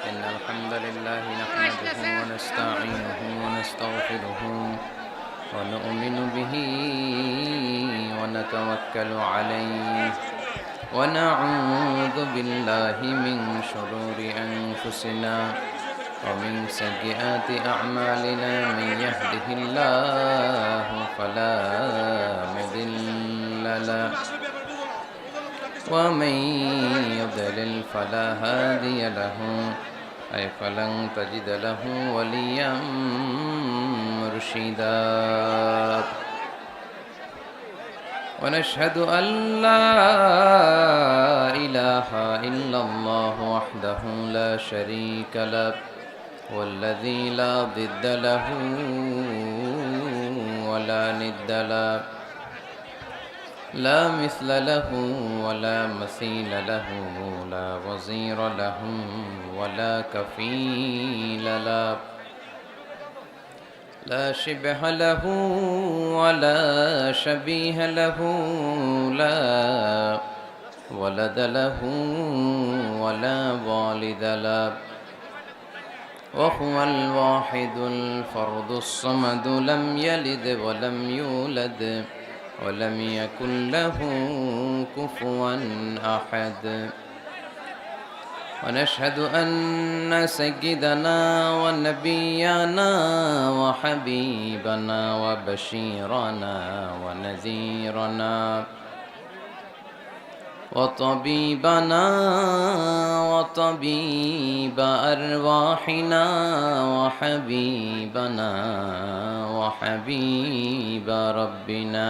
إن الحمد لله نحمده ونستعينه ونستغفره ونؤمن به ونتوكل عليه ونعوذ بالله من شرور أنفسنا ومن سيئات أعمالنا. من يهده الله فلا مضل له ومن يضلل فلا هادي له أي فلن تجد له وليا مرشدا. ونشهد أن لا إله إلا الله وحده لا شريك له والذي لا ضد له ولا ند له لا مثل له ولا مثيل له لا وزير له ولا كفيل له لا شبه له ولا شبيه له لا ولد له ولا والد له وهو الواحد الفرد الصمد لم يلد ولم يولد ولم يكن له كفوا أحد. ونشهد أن سيدنا ونبينا وحبيبنا وبشيرنا ونذيرنا وطبيبنا وطبيب أرواحنا وحبيبنا وحبيب ربنا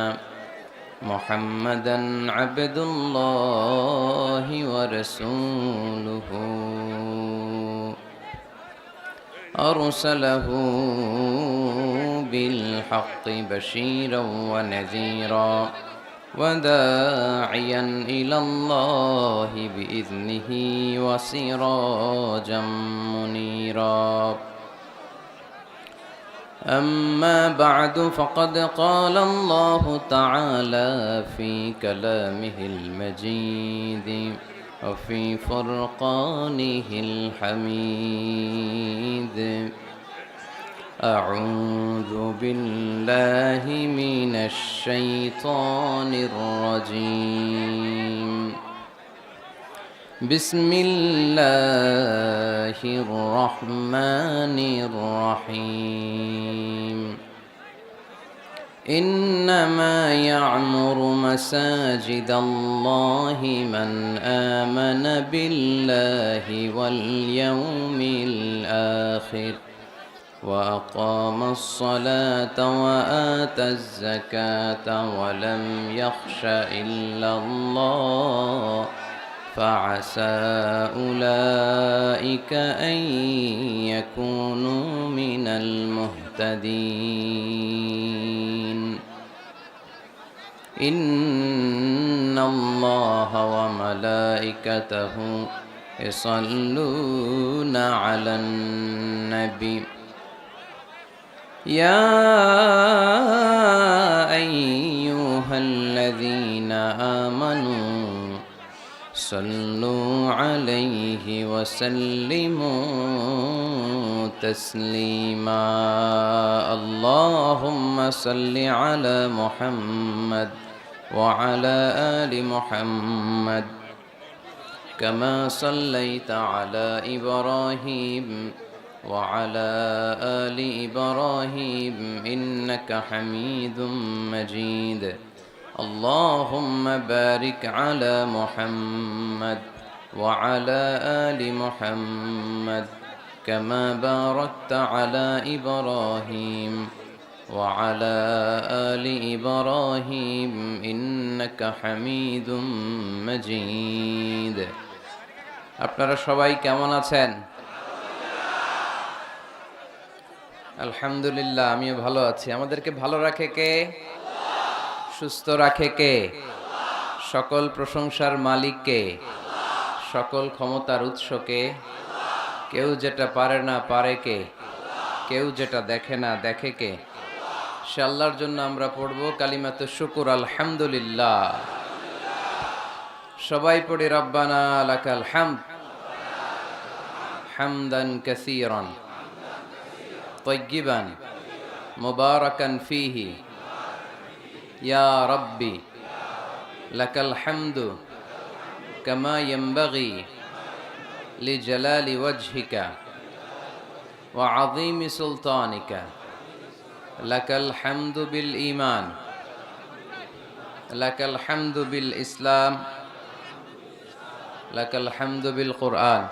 محمدًا عبد الله ورسوله أرسله بالحق بشيرا ونذيرا وداعيا إلى الله بإذنه وسراجا منيرا. أما بعد فقد قال الله تعالى في كلامه المجيد وفي فرقانه الحميد. أعوذ بالله من الشيطان الرجيم. بسم الله الرحمن الرحيم. إنما يعمر مساجد الله من آمن بالله واليوم الآخر وأقام الصلاة وآتى الزكاة ولم يخش إلا الله فعسى أولئك أن يكونوا من المهتدين. إن الله وملائكته يصلون على النبي يا أيها الذين آمنوا صلوا عليه وسلموا تسليما. اللهم صل على محمد وعلى آل محمد كما صليت على إبراهيم وعلى آل إبراهيم إنك حميد مجيد. اللهم بارك على محمد وعلى آل محمد كما باركت على إبراهيم وعلى آل إبراهيم إنك حميد مجيد. আপনারা সবাই কেমন আছেন? আলহামদুলিল্লাহ, আমিও ভালো আছি। আমাদেরকে ভালো রাখে কে? সুস্থ রাখে কে? সকল প্রশংসার মালিক কে? সকল ক্ষমতার উৎস কে? কেউ যেটা পারে না পারে কে? কেউ যেটা দেখে না দেখে কে? সে আল্লাহর জন্য আমরা পড়ব কালিমাতু শুকুর আলহামদুলিল্লাহ। সবাই পড়ি রব্বানা লাকাল হামদ। حمدا كثيرا طيبا مباركا فيه يا ربي لك الحمد كما ينبغي لجلال وجهك وعظيم سلطانك لك الحمد بالإيمان لك الحمد بالإسلام لك الحمد بالقرآن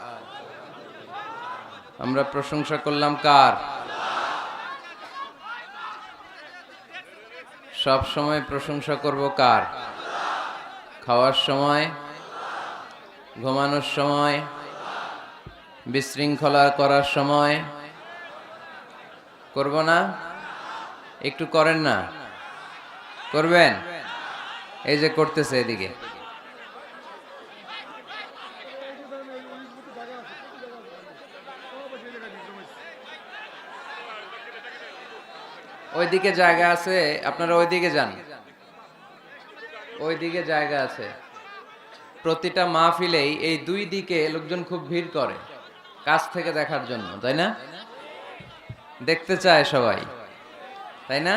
আমরা প্রশংসা করলাম কার? সব সময় প্রশংসা করব কার? খাওয়ার সময়, ঘুমানোর সময়, বিশৃঙ্খলা করার সময় করব না? একটু করেন না? করবেন? এই যে করতেছে এদিকে। ওইদিকে জায়গা আছে, আপনারা ওইদিকে যান, ওইদিকে জায়গা আছে। প্রতিটা মাহফিলেই এই দুই দিকে লোকজন খুব ভিড় করে কাছ থেকে দেখার জন্য, তাই না? দেখতে চায় সবাই, তাই না?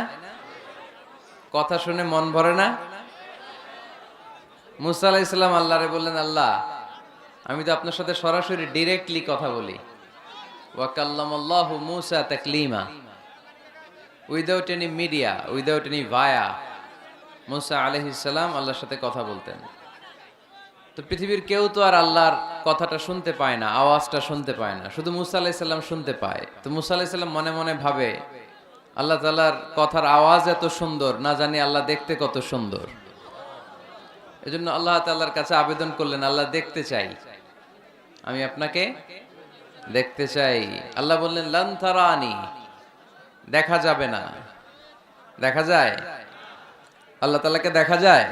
কথা শুনে মন ভরে না? মুসা আলাইহিস সালাম আল্লাহরে বললেন, আল্লাহ আমি তো আপনার সাথে সরাসরি ডিরেক্টলি কথা বলি। ওয়া কাল্লামাল্লাহু মুসা তাকলিমা, without any media, without any via. Musa আলাইহিস সালাম আল্লাহর সাথে কথা বলতেন। তো পৃথিবীর কেউ তো আর আল্লাহর কথাটা শুনতে পায় না, আওয়াজটা শুনতে পায় না, শুধু মুসা আলাইহিস সালাম শুনতে পায়। তো মুসা আলাইহিস সালাম মনে মনে ভাবে, আল্লাহ তাআলার কথার আওয়াজ এত সুন্দর, না জানি আল্লাহ দেখতে কত সুন্দর। এজন্য আল্লাহ তাআলার কাছে আবেদন করলেন, আল্লাহ দেখতে চাই, আমি আপনাকে দেখতে চাই। আল্লাহ বললেন, লান তারানি, দেখা যাবে না। দেখা যায়? আল্লাহ তাআলাকে দেখা যায়?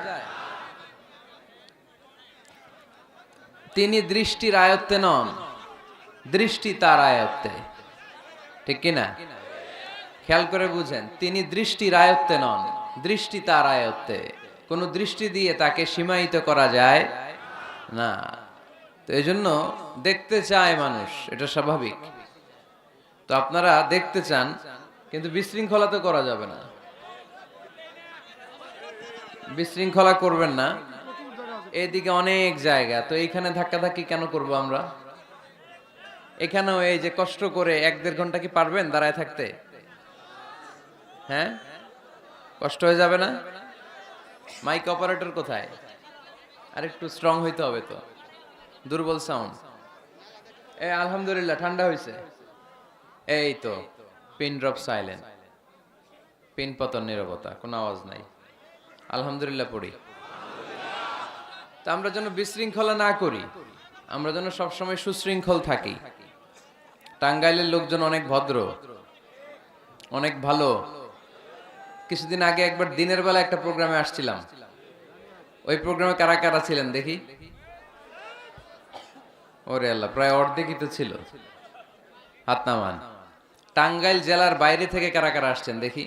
তিনি দৃষ্টির আয়ত্তে নন, দৃষ্টি তার আয়ত্তে, ঠিক কিনা? খেয়াল করে বুঝেন, তিনি দৃষ্টির আয়ত্তে নন, দৃষ্টি তার আয়ত্তে। কোন দৃষ্টি দিয়ে তাকে সীমায়িত করা যায় না। তো এই জন্য দেখতে চায় মানুষ, এটা স্বাভাবিক। তো আপনারা দেখতে চান, কিন্তু বিশৃঙ্খলা তো করা যাবে না। বিশৃঙ্খলা করবেন না। এদিকে অনেক জায়গা, তো এইখানে ধাক্কাধাক্কি কেন করব আমরা? এখানেও এই যে কষ্ট করে 1-1.5 ঘন্টা কি পারবেন দাঁড়ায় থাকতে? হ্যাঁ, কষ্ট হয়ে যাবে না? মাইক অপারেটর কোথায়? আর একটু স্ট্রং হইতে হবে তো, দুর্বল সাউন্ড। আলহামদুলিল্লাহ ঠান্ডা হয়েছে। এই তো পিন ড্রপ সাইলেন্ট, পিন পতন নীরবতা, কোনো আওয়াজ নাই। আলহামদুলিল্লাহ পড়ি। তা আমরা যেন বিশৃঙ্খলা না করি, আমরা যেন সবসময় সুশৃঙ্খল থাকি। টাঙ্গাইলের লোকজন অনেক ভদ্র, অনেক ভালো। কিছুদিন আগে একবার দিনের বেলা একটা প্রোগ্রামে আসছিলাম। ওই প্রোগ্রামে কারা কারা ছিলেন দেখি? ওরে আল্লাহ, প্রায় অর্ধেকই তো ছিল। হাত নামান। টাঙ্গাইল জেলার বাইরে থেকে কারা কারা আসছেন দেখি?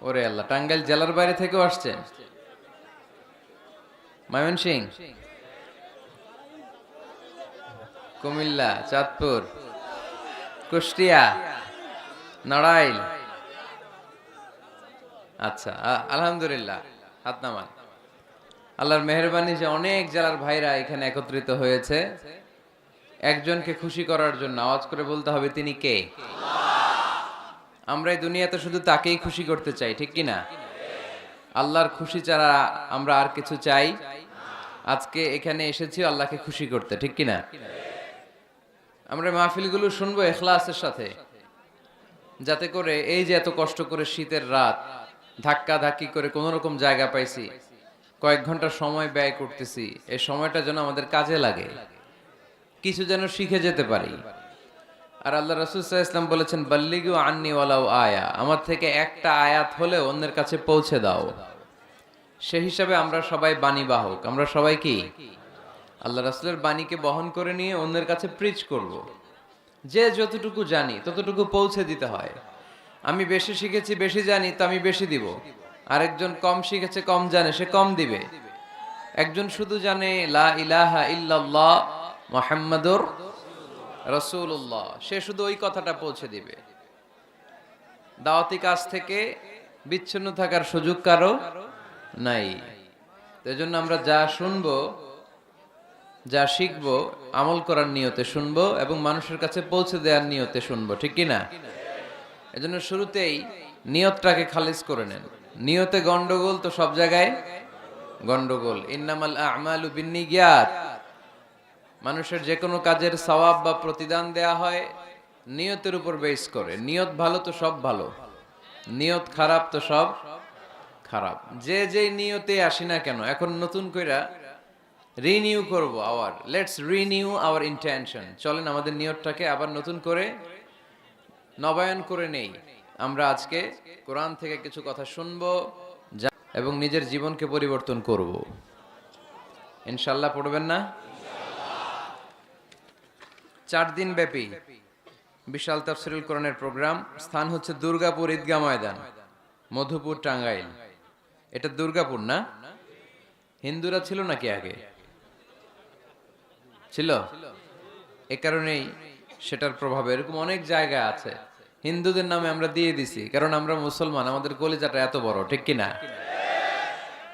ওরে আল্লাহ, টাঙ্গাইল জেলার বাইরে থেকেও আসছেন। ময়মনসিংহ, কুমিল্লা, চাঁদপুর, কুষ্টিয়া, নড়াইল। আচ্ছা, আলহামদুলিল্লাহ, হাত নামান। আল্লাহর মেহেরবানি যে অনেক জেলার ভাইরা এখানে একত্রিত হয়েছে একজনকে খুশি করার জন্য। আওয়াজ করে বলতে হবে, তিনি কে? আমরা এই দুনিয়াতে শুধু তাকেই খুশি করতে চাই, ঠিক কিনা? আল্লাহর খুশি ছাড়া আমরা আর কিছু চাই? আজকে এখানে এসেছি আল্লাহকে খুশি করতে, ঠিক কিনা? আমরা মাহফিলগুলো শুনবো ইখলাসের সাথে, যাতে করে এই যে এত কষ্ট করে শীতের রাত ধাক্কা ধাক্কি করে কোন রকম জায়গা পাইছি, কয়েক ঘন্টা সময় ব্যয় করতেছি, এই সময়টা যেন আমাদের কাজে লাগে, কিছু যেন শিখে যেতে পারি। আর আল্লাহ রাসূল সাল্লাল্লাহু আলাইহি ওয়াসাল্লাম বলেছেন, বাল্লিগু আন্নি ওয়ালাউ আয়া, আমার থেকে একটা আয়াত হলেও অন্যের কাছে পৌঁছে দাও। সেই হিসাবে আমরা সবাই বাণী বাহক, আমরা সবাই কি আল্লাহ রাসূলের বাণীকে বহন করে নিয়ে অন্যের কাছে প্রিচ করব। যে যতটুকু জানি ততটুকু পৌঁছে দিতে হয়। আমি বেশি শিখেছি, বেশি জানি, তো আমি বেশি দিব। আরেকজন কম শিখেছে, কম জানে, সে কম দিবে। একজন শুধু জানে লা ইলাহা ইল্লাল্লাহ মুহাম্মাদুর রাসূলুল্লাহ। সে শুধু ওই কথাটা পৌঁছে দিবে। দাওয়াতি কাজ থেকে বিচ্ছিন্ন থাকার সুযোগ কারো নাই। এজন্য আমরা যা শুনবো, যা শিখবো, আমল করার নিয়তে শুনবো এবং মানুষের কাছে পৌঁছে দেওয়ার নিয়তে শুনবো, ঠিক কি না? এজন্য শুরুতেই নিয়তটাকে খালিজ করে নেন। নিয়তে গন্ডগোল তো সব জায়গায় গন্ডগোল। ইন্নামাল আ'মালু বিন্নিয়াত। মানুষের যে কোনো কাজের সওয়াব বা প্রতিদান দেয়া হয় নিয়তের উপর বেস করে। নিয়ত ভালো তো সব ভালো, নিয়ত খারাপ তো সব খারাপ। যে যে নিয়তে আসি না কেন, এখন নতুন কইরা রিনিউ করব লেটস রিনিউ আওয়ার ইন্টেনশন। চলেন আমাদের নিয়তটাকে আবার নতুন করে নবায়ন করে নেই। আমরা আজকে কোরআন থেকে কিছু কথা শুনবো এবং নিজের জীবনকে পরিবর্তন করব। ইনশাআল্লাহ পড়বেন না? 4 দিন ব্যাপী বিশাল তাফসীরুল কোরআনের প্রোগ্রাম। স্থান হচ্ছে দুর্গাপুর ঈদগাহ ময়দান, মধুপুর, টাঙ্গাইল। এটা দুর্গাপুর না? হিন্দুরা ছিল নাকি আগে? ছিল। এ কারণেই সেটার প্রভাবে এরকম অনেক জায়গা আছে হিন্দুদের নামে আমরা দিয়ে দিছি, কারণ আমরা মুসলমান, আমাদের কলিজাটা এত বড়, ঠিক কিনা?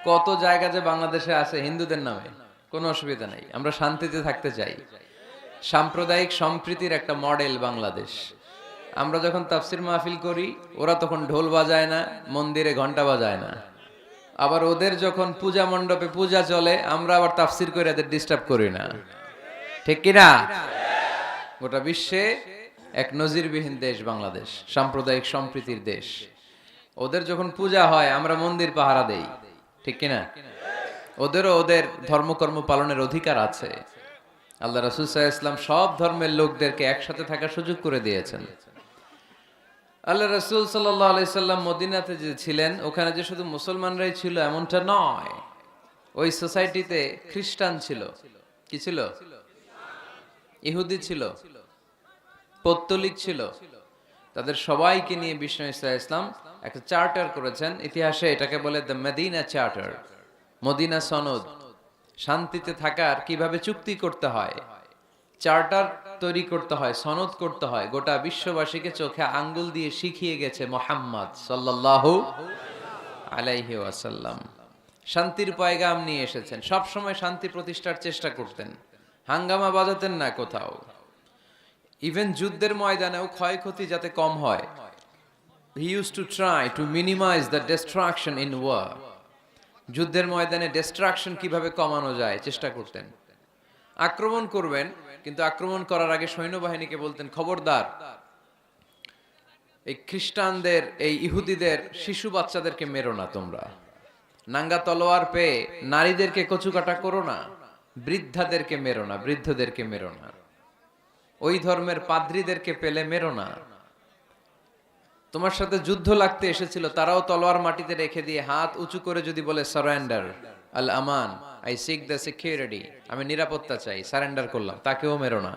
কত জায়গা যে বাংলাদেশে আছে হিন্দুদের নামে, কোনো অসুবিধা নাই। আমরা শান্তিতে থাকতে চাই। সাম্প্রদায়িক সম্প্রীতির একটা মডেল বাংলাদেশ। আমরা যখন তাফসির মাহফিল করি, ওরা তখন ঢোল বাজায় না, মন্দিরে ঘন্টা বাজায় না। আবার ওদের যখন পূজা মণ্ডপে পূজা চলে, আমরা আবার তাফসির করে এদের ডিস্টার্ব করি না, ঠিক কিনা? গোটা বিশ্বে এক নজিরবিহীন দেশ বাংলাদেশ, সাম্প্রদায়িক সম্প্রীতির দেশ। ওদের যখন পূজা হয় আমরা মন্দির পাহারা দেই, ঠিক কিনা? ওদেরও ওদের ধর্মকর্ম পালনের অধিকার আছে। আল্লাহ রাসূল সাল্লাল্লাহু আলাইহি ওয়াসাল্লাম সব ধর্মের লোকদেরকে একসাথে থাকার সুযোগ করে দিয়েছেন। আল্লাহ রাসূল সাল্লাল্লাহু আলাইহি সাল্লাম মদিনাতে যে ছিলেন, ওখানে যে শুধু মুসলমানরাই ছিল এমনটা নয়। ওই সোসাইটিতে খ্রিস্টান ছিল। কি ছিল? ইহুদি ছিল, পৌত্তলিক ছিল। তাদের সবাইকে নিয়ে বিষ্ণু ইসা ইসলাম একটা চার্টার করেছেন। ইতিহাসে এটাকে বলে দ্য মদিনা চার্টার, মদিনা সনদ। শান্তিতে থাকার কিভাবে চুক্তি করতে হয়, চার্টার তৈরি করতে হয়, সনদ করতে হয়, গোটা বিশ্ববাসীকে চোখে আঙ্গুল দিয়ে শিখিয়ে গেছে মুহাম্মদ সাল্লাল্লাহু আলাইহি ওয়াসাল্লাম। শান্তির পয়গাম নিয়ে এসেছেন। সব সময় শান্তি প্রতিষ্ঠার চেষ্টা করতেন, হাঙ্গামা বাজাতেন না কোথাও। ইভেন যুদ্ধের ময়দানেও ক্ষয়ক্ষতি যাতে কম হয়, he used to try to minimize the destruction in war. যুদ্ধের ময়দানে ডিস্ট্রাকশন কিভাবে কমানো যায় চেষ্টা করতেন। আক্রমণ করবেন, কিন্তু আক্রমণ করার আগে সৈন্যবাহিনীকে বলতেন, খবরদার এই খ্রিস্টানদের, এই ইহুদিদের শিশু বাচ্চাদেরকে মেরো না তোমরা। নাঙ্গা তলোয়ার পেয়ে নারীদেরকে কচুকাটা করো না, বৃদ্ধাদেরকে মেরো না, বৃদ্ধদেরকে মেরো না, ওই ধর্মের পাদ্রীদেরকে পেলে মেরো না। তোমার সাথে যুদ্ধ লাগতে এসেছিল, তারাও তলোয়ার মাটিতে রেখে দিয়ে হাত উঁচু করে যদি বলে surrender, Al Aman, I sick the security, আমি নিরাপত্তা চাই, সারেন্ডার করলাম, তাকেও মেরো না।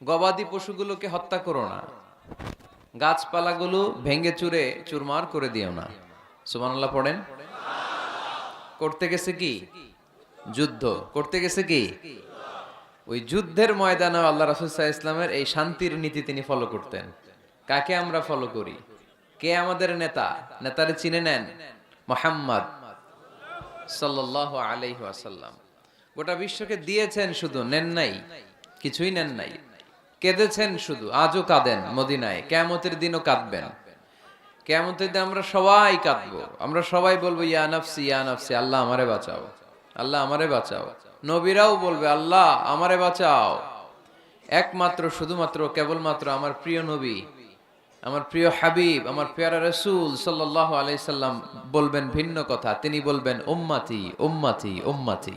গবাদি পশুগুলোকে হত্যা করো না, গাছপালাগুলো ভেঙে চুরে চুরমার করে দিও না। সুবহানাল্লাহ পড়েন। করতে গেছে কি? যুদ্ধ করতে গেছে কি? ওই যুদ্ধের ময়দানে আল্লাহ রাসূল সাল্লাল্লাহু আলাইহি ওয়াসাল্লামের এই শান্তির নীতি তিনি ফলো করতেন। কাকে আমরা ফলো করি? কে আমাদের নেতা? নেতারে চিনে নেন, মুহাম্মদ সাল্লাল্লাহু আলাইহি ওয়াসাল্লাম। গোটা বিশ্বকে দিয়েছেন, শুধু নেন নাই, কিছুই নেন নাই। কেঁদেছেন শুধু, আজও কাঁদেন মদিনায়, কিয়ামতের দিনও কাঁদবেন। কিয়ামতের দিন আমরা সবাই কাঁদবো, আমরা সবাই বলবো ইয়া নাফসি ইয়া নাফসি, আল্লাহ আমারে বাঁচাও, আল্লাহ আমারে বাঁচাও। নবীরাও বলবে আল্লাহ আমারে বাঁচাও। একমাত্র শুধুমাত্র কেবলমাত্র আমার প্রিয় নবী, আমার প্রিয় হাবিব, আমার প্যারা রাসূল সাল্লাল্লাহু আলাইহি সাল্লাম বলবেন ভিন্ন কথা। তিনি বলবেন উম্মতি উম্মতি উম্মতি,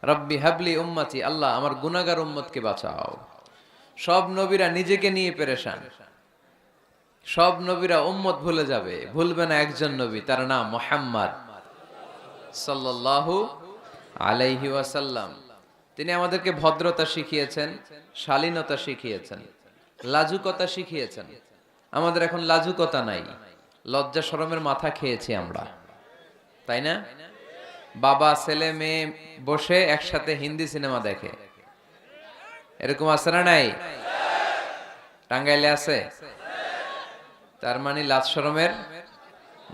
রব্বি হাবলি উম্মতি, আল্লাহ আমার গুনাহগার উম্মতকে বাঁচাও। সব নবীরা নিজেকে নিয়ে পেরেশান, সব নবীরা উম্মত ভুলে যাবে, ভুলবে না একজন নবী, তার নাম মুহাম্মদ সাল্লাল্লাহু আলাইহি ওয়াসাল্লাম। তিনি আমাদেরকে ভদ্রতা শিখিয়েছেন, শালীনতা শিখিয়েছেন, লাজুকতা শিখিয়েছেন। আমাদের এখন লাজুকতা নাই, লজ্জা শরমের মাথা খেয়েছি আমরা, তাই না? বাবা ছেলে মেয়ে বসে একসাথে হিন্দি সিনেমা দেখে, এরকম আছে না নাই? টাঙ্গাইলে আছে? তার মানে লাজ শরমের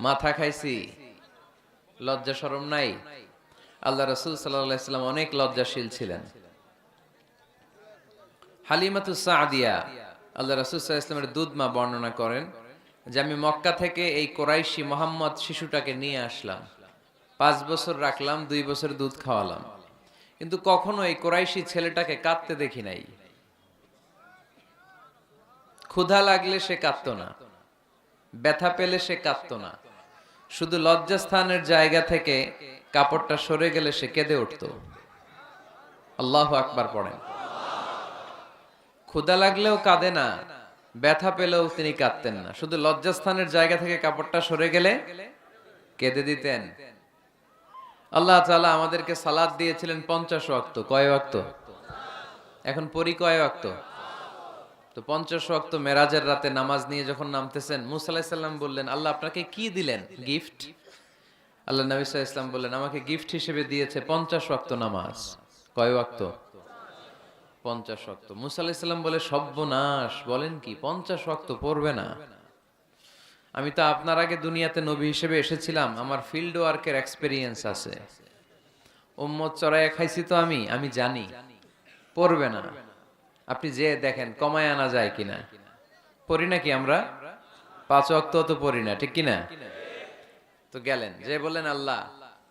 মাথা খাইছি, লজ্জা শরম নাই। আল্লাহ রাসূল সাল্লাল্লাহু আলাইহি ওয়াসাল্লাম অনেক লজ্জাশীল ছিলেন। হালিমাতুস সাদিয়া আল্লাহ রাসূল সাল্লাল্লাহু আলাইহি ওয়াসাল্লামের দুধ মা বর্ণনা করেন যে আমি মক্কা থেকে এই কোরাইশি মোহাম্মদ শিশুটাকে নিয়ে আসলাম, 5 বছর রাখলাম, 2 বছর দুধ খাওয়ালাম, কিন্তু কখনো এই কোরাইশি ছেলেটাকে কাঁদতে দেখি নাই। ক্ষুধা লাগলে সে কাঁদতো না, ব্যথা পেলে সে কাঁদতো না, শুধু লজ্জাস্থানের জায়গা থেকে কাপড়টা সরে গেলে সে কেঁদে উঠতো। আল্লাহু আকবার পড়েন। ক্ষুধা লাগলেও কাঁদে না, ব্যথা পেলেও তিনি কাঁদতেন না, শুধু লজ্জাস্থানের জায়গা থেকে কাপড়টা সরে গেলে কেঁদে দিতেন। আল্লাহ তাআলা আমাদেরকে সালাত দিয়েছিলেন 50 ওয়াক্ত। কয় ওয়াক্ত? এখন পড়ি কয় ওয়াক্ত? তো 50 ওয়াক্ত মেরাজের রাতে নামাজ নিয়ে যখন নামতেছেন, মুসা আলাইহিস সালাম বললেন, আল্লাহ আপনাকে কি দিলেন গিফট? আল্লাহ নবী সাল্লাল্লাহু আলাইহি ওয়াসাল্লাম বললেন, আমাকে গিফট হিসেবে দিয়েছে 50 ওয়াক্ত নামাজ। কয় ওয়াক্ত? 50 ওয়াক্ত। মুসা আলাইহিস সালাম বলে, সর্বনাশ, বলেন কি 50 ওয়াক্ত পড়বে না? আমি তো আপনার আগে দুনিয়াতে নবী হিসেবে এসেছিলাম, আমার ফিল্ড ওয়ার্কের এক্সপেরিয়েন্স আছে, উম্মত চড়াইয়া খাইছি তো আমি জানি পড়বে না। আপনি যে দেখেন কমায় আনা যায় কিনা। পড়ি নাকি আমরা? 5 ওয়াক্ত তো পড়ি না, ঠিক কিনা? তো গেলেন যে বললেন, আল্লাহ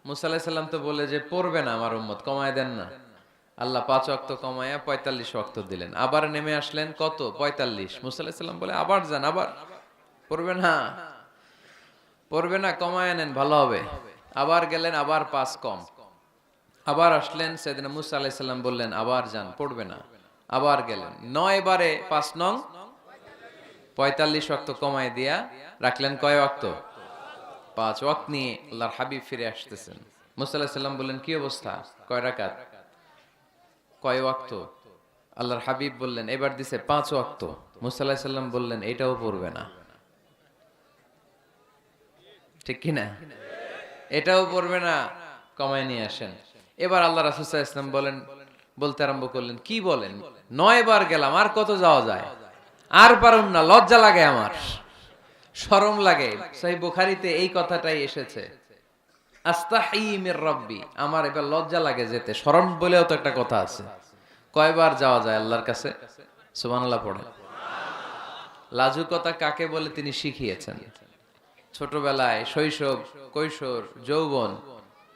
মুসা আলাইহিস সালাম তো বলে যে পড়বে না আমার উম্মত, কমায় দেন না। আল্লাহ 5 ওয়াক্ত কমায়া 45 ওয়াক্ত দিলেন। আবার নেমে আসলেন কত? 45। মুসা আলাইহিস সালাম বলে, আবার যান, আবার পড়বে না, পড়বে না, কমায় নেন, ভালো হবে। আবার গেলেন, আবার 5 কম। আবার আসলেন, সাইয়েদনা মুসা আলাইহিস সালাম বললেন, আবার যান, পড়বে না। আবার গেলেন, 9 বারে 5 নং 45 ওয়াক্ত কমায় দিয়া রাখলেন কয় ওয়াক্ত? 5 ওয়াক্ত নিয়ে আল্লাহর হাবিব ফিরে আসতেছেন। মুসা আলাইহিস সালাম বললেন, কি অবস্থা? কয় রাকাত? কয় ওয়াক্ত? আল্লাহর হাবিব বললেন, এবার দিছে 5 ওয়াক্ত। মুসা আলাইহিস সালাম বললেন, এটাও পড়বে না, ঠিক কিনা? এটাও পড়বে না, কমায় নিয়ে আসেন। এবার আল্লাহ রাসূল সাল্লাল্লাহু আলাইহি ওয়াসাল্লাম বলতে আরম্ভ করলেন, কি বলেন, 9 বার গেলাম, আর কত যাওয়া যায়? আর পারুম না, লজ্জা লাগে, আমার শরম লাগে। সহিহ বুখারীতে এই কথাটাই এসেছে, আস্তাহি মির রাব্বি, আমার এবার লজ্জা লাগে যেতে। শরম বলেও তো একটা কথা আছে। কয়বার যাওয়া যায় আল্লাহর কাছে? সুবহানাল্লাহ পড়ে। লাজুকতা কাকে বলে তিনি শিখিয়েছেন। ছোটবেলায়, শৈশব, কৈশোর, যৌবন,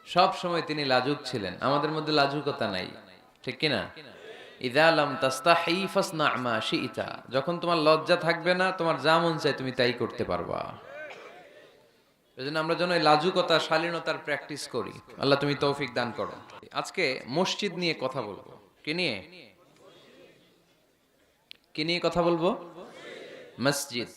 সব সময় তিনি লাজুক ছিলেন। আমাদের মধ্যে লাজুকতা নাই, ঠিক কিনা? ইযা লাম তাস্তাহি ফাসনা মা শিইতা, যখন তোমার লজ্জা থাকবে না, তোমার যা মন চায় তুমি তাই করতে পারবা। এজন্য আমরা যেন এই লাজুকতা, শালীনতার প্র্যাকটিস করি। আল্লাহ তুমি তৌফিক দান করো। আজকে মসজিদ নিয়ে কথা বলবো। কি নিয়ে? কি নিয়ে কথা বলবো? মসজিদ।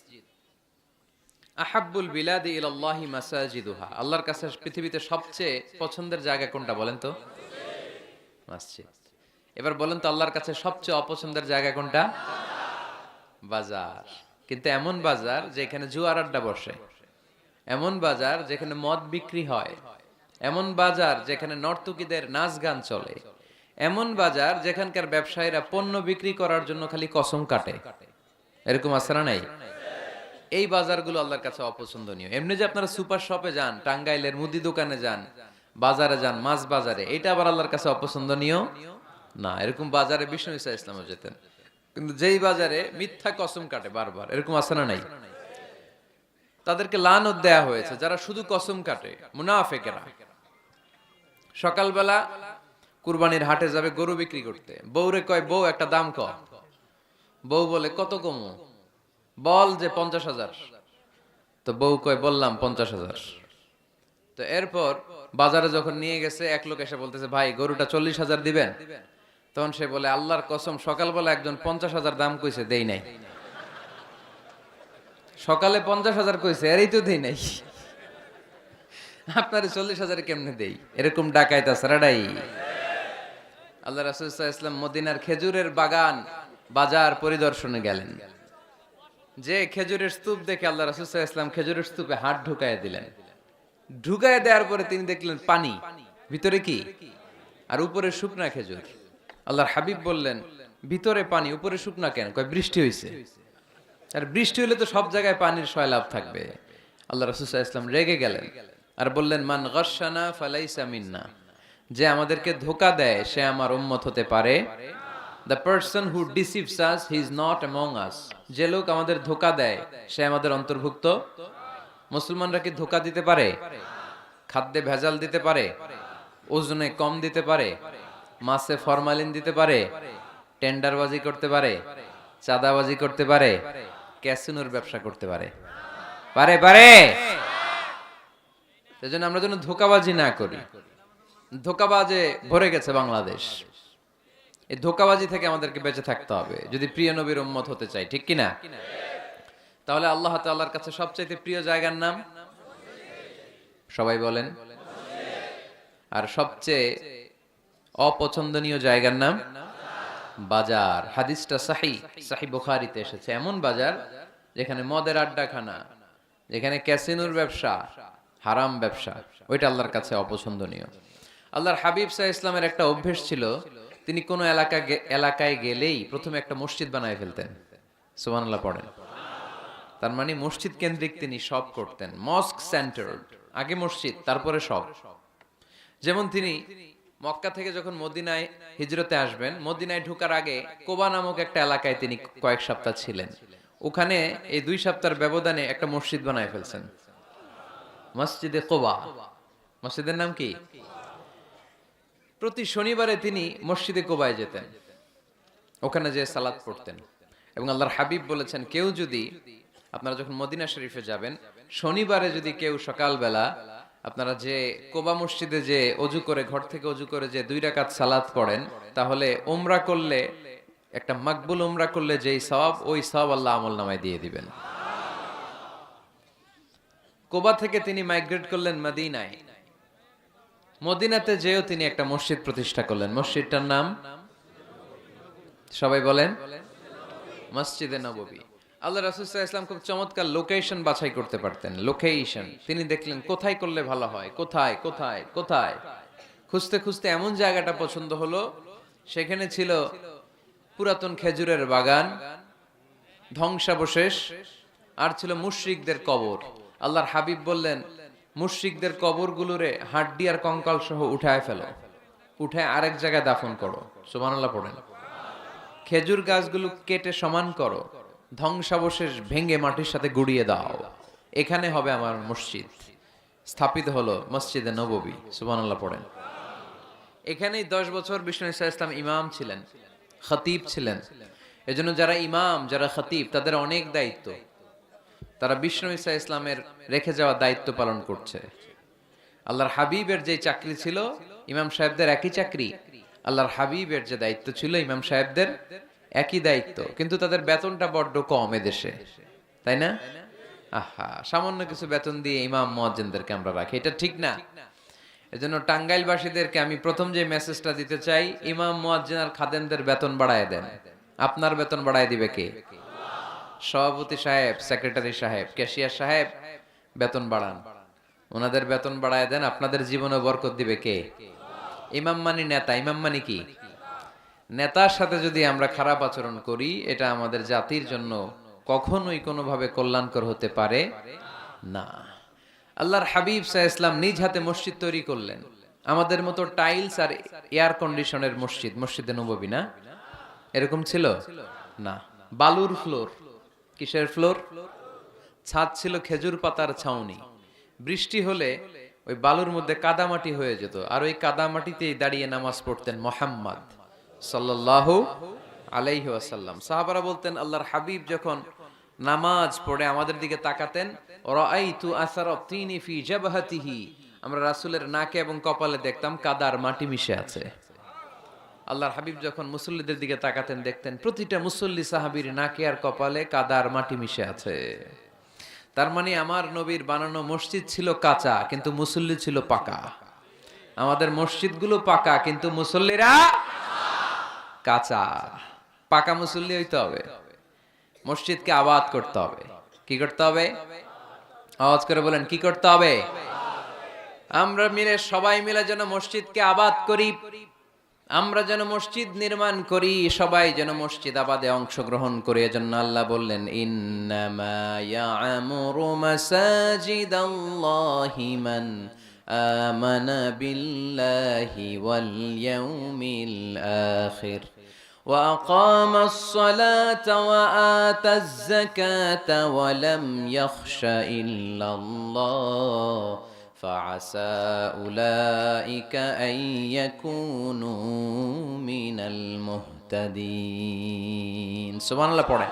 আহাব্বুল বিলাদি ইলাল্লাহি মাসাজিদুহা, আল্লাহর কাছে পৃথিবীতে সবচেয়ে পছন্দের জায়গা কোনটা বলেন তো? মসজিদ। এবার বলেন তো, আল্লাহর কাছে সবচেয়ে অপছন্দের জায়গা কোনটা? বাজার। কিন্তু এমন বাজার যেখানে জুয়ার আড্ডা বসে, এমন বাজার যেখানে মদ বিক্রি হয়, এমন বাজার যেখানে নর্তকীদের নাচ গান চলে, এমন বাজার যেখানকার ব্যবসায়ীরা পণ্য বিক্রি করার জন্য খালি কসম কাটে। এরকম আছে না নাই? এই বাজারগুলো আল্লাহর কাছে অপছন্দনীয়। এমনি যে আপনারা সুপার শপে যান, টাঙ্গাইলের মুদি দোকানে যান, বাজারে যান, মাছ বাজারে, এটা আবার আল্লাহর কাছে অপছন্দনীয় না। এরকম বাজারে বিষ্ণু ঈসা ইসলামও যেতেন। কিন্তু যেই বাজারে মিথ্যা কসম কাটে বারবার, এরকম আছে না নাই? তাদেরকে লানত দেয়া হয়েছে, যারা শুধু কসম কাটে, মুনাফিকেরা। সকালবেলা কুরবানির হাটে যাবে গরু বিক্রি করতে, বউরে কয়, বউ একটা দাম কম। বউ বলে, কত কমু? বল যে 50,000। তো বউ কয়, বললাম 50,000। তো এরপর বাজারে যখন নিয়ে গেছে, এক লোক এসে বলতেছে, ভাই গরুটা 40,000 দিবেন? তখন সে বলে, আল্লাহর কসম, সকালবেলা একজন 50,000 দাম কইছে, দেই নাই। সকালে 50,000 কইছে, এরই তো দেই নাই, আপনার 40,000 কেমনে দেই? এরকম ডাকাইত আছে রাডাই। আল্লাহ রাসূল সাল্লাল্লাহু আলাইহি ওয়াসাল্লাম মদিনার খেজুরের বাগান, বাজার পরিদর্শনে গেলেন। যে খেজুরের স্তূপ দেখে আল্লাহ রাসূল সাল্লাল্লাহু আলাইহি ওয়াসাল্লাম খেজুরের স্তূপে হাত ঢুকায় দিলেন। ঢুকায় দেওয়ার পরে তিনি দেখলেন পানি, ভিতরে কি? আর উপরে শুকনা খেজুর। আল্লাহর হাবিব বললেন, ভিতরে পানি উপরে শুকনা কেন? কয় বৃষ্টি হইছে। আর বৃষ্টি হলে তো সব জায়গায় পানির সয়লাভ থাকবে। আল্লাহ রাসূল সাল্লাল্লাহু আলাইহি ওয়াসাল্লাম রেগে গেলেন আর বললেন, মান গাশশানা ফালাইসা মিন্না, যে আমাদেরকে ধোঁকা দেয় সে আমার উম্মত হতে পারে। The person who deceives us he is not among আস, যে লোক আমাদের ধোঁকা দেয় সে আমাদের অন্তর্ভুক্ত। মুসলমানরা কি ধোঁকা দিতে পারে? খাদ্যে ভেজাল দিতে পারে? ওজনে কম দিতে পারে? মাছে ফরমালিন দিতে পারে? টেন্ডারবাজি করতে পারে? চাঁদাবাজি করতে পারে? ক্যাসিনোর ব্যবসা করতে পারে? পারে পারে। সেজন্য আমরা যেন ধোঁকাবাজি না করি। ধোঁকাবাজে ভরে গেছে বাংলাদেশ। এই ধোঁকাবাজি থেকে আমাদেরকে বেঁচে থাকতে হবে যদি প্রিয় নবীর উম্মত হতে চাই, ঠিক কিনা? তাহলে আল্লাহ তাআলার কাছে সবচেয়ে প্রিয় জায়গার নাম সবাই বলেন। আর সবচেয়ে অপছন্দনীয় জায়গার নাম বাজার। হাদিসটা সহিহ বুখারীতে এসেছে। এমন বাজার যেখানে মদের আড্ডাখানা, যেখানে ক্যাসিনোর ব্যবসা, হারাম ব্যবসা, ওইটা আল্লাহর কাছে অপছন্দনীয়। আল্লাহর হাবিব সাল্লাল্লাহু আলাইহি ওয়াসাল্লামের একটা অভ্যেস ছিল, তিনি কোনো এলাকায় গেলেই প্রথমে একটা মসজিদ বানায় ফেলতেন। সুবহানাল্লাহ পড়েন। তার মানে মসজিদ কেন্দ্রিক তিনি সব করতেন, মস্ক সেন্টার্ড। আগে মসজিদ, তারপরে সব। যেমন তিনি মক্কা থেকে যখন মদিনায় হিজরতে আসবেন, মদিনায় ঢোকার আগে কোবা নামক একটা এলাকায় তিনি কয়েক সপ্তাহ ছিলেন। ওখানে এই 2 সপ্তাহের ব্যবধানে একটা মসজিদ বানায় ফেলছেন, মসজিদে কোবা। মসজিদের নাম কি? প্রতি শনিবারে তিনি মসজিদে কোবায় যেতেন, ওখানে যে সালাত পড়তেন। এবং আল্লাহর হাবিব বলেছেন, কেউ যদি, আপনারা যখন মদিনা শরীফে যাবেন, শনিবারে যদি কেউ সকালবেলা আপনারা যে কোবা মসজিদে যে অজু করে, ঘর থেকে অজু করে যে 2 রাকাত সালাত পড়েন, তাহলে উমরা করলে, একটা মাকবুল উমরা করলে যেই সওয়াব, ওই সওয়াব আল্লাহ আমলনামায় দিয়ে দিবেন। কোবা থেকে তিনি মাইগ্রেট করলেন মদিনায়। মদিনাতে যেও তিনি একটা মসজিদ প্রতিষ্ঠা করলেন। মসজিদটার নাম সবাই বলেন, মসজিদে নববী। আল্লাহ রাসূল সাল্লাল্লাহু আলাইহি ওয়াসাল্লাম খুব চমৎকার লোকেশন বাছাই করতে পারতেন। লোকেশন তিনি দেখলেন কোথায় করলে ভালো হয়, কোথায় কোথায় কোথায়। খুঁজতে খুঁজতে এমন জায়গাটা পছন্দ হলো, সেখানে ছিল পুরাতন খেজুরের বাগান, ধ্বংসাবশেষ, আর ছিল মুশরিকদের কবর। আল্লাহর হাবিব বললেন, মুশরিকদের কবরগুলোরে হাড্ডি আর কঙ্কাল সহ উঠায় ফেলো, উঠে আরেক জায়গায় দাফন করো। সুবহানাল্লাহ পড়েন। খেজুর গাছগুলো কেটে সমান করো, ধ্বংসাবশেষ ভেঙে মাটির সাথে গুড়িয়ে দাও, এখানে হবে আমার মসজিদ। স্থাপিত হলো মসজিদে নববী। সুবহানাল্লাহ পড়েন। এখানেই 10 বছর বিষ্ণু ঈসা ইসলাম ইমাম ছিলেন, খতিব ছিলেন। এজন্য যারা ইমাম, যারা খতিব, তাদের অনেক দায়িত্ব। তারা বিষ্ণু ঈসা ইসলামের রেখে যাওয়া দায়িত্ব পালন করছে। আল্লাহর হাবিবের যে চাকরি ছিল, ইমাম সাহেবদের একই চাকরি। আল্লাহর হাবিবের যে দায়িত্ব ছিল, ইমাম সাহেবদের একই দায়িত্ব, কিন্তু তাদের বেতনটা বড্ড কম এদেশে, তাই না? আহা, সামান্য কিছু বেতন দিয়ে ইমাম মুয়াজ্জিনদেরকে আমরা রাখি, এটা ঠিক না। এজন্য টাঙ্গাইলবাসীদেরকে আমি প্রথম যে মেসেজটা দিতে চাই, ইমাম মুয়াজ্জিন আর খাদেমদের বেতন বাড়ায় দেন। আপনার বেতন বাড়ায় দিবে কে? সভাপতি সাহেব, সেক্রেটারি সাহেব, ক্যাশিয়ার সাহেব, বেতন বাড়ান, ওনাদের বেতন বাড়ায় দেন। আপনাদের জীবনে বরকত দিবে কে? ইমাম মানি নেতা। ইমাম মানি কি? নেতার সাথে যদি আমরা খারাপ আচরণ করি, এটা আমাদের জাতির জন্য কখনোই কোনোভাবে কল্যাণকর হতে পারে না। আল্লাহর হাবিব সাল্লাল্লাহু আলাইহি ওয়াসাল্লাম নিজ হাতে মসজিদ তৈরি করলেন। আমাদের মতো টাইলস আর এয়ার কন্ডিশনের মসজিদ, মসজিদে নববী না, এরকম ছিল না। বালুর ফ্লোর। কিসের ফ্লোর? ছাদ ছিল খেজুর পাতার ছাউনি। বৃষ্টি হলে ওই বালুর মধ্যে কাদামাটি হয়ে যেত, আর ওই কাদামাটিতেই দাঁড়িয়ে নামাজ পড়তেন মুহাম্মদ সাল্লাল্লাহু আলাইহি ওয়াসাল্লাম। সাহাবারা বলতেন, আল্লাহর হাবিব যখন নামাজ পড়ে আমাদের দিকে তাকাতেন, রাআইতু আসারা তিনি ফি জাবহাতিহি, আমরা রাসূলের নাকে এবং কপালে দেখতাম কাদার মাটি মিশে আছে। আল্লাহর হাবিব যখন মুসল্লিদের দিকে তাকাতেন, দেখতেন প্রতিটা মুসল্লি সাহাবীর নাকে আর কপালে কাদার মাটি মিশে আছে। তার মানে আমার নবীর বানানো মসজিদ ছিল কাঁচা, কিন্তু মুসল্লি ছিল পাকা। আমাদের মসজিদগুলো পাকা, কিন্তু মুসল্লিরা কাঁচা। পাকা মুসল্লি হইতে হবে। মসজিদকে আবাদ করতে হবে। কি করতে হবে? আওয়াজ করে বলেন, কি করতে হবে? আমরা মিলে সবাই মিলে যেন মসজিদকে আবাদ করি, আমরা যেন মসজিদ নির্মাণ করি, সবাই যেন মসজিদ আবাদে অংশগ্রহণ করে। এজন্য আল্লাহ বললেন, ইন্নামা ইয়া'মুরু মাসাজিদাল্লাহি মান আমানা বিল্লাহি ওয়াল ইয়াউমিল আখির ওয়া আকামাস সালাতা ওয়া আতাজ যাকাতা ওয়া লাম ইয়াখশা ইল্লাল্লাহ فعسى أولئك أن يكونوا من المهتدين সুবহান আল্লাহ পড়ে।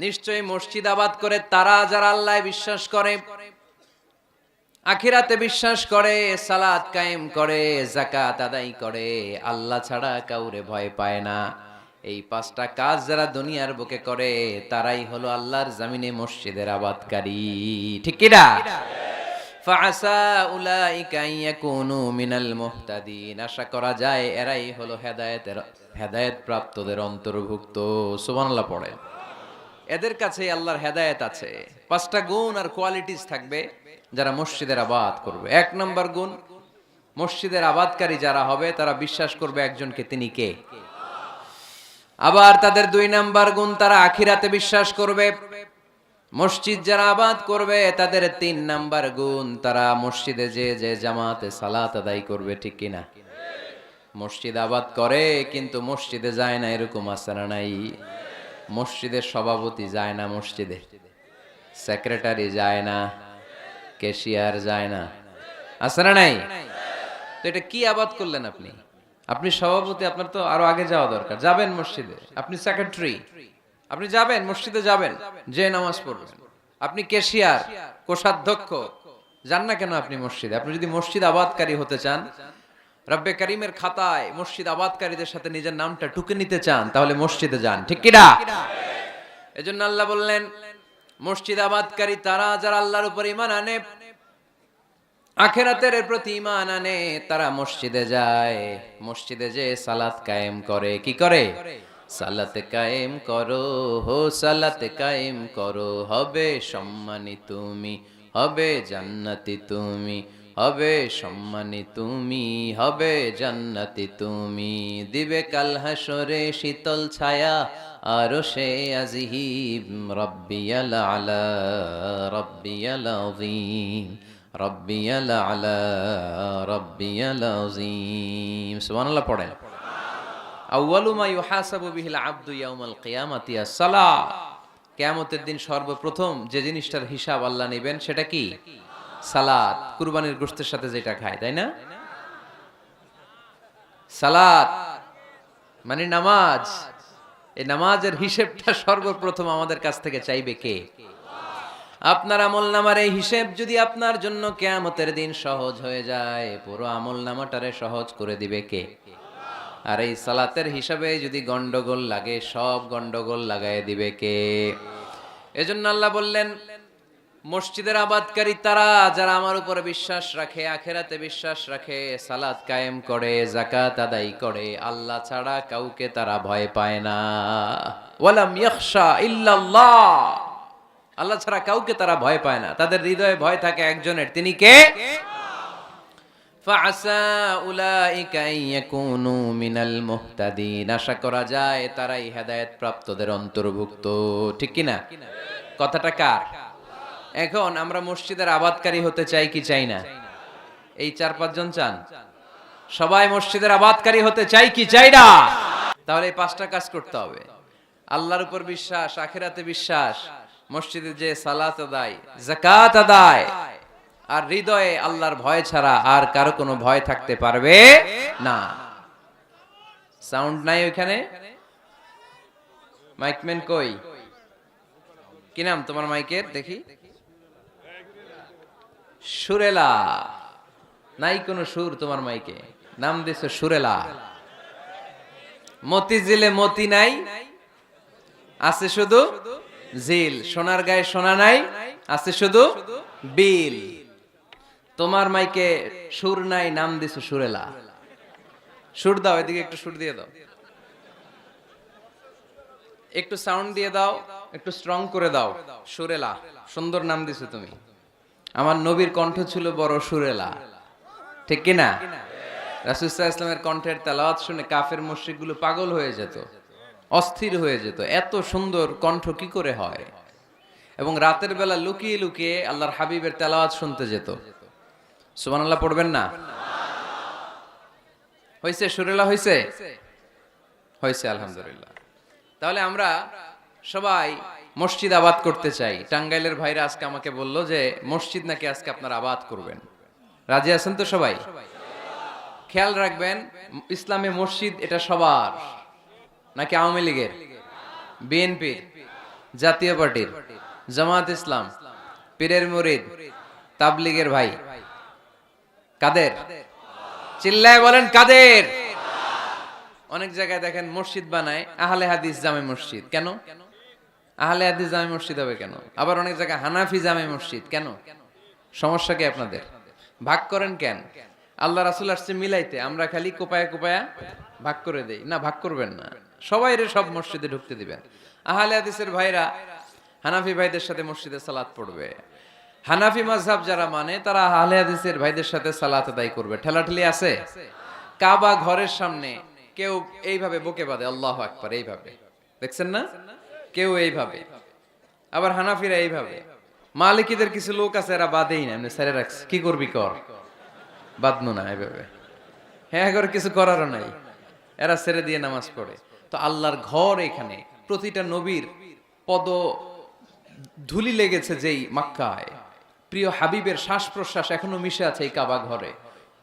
নিশ্চয়ই মসজিদ আবাদ করে তারা যারা আল্লাহ বিশ্বাস করে, আখিরাতে বিশ্বাস করে, সালাত কায়েম করে, যাকাত আদায় করে, আল্লাহ ছাড়া কাউরে ভয় পায় না। এই পাঁচটা কাজ যারা দুনিয়ার বুকে করে তারাই হলো আল্লাহর জমিনে মসজিদের আবাদকারী। ঠিক কি না? ফাআসা উলাইকা ইয়াকুনু মিনাল মুহতাদিন, আশা করা যায় এরাই হলো হেদায়েত প্রাপ্তদের অন্তর্ভুক্ত। সুবহানাল্লাহ পড়ে। এদের কাছে আল্লাহর হেদায়েত আছে। পাঁচটা গুণ আর কোয়ালিটিস থাকবে যারা মসজিদের আবাদ করবে। এক নম্বর গুণ, মসজিদের আবাদকারী যারা হবে তারা বিশ্বাস করবে একজনকে, তিনি কে। আবার তাদের দুই নাম্বার গুণ, তারা আখিরাতে বিশ্বাস করবে। মসজিদ যারা আবাদ করবে তাদের তিন নাম্বার গুণ, তারা মসজিদে যে জামাতে সালাত আদায় করবে। ঠিক কিনা? মসজিদ আবাদ করে কিন্তু মসজিদে যায় না, এরকম আছে না নাই? মসজিদের সভাপতি যায় না, মসজিদে সেক্রেটারি যায় না, ক্যাশিয়ার যায় না, আছে না নাই? তো এটা কি আবাদ করলেন আপনি? আপনি সভাপতি, আপনার তো আরো আগে যাওয়া দরকার। যাবেন মসজিদে। আপনি সেক্রেটারি, আপনি যাবেন মসজিদে, যাবেন যে নামাজ পড়বেন। আপনি ক্যাশিয়ার, কোষাধ্যক্ষ, যান না কেন আপনি মসজিদে? আপনি যদি মসজিদ আবাদকারী হতে চান, রব্বে কারিমের খাতায় মসজিদ আবাদকারীদের সাথে নিজের নামটা টুকে নিতে চান, তাহলে মসজিদে যান। ঠিক কি না? এজন্য আল্লাহ বললেন, মসজিদ আবাদকারী তারা যারা আল্লাহর উপর ঈমান আনে, আখিরাতের প্রতি ঈমান আনে, তারা মসজিদে যায়। মসজিদে যে সালাত কায়েম করে। কি করে? সালাতে কায়েম করো, হো সালাতে কায়েম করো, হবে সম্মানী তুমি, হবে জান্নাতি তুমি, হবে সম্মানী তুমি, হবে জান্নাতি তুমি। দিবে কাল হাসরে শীতল ছায়া আরশে আজিম, রব্বিয়াল আলা রব্বিয়াল আযীম, রব্বিয়াল আলা রব্বিয়াল আযীম। সুবহানাল্লাহ পড়েন। আউয়ালু মা ইউহাসাবু বিহিল আবদু ইয়াউমাল কিয়ামাতি আস-সালাহ। কিয়ামতের দিন সর্বপ্রথম যে জিনিসটার হিসাব আল্লাহ নেবেন সেটা কি? সালাত। কুরবানির গোশতের সাথে যেটা খায়, তাই না? সালাত মানে নামাজ। এই নামাজের হিসাবটা সর্বপ্রথম আমাদের কাছ থেকে চাইবে কে? আপনার আমলনামার এই হিসাব যদি আপনার জন্য কিয়ামতের দিন সহজ হয়ে যায়, পুরো আমলনামাটারে সহজ করে দিবে কে? আর এই সালাতের হিসাবে যদি গন্ডগোল লাগে, সব গন্ডগোল লাগায় দিবে কে? এজন্য আল্লাহ বললেন, মসজিদের আবাদকারী তারা যারা আমার উপরে বিশ্বাস রাখে, আখিরাতে বিশ্বাস রাখে, সালাত কায়েম করে, যাকাত আদায় করে, আল্লাহ ছাড়া কাউকে তারা ভয় পায় না। ওয়ালাম ইয়াখশা ইল্লাল্লাহ, আল্লাহ ছাড়া কাউকে তারা ভয় পায় না। তাদের হৃদয়ে ভয় থাকে একজনের, তিনি কে? ফাআসা উলাইকা ইয়াকুনু মিনাল মুহতাদিন, আশা করা যায় তারাই হেদায়েত প্রাপ্তদের অন্তর্ভুক্ত। ঠিক কি না? কথাটা কার? এখন আমরা মসজিদের আবাদকারী হতে চাই কি চাই না? এই 4-5 জন চান? সবাই মসজিদের আবাদকারী হতে চাই কি চাই না? তাহলে এই 5টা কাজ করতে হবে। আল্লাহর উপর বিশ্বাস, আখিরাতে বিশ্বাস, মসজিদে যে সালাত আদায়, যাকাত আদায়, আর হৃদয়ে আল্লাহর ভয় ছাড়া আর কারো কোনো ভয় থাকতে পারবে না। সাউন্ড নাই ওইখানে? মাইকম্যান কই? কি নাম তোমার মাইকের? দেখি। সুরেলা। নাই কোনো সুর তোমার মাইকে, নাম দিছো সুরেলা। মতিঝিলে মতি নাই, আছে শুধু জিল। সোনার গায়ে সোনা নাই, আছে শুধু বিল। তোমার মাইকে সুর নাই, নাম দিছো সুরেলা। সুর দাও, এদিকে একটু সুর দিয়ে দাও, একটু সাউন্ড দিয়ে দাও, একটু স্ট্রং করে দাও। সুরেলা, সুন্দর নাম দিছো তুমি। আমার নবীর কণ্ঠ ছিল বড় সুরেলা, ঠিক কিনা? রাসূল সাল্লাল্লাহু আলাইহি ওয়াসাল্লামের কণ্ঠের তেলাওয়াত শুনে কাফের মুশরিকগুলো পাগল হয়ে যেত, অস্থির হয়ে যেত, এত সুন্দর কণ্ঠ কি করে হয়। এবং রাতের বেলা লুকিয়ে লুকিয়ে আল্লাহর হাবিবের তেলাওয়াত শুনতে যেত। সুবহানাল্লাহ পড়বেন না? হইছে সুরেলা হইছে? হইছে আলহামদুলিল্লাহ। তাহলে আমরা সবাই মসজিদ আবাদ করতে চাই। টাঙ্গাইলের ভাইরা আজকে আমাকে বলল যে মসজিদ নাকি আজকে আপনারা আবাদ করবেন। রাজি আছেন তো সবাই? খেয়াল রাখবেন, ইসলামে মসজিদ এটা সবার নাকি আওয়ামী লীগের, বিএনপির, জাতীয় পার্টির, জামাত ইসলাম, পীরের মুরিদ, তাবলীগের ভাই? কাদের? চিল্লায় বলেন কাদের? অনেক জায়গায় দেখেন মসজিদ বানায় আহলে হাদিস জামে মসজিদ। কেন আহলে হাদিস জামে মসজিদ হবে কেন? আবার অনেক জায়গায় হানাফি জামে মসজিদ। কেন? সমস্যা কি আপনাদের? ভাগ করেন কেন? আল্লাহ রাসূল আসছে মিলাইতে, আমরা খালি কোপায়া কোপায়া ভাগ করে দেই। না, ভাগ করবেন না, সবাইরে সব মসজিদে ঢুকতে দিবেন। আহলে হাদিসের ভাইরা হানাফি ভাইদের সাথে মসজিদে সালাত পড়বে, হানাফি মাযহাব যারা মানে তারা আহলে হাদিসের ভাইদের সাথে সালাত আদায় করবে। ঠেলাঠেলি আছে? কাবা ঘরের সামনে কেউ এইভাবে বুকে বাঁধে আল্লাহু আকবার, এইভাবে দেখছেন না? কেউ এইভাবে, আবার হানাফিরা এইভাবে। মালিকীদের কিছু লোক আছে এরা বাঁধেই না, এমনি ছেড়ে রাখছে। কি করবি কর, বাঁধনো না এইভাবে। হ্যাঁ, করে কিছু করারও নাই, এরা ছেড়ে দিয়ে নামাজ পড়ে। তো আল্লাহর ঘর এখানে, প্রতিটা নবীর পদ ধুলি লেগেছে যেই মক্কায়, প্রিয় হাবিবের শ্বাস প্রশ্বাস এখনো মিশে আছে এই কাবা ঘরে।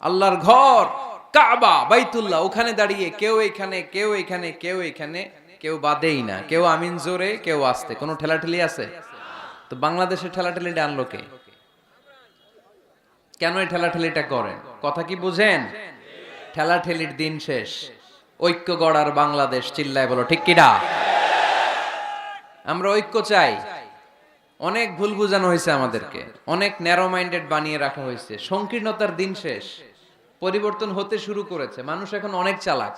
আল্লাহর ঘর কাবা বাইতুল্লাহ, ওখানে দাঁড়িয়ে কেউ এখানে কেউ এখানে কেউ এখানে, কেউ বাদেই না, কেউ আমিন জোরে কেউ আস্তে। কোনো ঠেলাঠেলি আছে? তো বাংলাদেশে ঠেলাঠেলিটা আনলো কে? কেন এই ঠেলাঠেলিটা করেন? কথা কি বুঝেন? ঠেলাঠেলির দিন শেষ, ঐক্য গড়ার বাংলাদেশ। চিল্লায় বলো ঠিক কিনা? আমরা ঐক্য চাই। অনেক ভুল বুঝানো হয়েছে আমাদেরকে, অনেক ন্যারো মাইন্ডেড বানিয়ে রাখা হয়েছে। সংকীর্ণতার দিন শেষ, পরিবর্তন হতে শুরু করেছে। মানুষ এখন অনেক চালাক।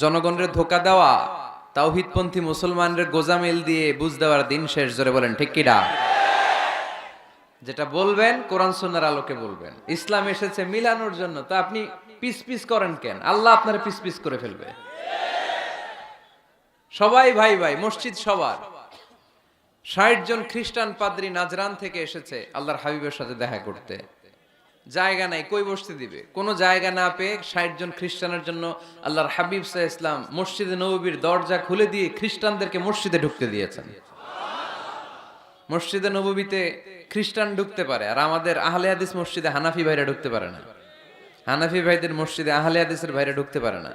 জনগণের ধোকা দেওয়া, তাওহীদপন্থী মুসলমানদের গোজামিল দিয়ে বুঝ দেওয়ার দিন শেষ। জোরে বলেন ঠিক কিনা? যেটা বলবেন কোরআন সুন্নাহর আলোকে বলবেন। ইসলাম এসেছে মিলানোর জন্য, তা আপনি পিস পিস করেন কেন? আল্লাহ আপনার পিস পিস করে ফেলবে। সবাই ভাই ভাই, মসজিদ সবার। ৬০ জন খ্রিস্টান পাদ্রী নাজরান থেকে এসেছে আল্লাহর হাবিবের সাথে দেখা করতে। জায়গা নাই, কই বসতে দিবে? কোনো জায়গা না পেয়ে ৬০ জন খ্রিস্টানের জন্য আল্লাহর হাবিব সাল্লাল্লাহু আলাইহি ওয়াসাল্লাম মসজিদে নববীর দরজা খুলে দিয়ে খ্রিস্টানদেরকে মসজিদে ঢুকতে দিয়েছেন। মসজিদে নববীতে খ্রিস্টান ঢুকতে পারে, আর আমাদের আহলে হাদিস মসজিদে হানাফি ভাইরা ঢুকতে পারে না। হানাফি ভাইদের মসজিদে আহলে হাদিসের ভাইরা ঢুকতে পারে না।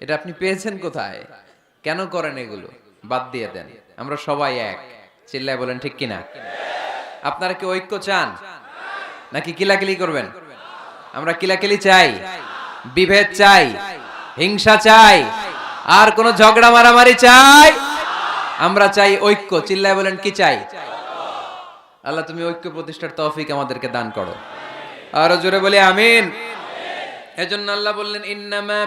এটা আপনি পেয়েছেন কোথায়? কেন করেন এগুলো? বাদ দিয়ে দেন। আমরা সবাই এক। চিল্লায় বলেন ঠিক কিনা? আপনারা কি ঐক্য চান নাকি কিলাকিলি করবেন? আমরা কিলাকিলি চাই, বিভেদ চাই, হিংসা চাই, আর কোন ঝগড়া মারামারি চাই? আমরা চাই ঐক্য। চিল্লায় বলেন কি চাই? আল্লাহ তুমি ঐক্য প্রতিষ্ঠার তৌফিক আমাদেরকে দান করো। আরো জোরে বলি আমিন। এজন্য আল্লাহ বললেন ইন্নামা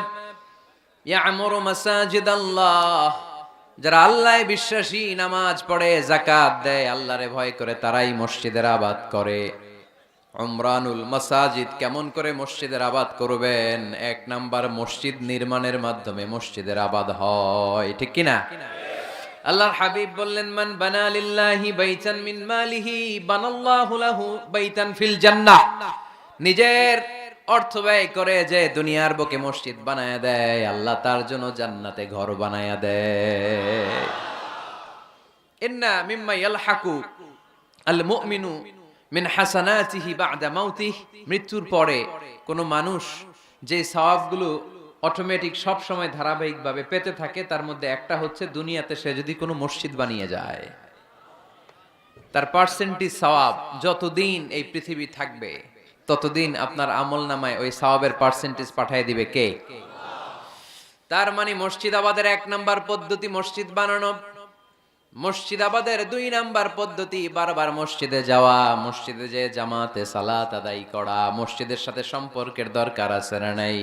ইয়ামুরু মাসাজিদাল্লাহ, যারা আল্লাহয় বিশ্বাসী, নামাজ পড়ে, যাকাত দেয়, আল্লাহরে ভয় করে, তারাই মসজিদের আবাদ করে। উমরানুল মাসাজিদ, কেমন করে মসজিদের আবাদ করবেন? ১ নাম্বার, মসজিদ নির্মাণের মাধ্যমে মসজিদের আবাদ হয়, ঠিক কিনা? আল্লাহর হাবিব বললেন মান বানা লিল্লাহি বাইতান মিন মালিহি বানাল্লাহু লাহু বাইতান ফিল জান্নাহ। নিজের অর্থ ব্যয় করে যে দুনিয়ার বুকে মসজিদ বানায়া দেয়, আল্লাহ তার জন্য জান্নাতে ঘর বানায়া দেয়। ইন্না মিম্মা ইয়ালহাকু আল মুমিনু মিন হাসানাতিহি বা'দা মাউতিহি, মৃত্যুর পরে কোন মানুষ যে সওয়াবগুলো অটোমেটিক সব সময় ধারাবাহিকভাবে পেতে থাকে, তার মধ্যে একটা হচ্ছে দুনিয়াতে সে যদি কোনো মসজিদ বানিয়ে যায়, তার পার্সেন্টেজ সওয়াব যতদিন এই পৃথিবী থাকবে ততদিন আপনার আমল নামায় ওই সওয়াবের পার্সেন্টেজ পাঠিয়ে দিবে কে? তার মানে মসজিদ আবাদের ১ নাম্বার পদ্ধতি মসজিদ বানানো। মসজিদ আবাদের ২ নাম্বার পদ্ধতি বারবার মসজিদে যাওয়া, মসজিদে যে জামাতে সালাত আদায় করা। মসজিদের সাথে সম্পর্কের দরকার আছে না নাই?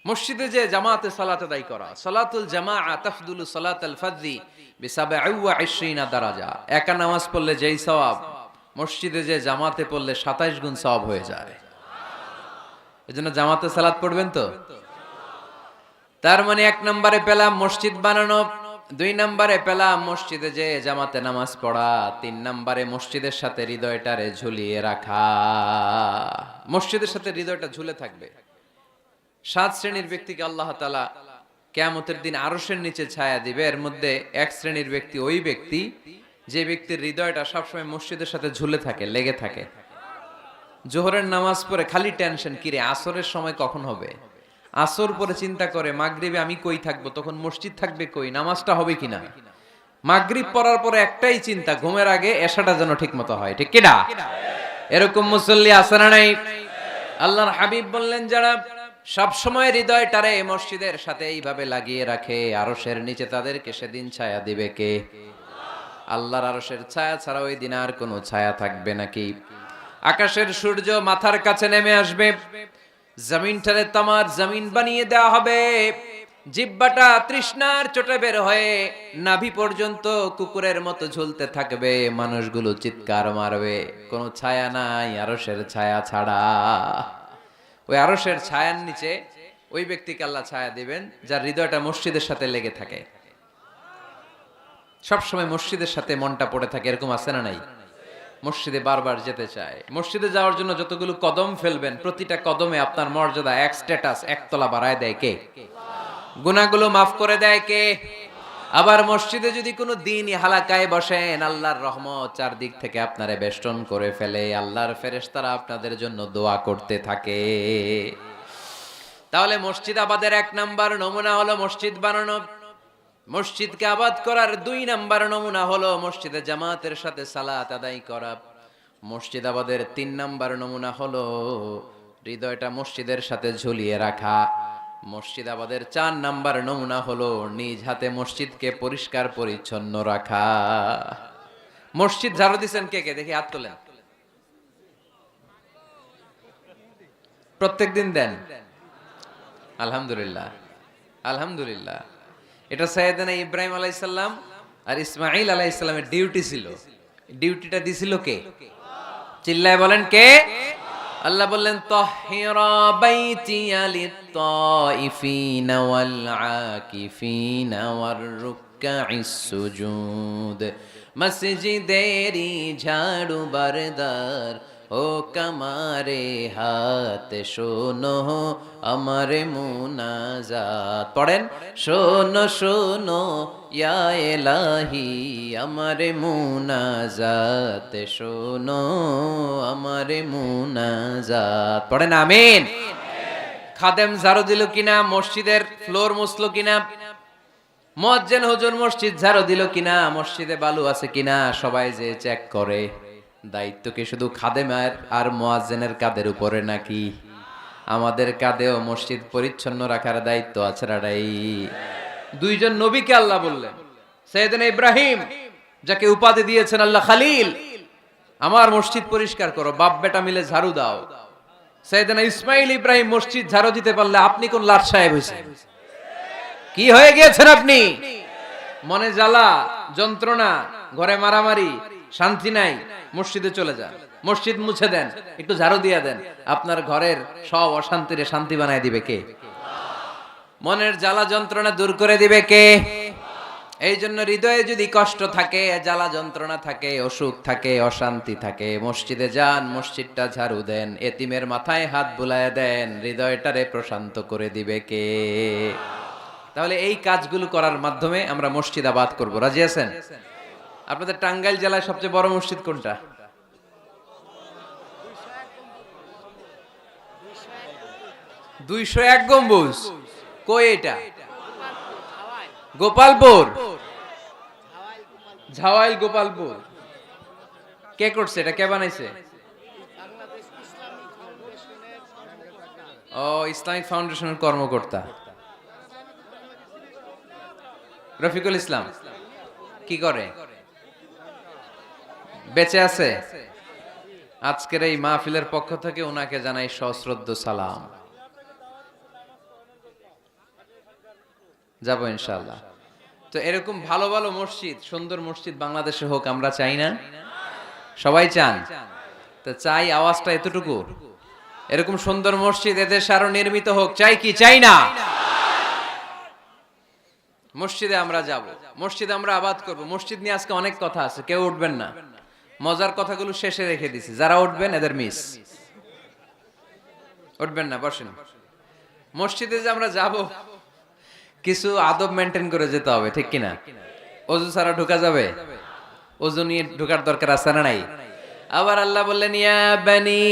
মসজিদে যে জামাতে সালাত আদায় করা, সালাতুল জামাআ তাফদুলু সালাতাল ফাযি বি27 দারাজা। একা নামাজ পড়লে যেই সওয়াব, মসজিদে যে জামাতে পড়লে 27 গুণ সওয়াব হয়ে যায়। এজন্য জামাতে সালাত পড়বেন তো। তার মানে 1 নম্বরে পেলাম মসজিদ বানানো, 2 নম্বরে পেলাম মসজিদে যে জামাতে নামাজ পড়া, 3 নম্বরে মসজিদের সাথে হৃদয়টারে ঝুলিয়ে রাখা। মসজিদের সাথে হৃদয়টা ঝুলে থাকবে। 7 শ্রেণীর ব্যক্তিকে আল্লাহ তাআলা কিয়ামতের দিন আরশের নিচে ছায়া দিবে। এর মধ্যে 1 শ্রেণীর ব্যক্তি ওই ব্যক্তি যে ব্যক্তির হৃদয়টা সবসময় মসজিদের সাথে ঝুলে থাকে, লেগে থাকে। জোহরের নামাজ পড়ে খালি টেনশন, কিরে আসরের সময় কখন হবে। আসর পরে চিন্তা করে মাগরিবে আমি কই থাকবো, তখন মসজিদ থাকবে কই, নামাজটা হবে কিনা। মাগরিব পড়ার পরে একটাই চিন্তা, ঘুমের আগে এশাটা যেন ঠিক মতো হয়। ঠিক কিনা? এরকম মুসল্লি আছে না নাই? আল্লাহর হাবিব বললেন, যারা সব সময় হৃদয়টারে মসজিদের সাথে এইভাবে লাগিয়ে রাখে, আরশের নিচে তাদেরকে সেদিন ছায়া দিবে কে? আল্লাহর আরশের ছায়া ছাড়া ওই দিন আর কোনো ছায়া থাকবে নাকি? আকাশের সূর্য মাথার কাছে নেমে আসবে, জমিনটারে তামার জমিন বানিয়ে দেওয়া হবে, জিহ্বাটা তৃষ্ণার চোটে বের হয়ে নাভি পর্যন্ত কুকুরের মতো ঝুলতে থাকবে, মানুষগুলো চিৎকার মারবে, কোনো ছায়া নাই আরশের ছায়া ছাড়া। ওই আরশের ছায়ার নিচে ওই ব্যক্তিকে আল্লাহ ছায়া দিবেন যার হৃদয়টা মসজিদের সাথে লেগে থাকে, সবসময় মসজিদের সাথে মনটা পড়ে থাকে। এরকম আছে না নাই? মসজিদে বারবার যেতে চায়। মসজিদে যাওয়ার জন্য যতগুলো কদম ফেলবেন, প্রতিটা কদমে আপনার মর্যাদা এক স্ট্যাটাস, একতলা বাড়ায় দেয় কে? গুনাহগুলো মাফ করে দেয় কে? আবার মসজিদে যদি কোনো দিনই হালাকায় বসেন, আল্লাহর রহমত চারদিক থেকে আপনারে বেষ্টন করে ফেলে, আল্লাহর ফেরেশতারা আপনাদের জন্য দোয়া করতে থাকে। তাহলে মসজিদ আবাদের 1 নাম্বার নমুনা হলো মসজিদ বানানো। মসজিদকে আবাদ করার 2 নাম্বার নমুনা হলো মসজিদে জামাতের সাথে সালাত আদায় করা। মসজিদ আবাদের 3 নাম্বার নমুনা হলো হৃদয়টা মসজিদের সাথে ঝুলিয়ে রাখা। মসজিদ আবাদের 4 নাম্বার নমুনা হলো নিজ হাতে মসজিদকে পরিষ্কার পরিচ্ছন্ন রাখা। মসজিদ ঝাড়ু দিছেন কে কে? দেখি হাত তোলেন। প্রত্যেকদিন দেন? আলহামদুলিল্লাহ, আলহামদুলিল্লাহ। এটা সাইয়েদনা ইব্রাহিম আলাইহিস সালাম আর ইসমাঈল আলাইহিস সালামের ডিউটি ছিল। ডিউটিটা দিছিল কে? চিল্লায় বলেন কে? আল্লাহ বললেন, তাহহিরা বাইতিয়া লিত-তাইফিনা ওয়াল আকিফিনা ওয়ার রুকআইস সুজুদ। মসজিদেরি ঝাড়ু বারদার ও কামারে হাত, শোনো আমারে মুনাজাত। পড়েন, শোনো শোনো ইয়া ইলাহি আমারে মুনাজাত, শোনো আমারে মুনাজাত। পড়েন আমিন। খাদেম ঝাড়ু দিল কিনা? মসজিদের ফ্লোর মুছলো কিনা? মুয়াজ্জিন হুজুর মসজিদ ঝাড়ু দিল কিনা? মসজিদে বালু আছে কিনা? সবাই যে চেক করে। দায়িত্ব কি শুধু খাদেমের আর মুয়াজ্জিনের কাঁধের উপরে নাকি আমাদের কাঁধেও মসজিদ পরিচ্ছন্ন রাখার দায়িত্ব আছে? রাডাই 2 জন নবীকে আল্লাহ বললেন, সাইয়েদনা ইব্রাহিম যাকে উপাধি দিয়েছেন আল্লাহ খলিল, আমার মসজিদ পরিষ্কার করো, বাপ বেটা মিলে ঝাড়ু দাও। সাইয়েদনা ইসমাইল ইব্রাহিম মসজিদ ঝাড়ু দিতে পারলে আপনি কোন লাট সাহেব হইছেন? কি হয়ে গিয়েছেন আপনি? মনে জ্বালা, যন্ত্রণা, ঘরে মারামারি, শান্তি নাই, মসজিদে চলে যান, মসজিদ মুছে দেন, একটু ঝাড়ু দিয়ে দেন, আপনার ঘরের সব অশান্তিরে শান্তি বানায় দিবে কে? মনের জ্বালা যন্ত্রণা দূর করে দিবে কে? এই জন্য হৃদয়ে যদি কষ্ট থাকে, জ্বালা যন্ত্রণা থাকে, অসুখ থাকে, অশান্তি থাকে, মসজিদে যান, মসজিদটা ঝাড়ু দেন, এতিমের মাথায় হাত বুলায় দেন, হৃদয়টারে প্রশান্ত করে দিবে কে? তাহলে এই কাজগুলো করার মাধ্যমে আমরা মসজিদ আবাদ করব। রাজি আছেন? আপনাদের টাঙ্গাইল জেলায় সবচেয়ে বড় মসজিদ কোনটা? 201 গম্বুজ। কই এটা? গোপালপুর। ঝাওয়াইল গোপালপুর। কে করছে এটা? কে বানাইছে? ও, ইসলামিক ফাউন্ডেশনের কর্মকর্তা রফিকুল ইসলাম। কি করে? বেঁচে আছে? আজকের এই মাহফিলের পক্ষ থেকে ওনাকে জানাই সশ্রদ্ধ সালাম। যাবো ইনশাআল্লাহ। তো এরকম ভালো ভালো মসজিদ, সুন্দর মসজিদ বাংলাদেশে হোক, আমরা চাই না? সবাই চান। তো চাই আওয়াজটা এতটুকু, এরকম সুন্দর মসজিদ এদেশে আরো নির্মিত হোক, চাই কি চাই না? মসজিদে আমরা যাব, মসজিদে আমরা আবাদ করব। মসজিদ নিয়ে আজকে অনেক কথা আছে, কেউ উঠবেন না, মজার কথাগুলো শেষে রেখে দিছি। যারা উঠবেন এদের মিস, উঠবেন না, বসেন। মসজিদে যে আমরা যাব, কিছু আদব মেনটেন করে যেতে হবে, ঠিক কিনা? অজু ছাড়া ঢোকা যাবে? অজু নিয়ে ঢোকার দরকার আছে না নাই? আবার আল্লাহ বললেন, ইয়া বানি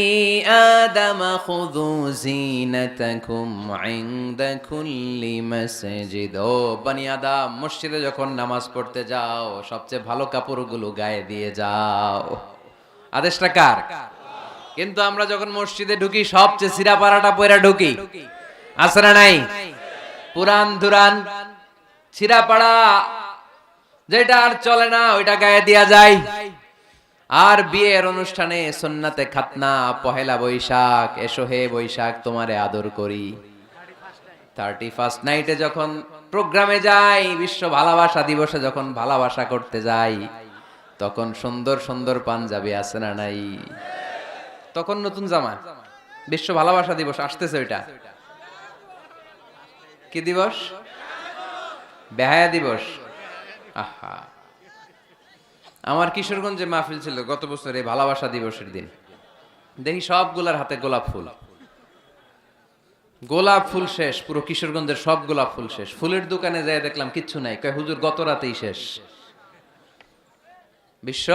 আদম খুযু যিনাতাকুম ইনদা কুল্লি মাসজিদ। ও বনি আদম, মসজিদে যখন নামাজ পড়তে যাও সবচেয়ে ভালো কাপড়গুলো গায়ে দিয়ে যাও। আদেশটা কার? কিন্তু আমরা যখন মসজিদে ঢুকি সবচেয়ে সিরা পাড়াটা পয়রা ঢুকি, আছে না নাই? পুরান দুরান ছিঁড়া পাড়া যেটা আর চলে না ওইটা গায়ে দেয়া যায়। আর বিয়ের অনুষ্ঠানে সুন্নাতে খাতনা, পহেলা বৈশাখ, এসো হে বৈশাখ তোমারে আদর করি, 31st নাইটে যখন প্রোগ্রামে যাই, বিশ্ব ভালোবাসা দিবসে যখন ভালোবাসা করতে যাই, তখন সুন্দর সুন্দর পাঞ্জাবি আছে না নাই? তখন নতুন জামা, বিশ্ব ভালোবাসা দিবস আসতেছে। ওইটা কি দিবস? বেহায়া দিবস। আহা, আমার কিশোরগঞ্জে মাহফিল ছিল গত বছর এই ভালোবাসা দিবসের দিন। দেখি সবগুলার হাতে গোলাপ ফুল, গোলাপ ফুল শেষ, পুরো কিশোরগঞ্জের সব গোলাপ ফুল শেষ। ফুলের দোকানে যাই দেখলাম কিচ্ছু নাই, কয় হুজুর গত রাতেই শেষ। বিশ্ব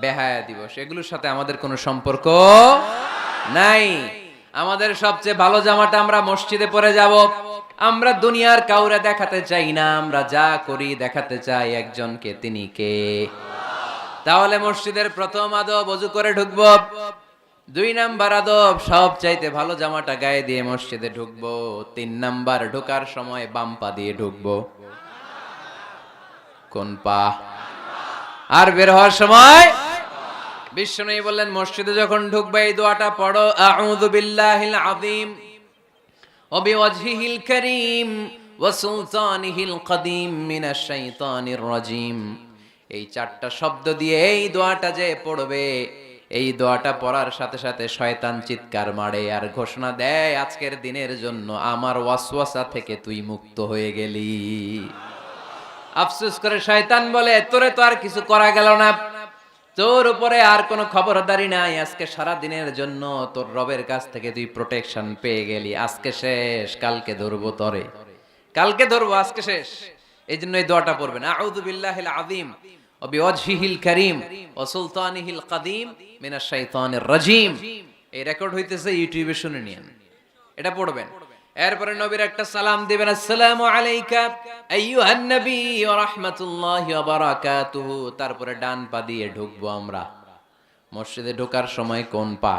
বেহায়া দিবস, এগুলোর সাথে আমাদের কোনো সম্পর্ক নাই। আমাদের সবচেয়ে ভালো জামাটা আমরা মসজিদে পরে যাব। আমরা দুনিয়ার কাউরে দেখাতে চাই না, আমরা যা করি দেখাতে চাই একজনকে, তিনি কে? তাহলে মসজিদের প্রথম আদব ওযু করে ঢুকবো। 2 নাম্বার আদব, সব চাইতে ভালো জামাটা গায়ে দিয়ে মসজিদে ঢুকবো। 3 নাম্বার, ঢোকার সময় বাম পা দিয়ে ঢুকবো। কোন পা? আর বের হওয়ার সময় বিশ্বনবী বললেন, মসজিদে যখন ঢুকবে এই দোয়াটা পড়ো, আউযু বিল্লাহিল আযীম ওয়া বিওয়াজহিল কারীম ওয়া সুলতানিহিল কদীম মিনাশ শাইতানির রাজীম। এই 4টা শব্দ দিয়ে এই দোয়াটা যে পড়বে, এই দোয়াটা পড়ার সাথে সাথে শয়তান চিৎকার মারে আর ঘোষণা দেয়, আজকের দিনের জন্য আমার ওয়াসওয়াসা থেকে তুই মুক্ত হয়ে গেলি। আফসোস করে শয়তান বলে, তোরে তো আর কিছু করা গেল না, তোর উপরে আর কোনো খবরদারি নাই, আজকে সারা দিনের জন্য তোর রবের কাছ থেকে তুই প্রোটেকশন পেয়ে গেলি। আজকে শেষ, কালকে ধরবো তরে, কালকে ধরবো, আজকে শেষ। এই জন্য এই দোয়াটা পড়বেন, আউযু বিল্লাহিল আযীম ওয়া বিওয়াজহিল কারীম ওয়া সুলতানিহিল কদীম মিনাশ শাইতানির রাজীম। এই রেকর্ড হইতেছে, ইউটিউবে শুনে নিন, এটা পড়বেন। এরপরে নবীর একটা সালাম দিবেন, আসসালামু আলাইকা আইয়ুহান নবী ওয়া রাহমাতুল্লাহি ওয়া বারাকাতুহু। তারপরে ডান পা দিয়ে ঢুকবো আমরা। মসজিদে ঢোকার সময় কোন পা?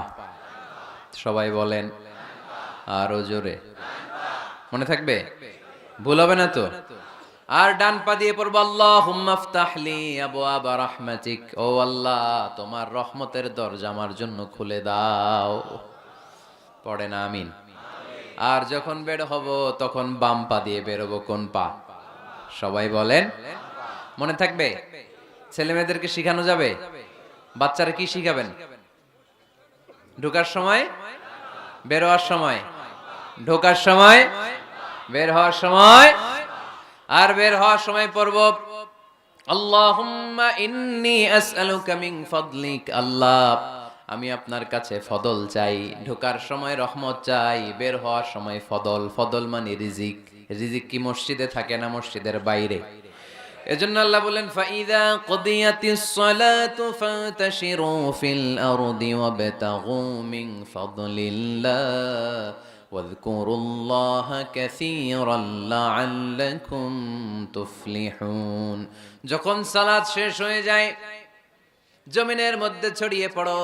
সবাই বলেন আরো জোরে, মনে থাকবে, ভুল হবে না তো? আর ডান পা দিয়ে পড়বো, আল্লাহুম্মা ইফতাহলি আবওয়াবা রাহমাতিক, ও আল্লাহ তোমার রহমতের দরজা আমার জন্য খুলে দাও। পড়েন আমিন। আর যখন বের হব তখন বাম পা দিয়ে বেরোবো। কোন পা? সবাই বলেন, মনে থাকবে? ছেলে মেয়েদেরকে শিখানো যাবে? বাচ্চারা কি শিখাবেন? ঢোকার সময়, বের হওয়ার সময়, ঢোকার সময়, বের হওয়ার সময়। আর বের হওয়ার সময় পড়ব, আল্লাহুম্মা ইন্নী আসআলুকা মিন ফাদলিক, আল্লাহ আমি আপনার কাছে ফদল চাই। ঢোকার সময় রহমত চাই, বের হওয়ার সময় ফদল। ফদল মানে রিজিক। রিজিক কি মসজিদে থাকে না মসজিদের বাইরে? এজন্য আল্লাহ বলেন, ফাইদা কুদিয়াতিস সালাতু ফান্তাশিরু ফিল আরদি ওয়াবতাগু মিন ফাদলিল্লাহ ওয়াযকুরুল্লাহা কাসীরান লাআল্লাকুম তুফলিহুন। যখন সালাত শেষ হয়ে যায়, জমিনের মধ্যে ছড়িয়ে পড়ো,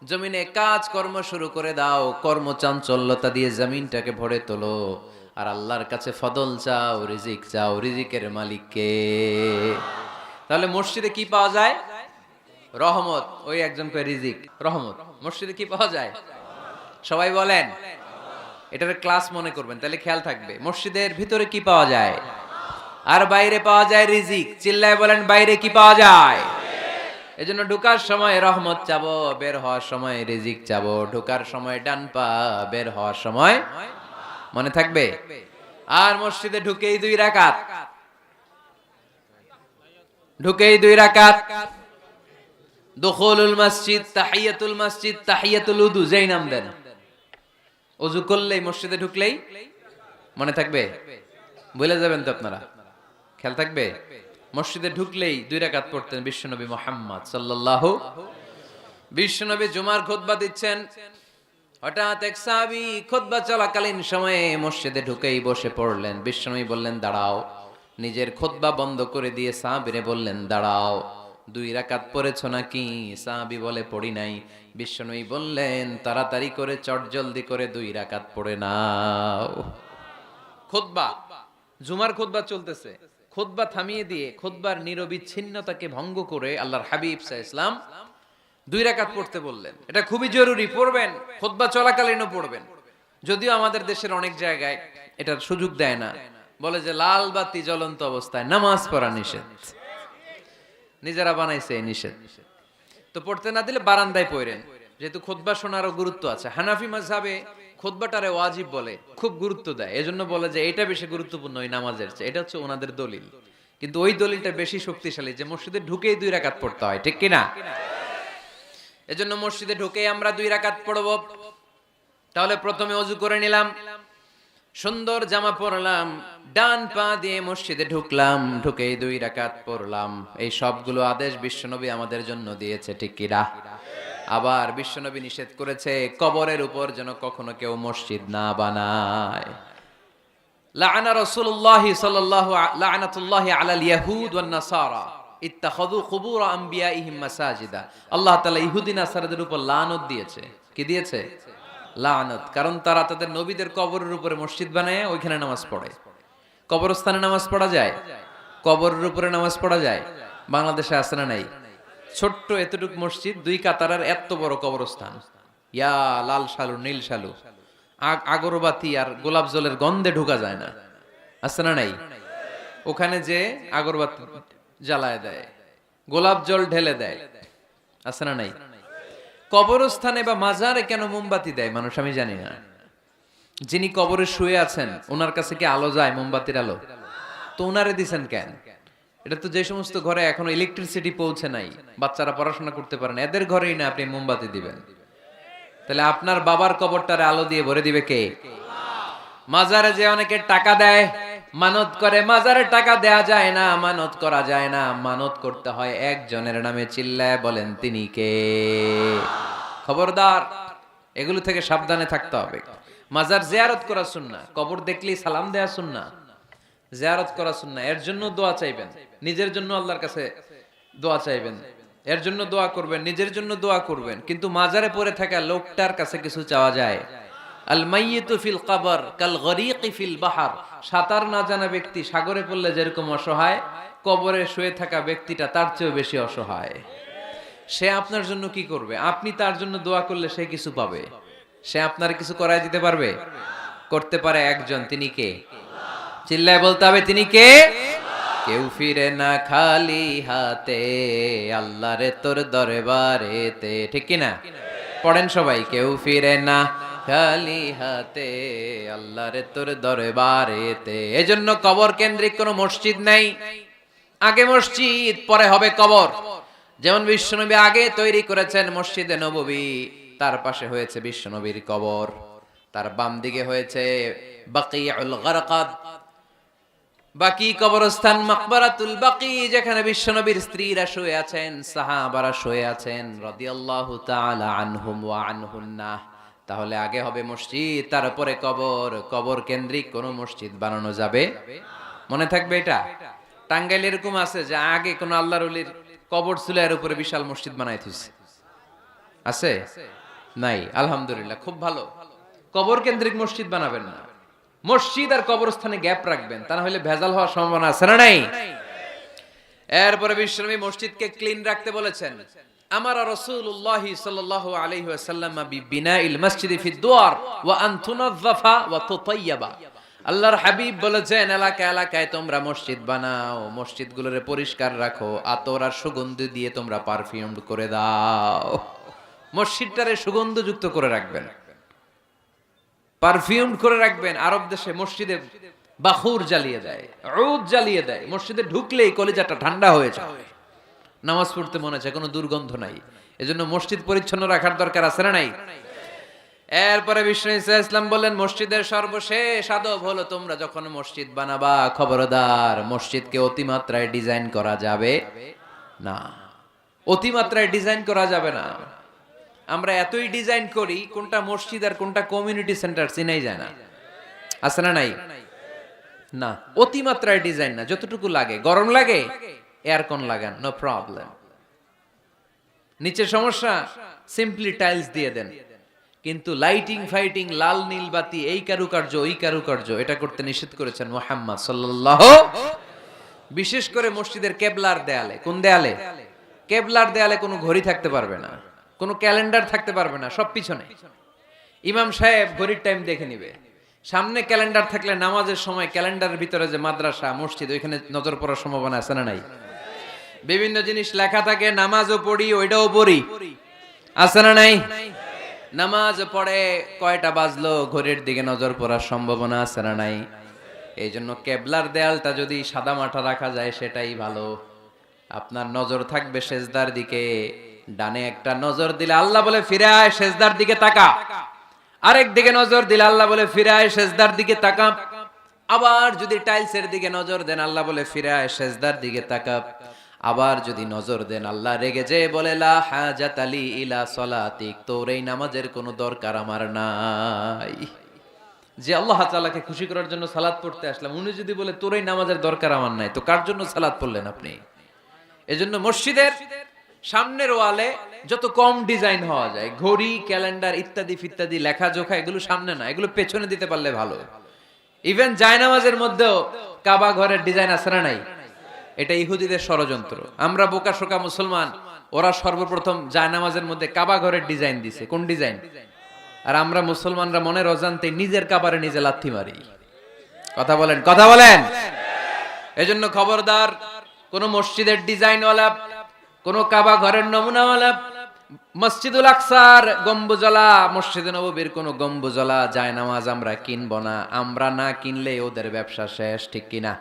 জমিনে কাজ কর্ম শুরু করে দাও, কর্মচাঞ্চল্যতা দিয়ে জমিনটাকে ভরে তোলো। আর আল্লাহর কাছে ফদল চাও, রিজিক চাও। রিজিকের মালিক কে? তাহলে মসজিদে কি পাওয়া যায়? রহমত। ওই একজন কয় রিজিক, রহমত। মসজিদে কি পাওয়া যায়? সবাই বলেন, এটার ক্লাস মনে করবেন, তাহলে খেয়াল থাকবে। মসজিদের ভিতরে কি পাওয়া যায় আর বাইরে পাওয়া যায় রিজিক। চিল্লায় বলেন বাইরে কি পাওয়া যায়। এজন্য ঢোকার সময় রহমত চাবো, বের হওয়ার সময় রিজিক চাবো। ঢোকার সময় ডান পা, বের হওয়ার সময় মনে থাকবে। আর মসজিদে ঢুকেই 2 রাকাত, ঢুকেই 2 রাকাত। দুখুলুল মসজিদ, তাহিয়াতুল মসজিদ, তাহিয়াতুল উযু, যেই নাম দেন। ওযু করলেই, মসজিদে ঢুকলেই মনে থাকবে, ভুলে যাবেন তো আপনারা, খেয়াল থাকবে। মসজিদে ঢুকলেই 2 রাকাত পড়তেন বিশ্বনবী মুহাম্মদ সাল্লাল্লাহু। বিশ্বনবী জুমার খুতবা দিচ্ছেন, হঠাৎ এক সাহাবী খুতবা চলাকালীন সময়ে মসজিদে ঢুকেই বসে পড়লেন। বিশ্বনবী বললেন দাঁড়াও। নিজের খুতবা বন্ধ করে দিয়ে সাহাবীরে বললেন দাঁড়াও, 2 রাকাত পড়েছো নাকি? সাহাবী বলে পড়ি নাই। বিশ্বনবী বললেন তাড়াতাড়ি করে চটজলদি করে 2 রাকাত পড়ে নাও। খুতবা, জুমার খুতবা চলতেছে, খুতবা থামিয়ে দিয়ে খুতবার নিরবিচ্ছিন্নতাকে ভঙ্গ করে আল্লাহর হাবিব সাল্লাল্লাহু আলাইহি ওয়াসাল্লাম 2 রাকাত পড়তে বললেন। এটা খুবই জরুরি, পড়বেন, খুতবা চলাকালীনও পড়বেন। যদিও আমাদের দেশের অনেক জায়গায় এটার সুযোগ দেয় না, বলে যে লাল বাতি জ্বলন্ত অবস্থায় নামাজ পড়া নিষেধ। নিজেরা বানাইছে এই নিষেধ, তো পড়তে না দিলে বারান্দায় পড়েন, যেহেতু খুতবা শোনারও গুরুত্ব আছে। হানাফি মাযহাবে খুতবাটারে ওয়াজিব বলে, খুব গুরুত্ব দেয়, এজন্য বলে যে এটা বেশি গুরুত্বপূর্ণ ওই নামাজের চেয়ে। এটা হচ্ছে ওনাদের দলিল, কিন্তু ওই দলিলটা বেশি শক্তিশালী যে মসজিদে ঢুকেই 2 রাকাত পড়তে হয়, ঠিক কিনা? এজন্য মসজিদে ঢুকেই আমরা 2 রাকাত পড়ব। তাহলে প্রথমে ওযু করে নিলাম, সুন্দর জামা পরলাম, ডান পা দিয়ে মসজিদে ঢুকলাম, ঢুকেই 2 রাকাত পড়লাম। এই সবগুলো আদেশ বিশ্বনবী আমাদের জন্য দিয়েছে, ঠিক কিনা? আবার বিশ্বনবী নিষেধ করেছে কবরের উপর যেন কখনো কেউ মসজিদ না বানায়। লাআনা রাসূলুল্লাহি সাল্লাল্লাহু লাআনাতুল্লাহি আলাল ইয়াহুদ ওয়ান নাসারা ইত্তাখাযু কুবুর আমবিয়াইহিম মাসাজিদা। আল্লাহ তাআলা ইহুদি নাসারাদের উপর লানত দিয়েছে। কি দিয়েছে? লানত। কারণ তারা তাদের নবীদের কবরের উপরে মসজিদ বানায়, ওইখানে নামাজ পড়ে। কবরস্থানে নামাজ পড়া যায়? কবরের উপরে নামাজ পড়া যায়? বাংলাদেশে আছে না নাই? ছোট্ট এতটুক মসজিদ, 2 কাতারের এত বড় কবরস্থান। ইয়া লাল শালু, নীল শালু, আগরবাতি আর গোলাপ জলের গন্ধে ঢোকা যায় না, আছে না নাই? ওখানে যে আগরবাতি জ্বালায় দেয়, গোলাপ জল ঢেলে দেয়, আছে না নাই? কবরস্থানে বা মাজারে কেন মোমবাতি দেয় মানুষ আমি জানি না। যিনি কবরে শুয়ে আছেন ওনার কাছে কি আলো যায়, মোমবাতির আলো? তো ওনারে দিছেন কেন? এটা তো যে সমস্ত ঘরে এখনো ইলেকট্রিসিটি পৌঁছে নাই, বাচ্চারা পড়াশোনা করতে পারে না, এদের ঘরেই না আপনি মোমবাতি দিবেন? তাহলে আপনার বাবার কবরটারে আলো দিয়ে ভরে দিবে কে? মাজারে যে অনেকে টাকা দেয়, মানত করে, মাজারে টাকা দেয়া যায় না, মানত করা যায় না, মানত করতে হয় একজনের নামে। চিল্লায় বলেন তিনি কে? খবরদার, এগুলো থেকে সাবধানে থাকতে হবে। মাজার জিয়ারত করা সুন্নাহ, কবর দেখলেই সালাম দেয়া সুন্নাহ, জিয়ারত করা সুন্নাহ। এর জন্য দোয়া চাইবেন, নিজের জন্য আল্লাহর কাছে দোয়া চাইবেন, এর জন্য দোয়া করবেন, নিজের জন্য দোয়া করবেন। কিন্তু মাজারে পড়ে থাকা লোকটার কাছে কিছু চাওয়া যায়? আল মাইয়িতু ফিল কবর কাল গরীকি ফিল বাহর। সাঁতার না জানা ব্যক্তি সাগরে পড়লে যেরকম অসহায়, কবরে শুয়ে থাকা ব্যক্তিটা তার চেয়েও বেশি অসহায়। সে আপনার জন্য কি করবে? আপনি তার জন্য দোয়া করলে সে কিছু পাবে। সে আপনার কিছু করায় দিতে পারবে? করতে পারে একজন, তিনি কে? চিল্লায় বলতে হবে তিনি কে? কেউ ফিরে না খালি হাতে, আল্লাহ রে তোর দরবারেতে, ঠিক কিনা? পড়েন সবাই, কেউ ফিরে না খালি হাতে, আল্লাহ রে তোর দরবারেতে। এজন্য কবর কেন্দ্রিক কোনো মসজিদ নাই। আগে মসজিদ, পরে হবে কবর। যেমন বিশ্বনবী আগে তৈরি করেছেন মসজিদে নববী, তার পাশে হয়েছে বিশ্বনবীর কবর, তার বাম দিকে হয়েছে বাকিউল গারকাদ, বাকি কবরস্থান, মাকবারাতুল বাকি, যেখানে বিশ্বনবীর স্ত্রীরা শুয়ে আছেন, সাহাবারা শুয়ে আছেন রাদিয়াল্লাহু তাআলা আনহুম ওয়া আনহুন্নাহ। তাহলে আগে হবে মসজিদ, তারপরে কবর। কবর কেন্দ্রিক কোন মসজিদ বানানো যাবে? মনে থাকবে এটা। টাঙ্গাইল এরকম আছে যে আগে কোন আল্লাহর ওলির কবর ছিল, এর উপরে বিশাল মসজিদ বানাই থুইছে, আছে? নাই। আলহামদুলিল্লাহ, খুব ভালো। কবর কেন্দ্রিক মসজিদ বানাবেন না, মসজিদ আর কবরস্থানে গ্যাপ রাখবেন, তা না হলে ভেজাল হওয়ার সম্ভাবনা আছে না নাই? এরপরে বিশ্বনবী মসজিদকে ক্লিন রাখতে বলেছেন। আমার রাসূলুল্লাহ সাল্লাল্লাহু আলাইহি ওয়াসাল্লাম বিবিনাইল মসজিদি ফি দুয়ার ওয়া আন তুনাযযাফা ওয়া তুতায়্যাবা। আল্লাহর হাবিব বলেছেন, এলাকায় তোমরা মসজিদ বানাও, মসজিদগুলোরে পরিষ্কার রাখো, আতর আর সুগন্ধি দিয়ে তোমরা পারফিউম করে দাও। মসজিদটারে সুগন্ধযুক্ত করে রাখবেন, পারফিউম করে রাখবেন। আরব দেশে মসজিদে বাখুর জ্বালিয়ে দেয়, উদ জ্বালিয়ে দেয়, মসজিদে ঢুকলেই কলিজাটা ঠান্ডা হয়ে যায়, নামাজ পড়তে মনে চায়, কোনো দুর্গন্ধ নাই। এজন্য মসজিদ পরিচ্ছন্ন রাখার দরকার আছে না নাই? এরপরে বিষ্ণু ইসলাম বললেন, মসজিদের সর্বশেষ আদব হলো তোমরা যখন মসজিদ বানাবা, খবরদার মসজিদকে অতিমাত্রায় ডিজাইন করা যাবে না। অতিমাত্রায় ডিজাইন করা যাবে না। আমরা এতই ডিজাইন করি, কোনটা মসজিদ আর কোনটা কমিউনিটি সেন্টার চিনাই যায় না। আছে না নাই? না, অতিমাত্রায় ডিজাইন না, যতটুকু লাগে। গরম লাগে, এয়ারকন লাগান, নো প্রবলেম। নিচে সমস্যা, সিম্পলি টাইলস দিয়ে দেন। কিন্তু লাইটিং ফাইটিং, লাল নীল বাতি, এই কারুকার্য ওই কারুকার্য, এটা করতে নিষেধ করেছেন মুহাম্মদ সাল্লাল্লাহু। বিশেষ করে মসজিদের কেবলার দেয়ালে। কোন দেয়ালে? কেবলার দেয়ালে কোনো ঘড়ি থাকতে পারবে না, কোনো ক্যালেন্ডার থাকতে পারবে না, সব পিছনে। ইমাম সাহেব ঘড়ির টাইম দেখে নিবে। সামনে ক্যালেন্ডার থাকলে নামাজের সময় ক্যালেন্ডারের ভিতরে যে মাদ্রাসা মসজিদ, ওইখানে নজর পড়ার সম্ভাবনা আছে না নাই? বিভিন্ন জিনিস লেখা থাকে, নামাজও পড়ি, ওইটাও পড়ি, আছে না নাই? নামাজ পড়ে কয়টা বাজলো, ঘড়ির দিকে নজর পড়ার সম্ভাবনা আছে না নাই? এই জন্য কেবলার দেয়ালটা যদি সাদা মাঠা রাখা যায় সেটাই ভালো। আপনার নজর থাকবে সেজদার দিকে। ডানে একটা নজর দিলে আল্লাহ বলে ফিরে আয়, সেজদার দিকে তাকা। আরেক দিকে নজর দিলে আল্লাহ বলে ফিরে আয়, সেজদার দিকে তাকা। আবার যদি টাইলসের দিকে নজর দেন, আল্লাহ বলে ফিরে আয়, সেজদার দিকে তাকা। আবার যদি নজর দেন, আল্লাহ রেগে যে বলে লা হাজাত আলী ইলা সলাতিক, তোর এই নামাজের কোনো দরকার আমার নাই। যে আল্লাহ তাআলাকে খুশি করার জন্য সালাত পড়তে আসলাম, উনি যদি বলে তোর এই নামাজের দরকার আমার নাই, তো কার জন্য সালাত পড়লেন আপনি? এজন্য মসজিদের সামনের ওয়ালে যত কম ডিজাইন হওয়া যায়, ঘড়ি, ক্যালেন্ডার ইত্যাদি ফিত্যাদি, লেখাজোখা, এগুলো সামনে না, এগুলো পেছনে দিতে পারলে ভালো। ইভেন জায়নামাজের মধ্যেও কাবা ঘরের ডিজাইন আছে না নাই? এটা ইহুদিদের ষড়যন্ত্র। আমরা বোকা শোকা মুসলমান, ওরা সর্বপ্রথম জায়নামাজের মধ্যে কাবা ঘরের ডিজাইন দিছে। কোন ডিজাইন? আর আমরা মুসলমানরা মনের অজান্তে নিজের কাবারে নিজে লাথি মারি। কথা বলেন, কথা বলেন। এজন্য খবরদার, কোন মসজিদের ডিজাইনওয়ালা, কোন কাবা ঘরের নমুনাওয়ালা, মসজিদুল আকসার গম্বুজলা, মসজিদে নববীর কোন গম্বুজলা জায়নামাজ আমরা কিনবো না। আমরা না কিনলে ওদের ব্যবসা শেষ, ঠিক কিনা?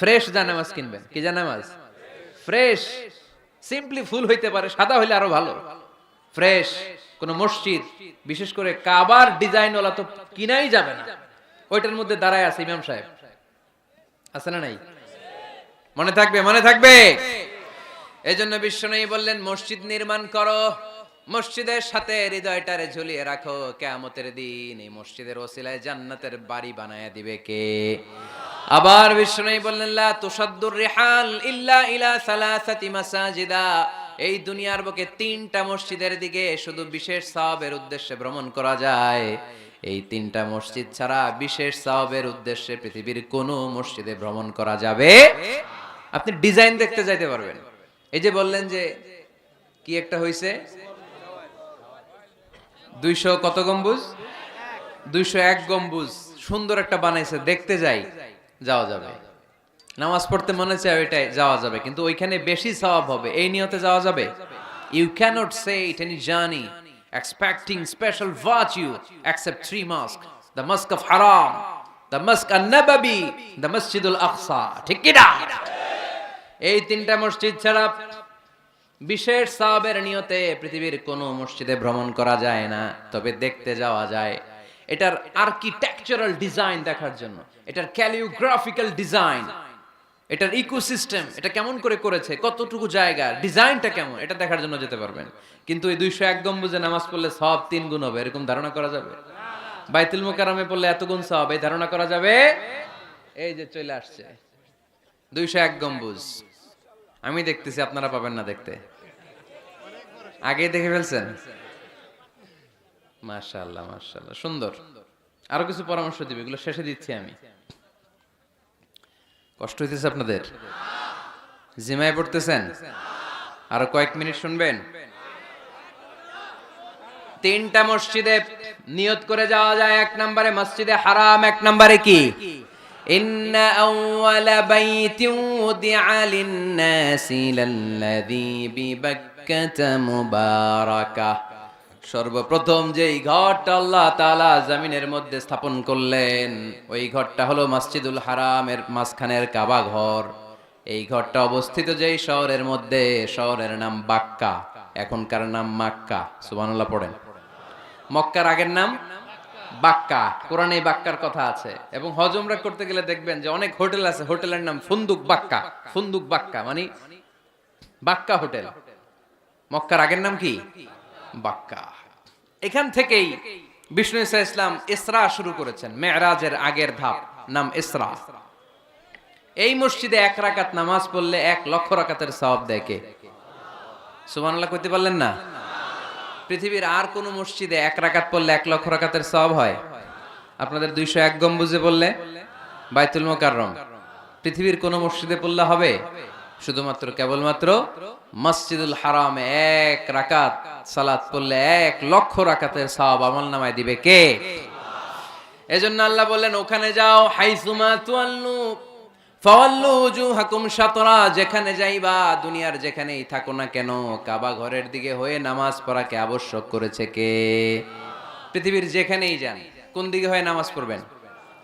ফ্রেশ জায়নামাজ কিনবেন। কি জায়নামাজ? ফ্রেশ। সিম্পলি ফুল হইতে পারে, সাদা হইলে আরো ভালো। ফ্রেশ কোন মসজিদ, বিশেষ করে কাবার ডিজাইনওয়ালা তো কিনাই যাবে না। ওইটার মধ্যে দাঁড়ায় আছে ইমাম সাহেব, আছে না নাই? মনে থাকবে, মনে থাকবে। এজন্য বিশ্বনবী বললেন, মসজিদ নির্মাণ করো, মসজিদের সাথে হৃদয়টারে ঝুলিয়ে রাখো। কিয়ামতের দিন এই মসজিদের ওসিলায় জান্নাতের বাড়ি বানায়া দিবে কে? আবার বিশ্বনবী বললেন, লা তুসাদ্দুর রিহাল ইল্লা ইলা সালাসাতি মাসাজিদা। এই দুনিয়ার বুকে 3টা মসজিদের দিকে শুধু বিশেষ সওয়াবের উদ্দেশ্যে ভ্রমণ করা যায়। এই 3টা মসজিদ ছাড়া বিশেষ সওয়াবের উদ্দেশ্যে পৃথিবীর কোনো মসজিদে ভ্রমণ করা যাবে। আপনি ডিজাইন দেখতে যাইতে পারবেন। এই যে বললেন যে কি একটা হইছে, 200 কত গম্বুজ? 201 গম্বুজ সুন্দর একটা বানাইছে, দেখতে যাই, যাওয়া যাবে। নামাজ পড়তে মনে চায়, ওইটাই যাওয়া যাবে, কিন্তু ওইখানে বেশি সওয়াব হবে, এই নিয়তে যাওয়া যাবে? You cannot say it any journey expecting special virtue except 3 mosques, the mosque of Haram, the mosque an-Nabawi, the Masjidul Aqsa, ঠিক কি না? এই 3টা মসজিদ ছাড়া বিশেষ সওয়াবের নিয়তে পৃথিবীর কোনো মসজিদে ভ্রমণ করা যায় না, তবে দেখতে যাওয়া যায়। এটার আর্কিটেকচারাল ডিজাইন দেখার জন্য, এটার ক্যালিওগ্রাফিক্যাল ডিজাইন, এটার ইকোসিস্টেম, এটা কেমন করে করেছে, কতটুকু জায়গা, ডিজাইনটা কেমন, এটা দেখার জন্য যেতে পারবেন। কিন্তু এই 201 গম্বুজে নামাজ পড়লে সওয়াব 3 গুণ হবে, এরকম ধারণা করা যাবে? বাইতুল মুকাররমে পড়লে এত গুণ সওয়াব, এই ধারণা করা যাবে? এই যে চলে আসছে 201 গম্বুজ। আমি দেখতেছি, আপনারা পাবেন না দেখতে। আগে দেখে ফেলছেন? মাশাআল্লাহ, মাশাআল্লাহ, সুন্দর। আরো কিছু পরামর্শ দিবে, এগুলো শেষে দিচ্ছি আমি। কষ্ট হইতেছে আপনাদের? জিমায় পড়তেছেন? আরো কয়েক মিনিট শুনবেন? তিনটা মসজিদে নিয়ত করে যাওয়া যায়। এক নম্বরে মসজিদে হারাম, এক নম্বরে কি? ইন্না আউওয়ালা বাইতিন উদিআ লিন-নাসি লাল্লাযী বিবাক্কাতা মুবারাকা। সর্বপ্রথম যেই ঘরটা আল্লাহ তাআলা জমিনের মধ্যে স্থাপন করলেন, ওই ঘরটা হলো মসজিদুল হারামের মাঝখানের কাবা ঘর। এই ঘরটা অবস্থিত যেই শহরের মধ্যে, শহরের নাম বাক্কা, এখনকার নাম মক্কা। সুবহানাল্লাহ পড়েন। মক্কার আগের নাম বাক্কা। কোরআনে বাক্কার কথা আছে, এবং হজ উমরা করতে গেলে দেখবেন যে অনেক হোটেল আছে, হোটেলের নাম ফুন্দুক বাক্কা। ফুন্দুক বাক্কা মানে বাক্কা হোটেল। মক্কার আগের নাম কি? বাক্কা। এখান থেকেই বিষ্ণু ঈসা ইসলাম ইসরা শুরু করেছেন। মেরাজের আগের ধাপ নাম ইসরা। এই মসজিদে 1 রাকাত নামাজ পড়লে 1 লক্ষ রাকাতের সওয়াব দেয় কে? সুবহানাল্লাহ কইতে পারলেন না? পৃথিবীর আর কোন মসজিদে 1 রাকাত পড়লে 1 লক্ষ রাকাতের সওয়াব হয়? আপনাদের 201 গম্বুজে বললে, বাইতুল মুকাররম, পৃথিবীর কোন মসজিদে পড়লে হবে? শুধুমাত্র কেবলমাত্র মসজিদুল হারামে 1 রাকাত সালাত পড়লে 1 লক্ষ রাকাতের সওয়াব আমলনামায় দিবে কে? এজন্য আল্লাহ বললেন, ওখানে যাও, হাইসুমা তুয়াল্লু ফাওয়াল্লু উজুহাকুম শাতরা। যেখানে যাইবা, দুনিয়ার যেখানেই থাকো না কেন, কাবা ঘরের দিকে হয়ে নামাজ পড়াকে আবশ্যক করেছে কে? পৃথিবীর যেখানেই যান, কোন দিকে হয়ে নামাজ পড়বেন?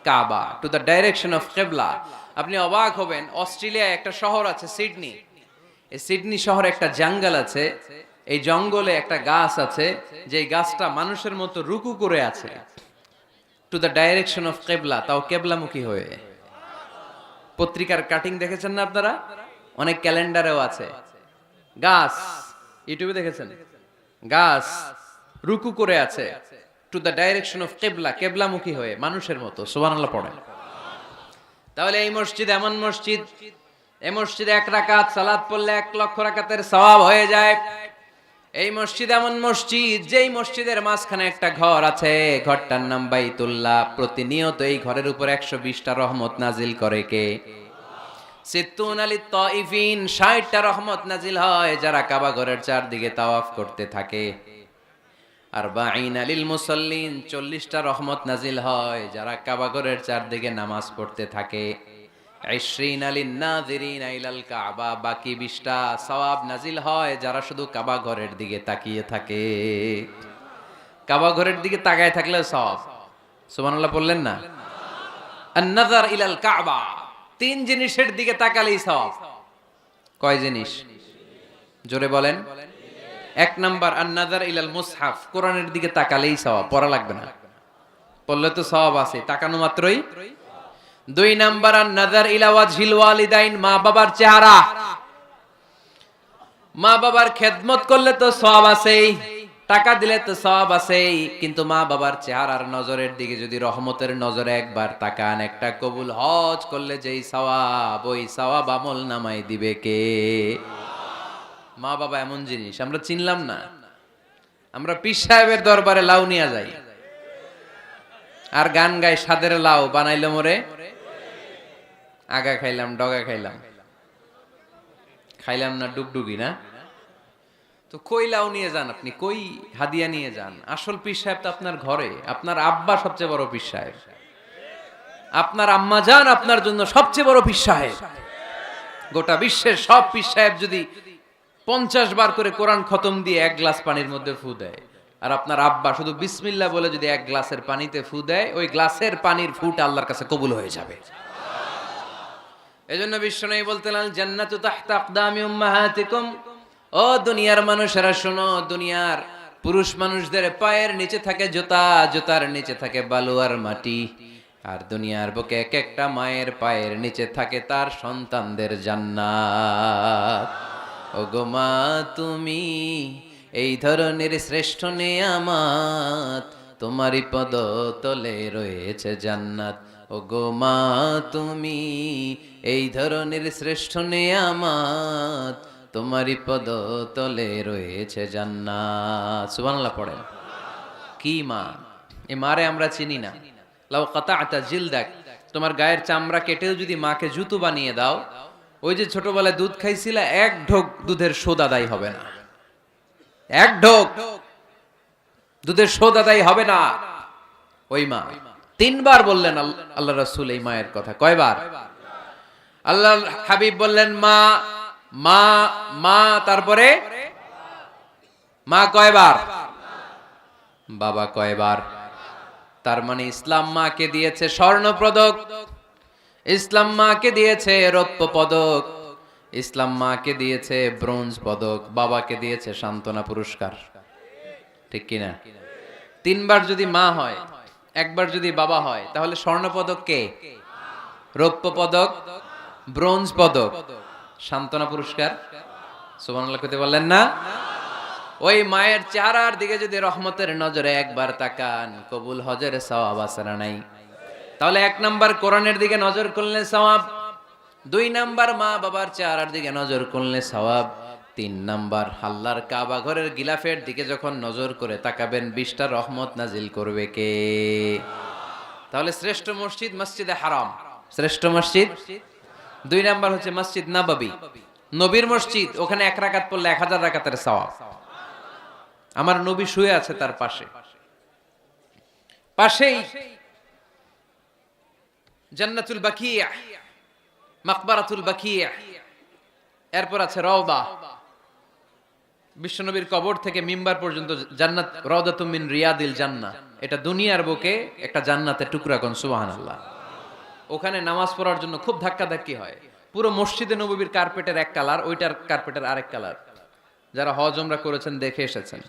কাবা, টু দ্য ডাইরেকশন অফ কিবলা। আপনি অবাক হবেন, অস্ট্রেলিয়ায় একটা শহর আছে সিডনি। এই সিডনি শহরে একটা জঙ্গল আছে। এই জঙ্গলে একটা গাছ আছে, যে গাছটা মানুষের মতো রুকু করে আছে, টু দ্য ডাইরেকশন অফ কিবলা, তাও কিবলামুখী হয়ে। পত্রিকার কাটিং দেখেছেন না আপনারা? অনেক ক্যালেন্ডারেও আছে। গাছ, ইউটিউবে দেখেছেন? গাছ রুকু করে আছে, টু দ্য ডাইরেকশন অফ কিবলা, কিবলামুখী হয়ে, মানুষের মতো। সুবহানাল্লাহ পড়েন। তাহলে এই মসজিদ এমন মসজিদ, এই মসজিদে 1 রাকাত সালাত পড়লে 1 লক্ষ রাকাতের সওয়াব হয়ে যায়। এই মসজিদ এমন মসজিদ, যেই মসজিদের মাঝখানে একটা ঘর আছে, ঘরটার নাম বাইতুল্লাহ। প্রতিনিয়ত এই ঘরের উপর 120টা রহমত নাজিল করে কে? সিত্তুন আলিত তাইফিন, 60টা রহমত নাজিল হয় যারা কাবা ঘরের চারদিকে তাওয়াফ করতে থাকে। আরবাঈন আলিল মুসাল্লিন, 40টা রহমত নাজিল হয় যারা কাবা ঘরের চারদিকে নামাজ পড়তে থাকে। 20 আলিন নাযিরিন ইলাল কাবা, বাকি 20টা সওয়াব নাজিল হয় যারা শুধু কাবা ঘরের দিকে তাকিয়ে থাকে। কাবা ঘরের দিকে তাকায় থাকলে সওয়াব। সুবহানাল্লাহ বললেন না? আন-নাযার ইলাল কাবা, 3 জিনিসের দিকে তাকালেই সওয়াব। কয় জিনিস? জোরে বলেন। 1 নাম্বার আন-নাযার ইলাল মুসহাফ, কোরআনের দিকে তাকালেই সওয়াব, পড়া লাগবে না। পড়লে তো সওয়াব আছে, তাকানো মাত্রই। 2 নাম্বার আন-নাযার ইলা ওয়াজহিল ওয়ালিদাইন, মা বাবার চেহারা। মা বাবার খেদমত করলে তো সওয়াব আছেই, টাকা দিলে তো সওয়াব আছেই, কিন্তু মা বাবার চেহারার নজরের দিকে যদি রহমতের নজরে একবার তাকান, একটা কবুল হজ করলে যেই সওয়াব, ওই সওয়াব আমল নামায় দিবে কে? মা বাবা এমন জিনিস আমরা চিনলাম না। আমরা পীর সাহেবের দরবারে লাউ নিয়ে যাই আর গান গাই, সাদের লাউ বানাইলো মোরে, আগা খাইলাম ডগা খাইলাম, খাইলাম না ডুগডুগি না। তো কই লাউ নিয়ে যান আপনি, কই হাদিয়া নিয়ে যান? আসল পীর সাহেব তো আপনার ঘরে। আপনার আব্বা সবচেয়ে বড় পীর সাহেব, আপনার আম্মা জান আপনার জন্য সবচেয়ে বড় পীর সাহেব। গোটা বিশ্বের সব পীর সাহেব যদি 50 বার করে কোরআন খতম দিয়ে 1 গ্লাস পানির মধ্যে ফু দেয়, আর আপনার আব্বা শুধু বিসমিল্লাহ বলে যদি 1 গ্লাসের পানিতে ফু দেয়, ওই গ্লাসের পানির ফুটা আল্লাহর কাছে কবুল হয়ে যাবে। এজন্য বিশ্বনবী বলতেন, আল জান্নাতু তাহতা আকদামি উম্মাহাতিকুম। ও দুনিয়ার মানুষেরা শোনো, দুনিয়ার পুরুষ মানুষদের পায়ের নিচে থাকে জুতা, জুতার নিচে থাকে বালু আর মাটি। আর দুনিয়ার বুকে এক একটা মায়ের পায়ের নিচে থাকে তার সন্তানদের জান্নাত। ওগো মা তুমি এই ধরনের শ্রেষ্ঠ নেয়ামত, তোমারই পদ তলে রয়েছে জান্নাত। ওগো মা তুমি এই ধরনের শ্রেষ্ঠ নেয়ামত, তোমারই পদ তলে রয়েছে জান্নাত। সুবহানাল্লাহ পড়েন। কি মা? এই মারে আমরা চিনি না। লাউ কাতাআতা জিলদাক, তোমার গায়ের চামড়া কেটেও যদি মাকে জুতো বানিয়ে দাও, ওই যে ছোটবেলায় দুধ খাইছিলা, এক ঢোক দুধের শোধ আদায় হবে না, এক ঢোক দুধের শোধ আদায় হবে না। ওই মা 3 বার বললেন আল্লাহ রাসূল এই মায়ের কথা। কয়বার? আল্লাহ হাবিব বললেন মা মা মা, তারপরে মা কয়বার, বাবা কয়বার। তার মানে ইসলাম মাকে দিয়েছে স্বর্ণ পদক, ইসলাম মাকে দিয়েছে রৌপ্য পদক, ইসলাম মাকে দিয়েছে ব্রোঞ্জ পদক, বাবাকে দিয়েছে সান্ত্বনা পুরস্কার। ঠিক কিনা? 3 বার যদি মা হয়, একবার যদি বাবা হয়, তাহলে স্বর্ণ পদক কে? রৌপ্য পদক, ব্রোঞ্জ পদক, সান্ত্বনা পুরস্কার। সুবহানাল্লাহ কইতে বললেন না? ওই মায়ের চেহারার দিকে যদি রহমতের নজরে একবার তাকান, কবুল হজের সওয়াব আছে না নাই? তাহলে 1 নাম্বার কোরআনের দিকে নজর করলে সওয়াব, 2 নাম্বার মা বাবার চেহারার দিকে নজর করলে সওয়াব, 3 নাম্বার আল্লাহর কাবা ঘরের গিলাফের দিকে যখন নজর করে তাকাবেন 20টা রহমত নাজিল করবে কে? তাহলে শ্রেষ্ঠ মসজিদ মসজিদে হারাম, শ্রেষ্ঠ মসজিদ। 2 নাম্বার হচ্ছে মসজিদ নববী, নবীর মসজিদ, ওখানে 1 রাকাত পড়লে 1000 রাকাতের সওয়াব। আমার নবী শুয়ে আছে তার পাশে, পাশেই জান্নাতুল বাকিয়া, মাকবারাতুল বাকিয়া, এরপর আছে রওদা। বিশ্বনবীর কবর থেকে মিম্বার পর্যন্ত জান্নাত, রওদাতুম মিন রিয়াদিল জান্নাহ। এটা দুনিয়ার বুকে একটা জান্নাতের টুকরা, কোন সুবহানাল্লাহ। ওখানে নামাজ পড়ার জন্য খুব ধাক্কাধাক্কি হয়। পুরো মসজিদে নববীর কার্পেটের এক কালার, ওইটার কার্পেটের আরেক কালার। যারা হজ উমরা করেছেন দেখে এসেছেন,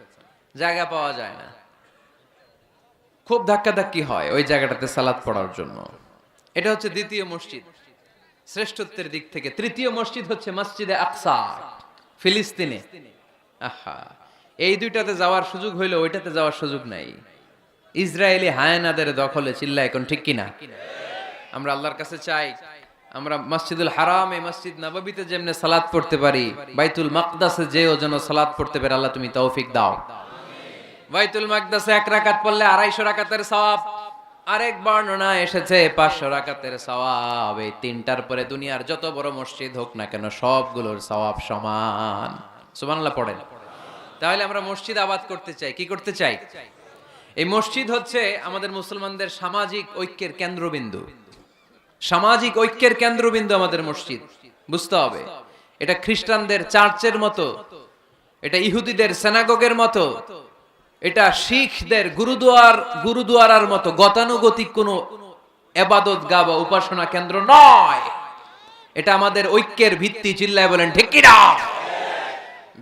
জায়গা পাওয়া যায় না, খুব ধাক্কাধাক্কি হয় ওই জায়গাটাতে সালাত পড়ার জন্য। এটা হচ্ছে দ্বিতীয় মসজিদ শ্রেষ্ঠত্বের দিক থেকে। তৃতীয় মসজিদ হচ্ছে মসজিদে আকসা, ফিলিস্তিনে। আহা, এই দুইটাতে যাওয়ার সুযোগ হইলো, ওইটাতে যাওয়ার সুযোগ নাই। ইসরায়েলি হায়নাদের দখলে, চিল্লা এখন ঠিক কিনা? আমরা আল্লাহর কাছে চাই আমরা মসজিদুল হারাম, এই মসজিদ নববীতে যেমনে সালাত পড়তে পারি, বাইতুল মাকদাসে যেও যেন সালাত পড়তে পারে, আল্লাহ তুমি তৌফিক দাও। বাইতুল মাকদাসে 1 রাকাত পড়লে 250 রাকাতের সওয়াব, আরেক বর্ণনা এসেছে 500 রাকাতের সওয়াব। এই 3টার পরে দুনিয়ার যত বড় মসজিদ হোক না কেন সবগুলোর সওয়াব সমান। সুবহানাল্লাহ পড়েন। তাহলে আমরা মসজিদ আবাদ করতে চাই, কি করতে চাই? এই মসজিদ হচ্ছে আমাদের মুসলমানদের সামাজিক ঐক্যের কেন্দ্রবিন্দু, সামাজিক ঐক্যের কেন্দ্রবিন্দু আমাদের মসজিদ। বুঝতে হবে, এটা খ্রিস্টানদের চার্চের মতো, এটা ইহুদিদের সিনাগগের মতো, এটা শিখদের গুরুদুয়ারার মতো গতানুগতিক কোনো ইবাদত গাহ বা উপাসনা কেন্দ্র নয়। এটা আমাদের ঐক্যের ভিত্তি। চিল্লায় বলেন ঠিক কি না?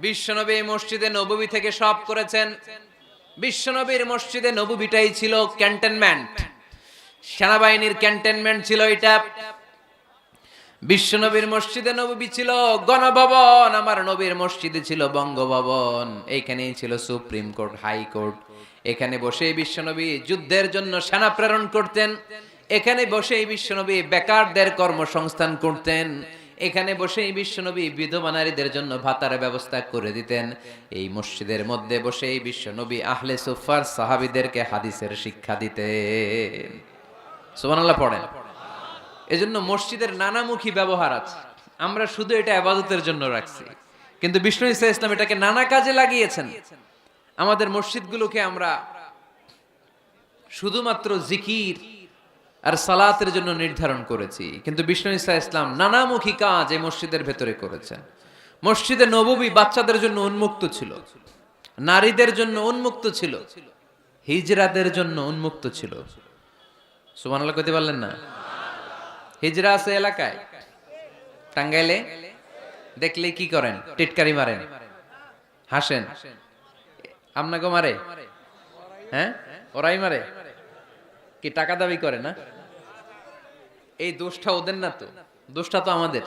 বিশ্বনবী মসজিদে নববী থেকে সব করেছেন। বিশ্বনবীর মসজিদে নববীটাই ছিল ক্যান্টনমেন্ট, সেনাবাহিনীর ক্যান্টনমেন্ট ছিল এটা। বিশ্বনবীর মসজিদে নববী ছিল গণভবন, আমার নবীর মসজিদে ছিল বঙ্গভবন। এইখানেই ছিল সুপ্রিম কোর্ট, হাই কোর্ট। এখানে বসেই বিশ্বনবী যুদ্ধের জন্য সেনা প্রেরণ করতেন, এখানে বসেই বিশ্বনবী বেকারদের কর্মসংস্থান করতেন, এখানে বসেই বিশ্বনবী বিধবা নারীদের জন্য ভাতার ব্যবস্থা করে দিতেন। এই মসজিদের মধ্যে বসেই বিশ্বনবী আহলে সুফার সাহাবীদেরকে হাদিসের শিক্ষা দিতেন। সুবহানাল্লাহ পড়েন। এজন্য মসজিদের নানামুখী ব্যবহার আছে। আমরা শুধু এটা ইবাদতের জন্য রাখছি, কিন্তু বিষ্ণু ঈসা ইসলাম এটাকে নানা কাজে লাগিয়েছেন। আমাদের মসজিদগুলোকে আমরা শুধুমাত্র জিকির আর সালাতের জন্য নির্ধারণ করেছি, কিন্তু বিষ্ণু ঈসা ইসলাম নানামুখী কাজ এই মসজিদের ভেতরে করেছেন। মসজিদে নববী বাচ্চাদের জন্য উন্মুক্ত ছিল, নারীদের জন্য উন্মুক্ত ছিল, হিজরাদের জন্য উন্মুক্ত ছিল। সুবহানাল্লাহ কইতে পারলেন না? হিজরা আছে এলাকায়, টাঙ্গাইলে, দেখলে কি করেন? টিটকারি মারেন, হাসেন। আপনাকে মারে? হ্যাঁ, ওরাই মারে। কি টাকা দাবি করে না? এই দোষটা ওদের না তো, দোষটা তো আমাদের।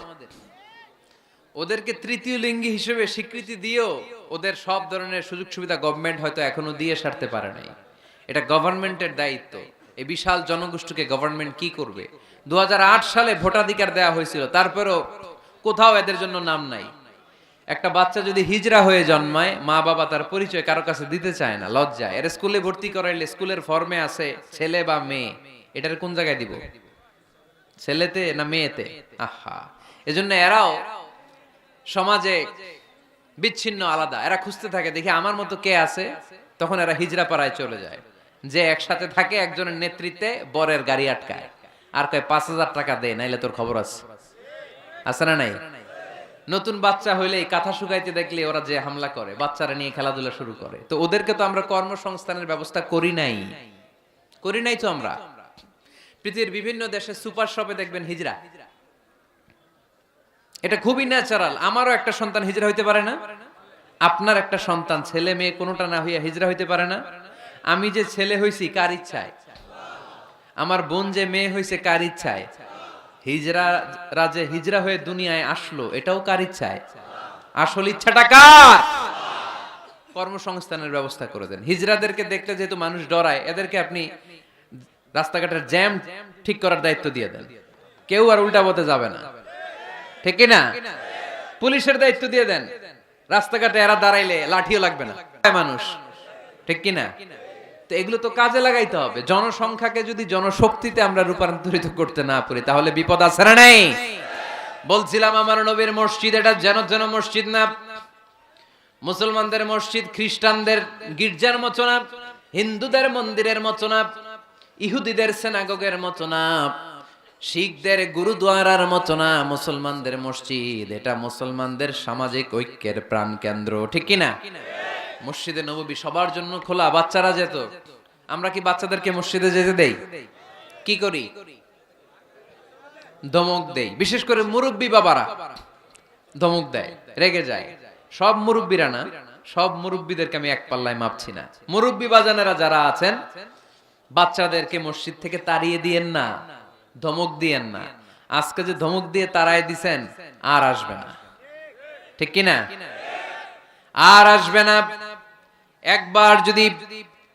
ওদেরকে তৃতীয় লিঙ্গি হিসেবে স্বীকৃতি দিয়েও ওদের সব ধরনের সুযোগ সুবিধা গভর্নমেন্ট হয়তো এখনো দিয়ে সারতে পারে নাই। এটা গভর্নমেন্টের দায়িত্ব। এই বিশাল জনগোষ্ঠীকে গভর্নমেন্ট কি করবে? 2008 সালে ভোটাধিকার দেওয়া হয়েছিল, তারপরেও কোথাও এদের জন্য নাম নাই। একটা বাচ্চা যদি হিজরা হয়ে জন্মায়, মা বাবা তার পরিচয় কারো কাছে দিতে চায় না, লজ্জায়। এর স্কুলে ভর্তি করাইলে স্কুলের ফর্মে আছে ছেলে বা মেয়ে, এটার কোন জায়গায় দিব? ছেলেতে না মেয়েতে? আহা, এজন্য এরাও সমাজে বিচ্ছিন্ন, আলাদা। এরা খুঁজতে থাকে, দেখি আমার মতো কে আছে, তখন এরা হিজরা পাড়ায় চলে যায়। যে একসাথে থাকে একজনের নেতৃত্বে বরের গাড়ি আটকায়, আর কয় 5,000 টাকা দে, নাইলে তোর খবর আছে। আছে না নাই? নতুন বাচ্চা হইলে এই কাঁথা শুকাইতে দেখলে ওরা যে হামলা করে, বাচ্চারা নিয়ে খেলাধুলা শুরু করে। তো ওদেরকে তো আমরা কর্মসংস্থানের ব্যবস্থা করি নাই, করি নাই তো আমরা। পৃথিবীর বিভিন্ন দেশে সুপার শপে দেখবেন হিজরা, এটা খুবই ন্যাচারাল। আমারও একটা সন্তান হিজরা হইতে পারে না? আপনার একটা সন্তান, ছেলে মেয়ে কোনোটা না হইয়া হিজরা হইতে পারে না? আমি যে ছেলে হইছি কার ইচ্ছায়? আমার বোন যে মেয়ে হইছে কার ইচ্ছায়? হিজরা যে হিজরা হয়ে দুনিয়ায় আসলো, এটাও কার ইচ্ছায়? আসল ইচ্ছাটা কার? কর্মসংস্থানের ব্যবস্থা করে দেন। হিজরাদেরকে দেখতে যেহেতু মানুষ ডরায়, এদেরকে আপনি রাস্তাঘাটের জ্যাম ঠিক করার দায়িত্ব দিয়ে দেন, কেউ আর উল্টা পথে যাবে না, ঠিক কি না? পুলিশের দায়িত্ব দিয়ে দেন, রাস্তাঘাটে এরা দাঁড়াইলে লাঠিও লাগবে না মানুষ, ঠিক কি না? তো এগুলো তো কাজে লাগাইতে হবে। জনসংখ্যাকে যদি জনশক্তিতে আমরা রূপান্তরিত করতে না পারি, তাহলে বিপদ আছে না নাই? বলছিলাম আমার নবীর মসজিদ এটা যেন যেন মসজিদ না, মুসলমানদের মসজিদ খ্রিস্টানদের গির্জার মতো না, হিন্দুদের মন্দিরের মতো না, ইহুদিদের সিনাগগের মতো না, শিখদের গুরুদ্বারার মতো না। মুসলমানদের মসজিদ এটা মুসলমানদের সামাজিক ঐক্যের প্রাণ কেন্দ্র, ঠিক কি না? মসজিদে নববী সবার জন্য খোলা, বাচ্চারা যেত। আমরা কি বাচ্চাদেরকে মসজিদে যেতে দেই? কি করি? ধমক দেই। বিশেষ করে মুরব্বী বাবারা ধমক দেয়, রেগে যায়। সব মুরব্বীরা না, সব মুরব্বীদেরকে আমি এক পাল্লায় মাপছি না। মুরব্বী বাজানেরা যারা আছেন, বাচ্চাদেরকে মসজিদ থেকে তাড়িয়ে দিয়েন না, ধমক দিয়েন না। আজকে যে ধমক দিয়ে তাড়ায় দিছেন, আর আসবে না, ঠিক কি না? আর আসবে না। একবার যদি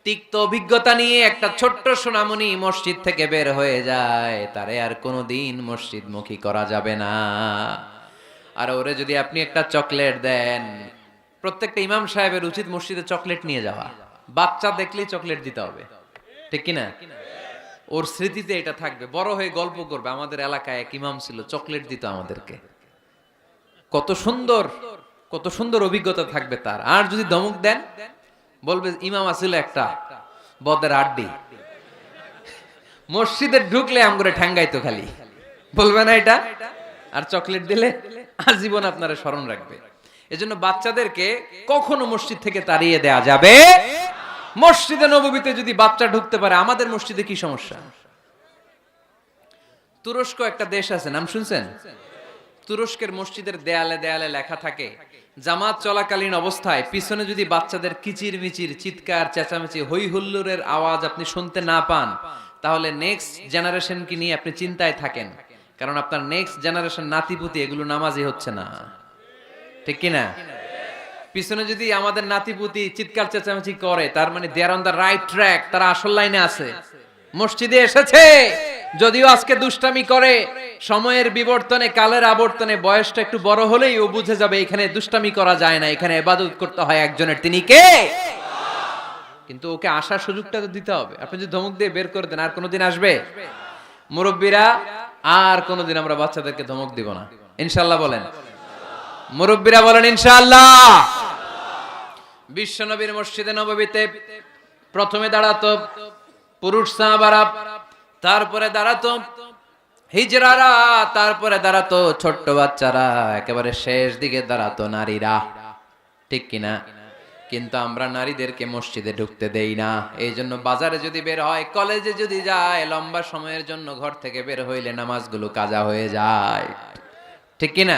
তিক্ত অভিজ্ঞতা নিয়ে একটা ছোট্ট সোনামণি মসজিদ থেকে বের হয়ে যায়, তারে আর কোনোদিন মসজিদমুখী করা যাবে না। আর ওরে যদি আপনি একটা চকলেট দেন, প্রত্যেকটা ইমাম সাহেবের উচিত মসজিদে চকলেট নিয়ে যাওয়া। বাচ্চা দেখলেই চকলেট দিতে হবে, ঠিক কিনা? ওর স্মৃতিতে এটা থাকবে, বড় হয়ে গল্প করবে, আমাদের এলাকায় এক ইমাম ছিল, চকলেট দিত আমাদেরকে। কত সুন্দর, কত সুন্দর অভিজ্ঞতা থাকবে তার। আর যদি ধমক দেন, বলবে ইমাম আসলে একটা বদের আড্ডি, মসজিদে ঢুকলে আমগরে ঠ্যাঙ্গাইতো খালি, বলবে না এটা? আর চকলেট দিলে আজীবন আপনারা স্মরণ রাখবে। এজন্য বাচ্চাদেরকে কখনো মসজিদ থেকে তাড়িয়ে দেয়া যাবে। মসজিদে নববীতে যদি বাচ্চা ঢুকতে পারে, আমাদের মসজিদে কি সমস্যা? তুরস্ক একটা দেশ আছে, নাম শুনছেন? তুরস্কের মসজিদের দেয়ালে দেয়ালে লেখা থাকে, জামাত চলাকালীন অবস্থায় পিছনে যদি বাচ্চাদের কিচির মিচির, চিৎকার, চেঁচামেচি, হই হুল্লোড়ের আওয়াজ আপনি শুনতে না পান, তাহলে নেক্সট জেনারেশনকে নিয়ে আপনি চিন্তায় থাকেন, কারণ আপনার নেক্সট জেনারেশন নাতিপুতি এগুলো নামাজি হচ্ছে না, ঠিক কিনা? পিছনে যদি আমাদের নাতিপুতি চিৎকার চেঁচামেচি করে, তার মানে দে আর অন দ্য রাইট ট্র্যাক, তারা আসল লাইনে আছে, মসজিদে এসেছে। যদিও আজকে দুষ্টামি করে, সময়ের বিবর্তনে, কালের আবর্তনে বয়সটা একটু বড় হলেই ও বুঝে যাবে এখানে দুষ্টামি করা যায় না, এখানে ইবাদত করতে হয় একজনের, তিনি কে? কিন্তু ওকে আসার সুযোগটা তো দিতে হবে। আপনি যদি ধমক দিয়ে বের করে দেন, আর কোনোদিন আসবে? মুরব্বীরা, আর কোনোদিন আমরা বাচ্চাদেরকে ধমক দিব না, ইনশাআল্লাহ বলেন। মুরব্বীরা বলেন ইনশাআল্লাহ। বিশ্বনবীর মসজিদে নববীতে প্রথমে দাঁড়াতো পুরুষ সাহাবারা, তারপরে দাঁড়াতো হিজরারা, তারপরে দাঁড়াতো ছোট্ট বাচ্চারা, একেবারে শেষ দিকে দাঁড়াতো নারীরা, ঠিক কিনা? কিন্তু আমরা নারীদেরকে মসজিদে ঢুকতে দেই না। এই জন্য বাজারে যদি বের হয়, কলেজে যদি যায়, লম্বা সময়ের জন্য ঘর থেকে বের হইলে নামাজগুলো কাজা হয়ে যায়, ঠিক কিনা?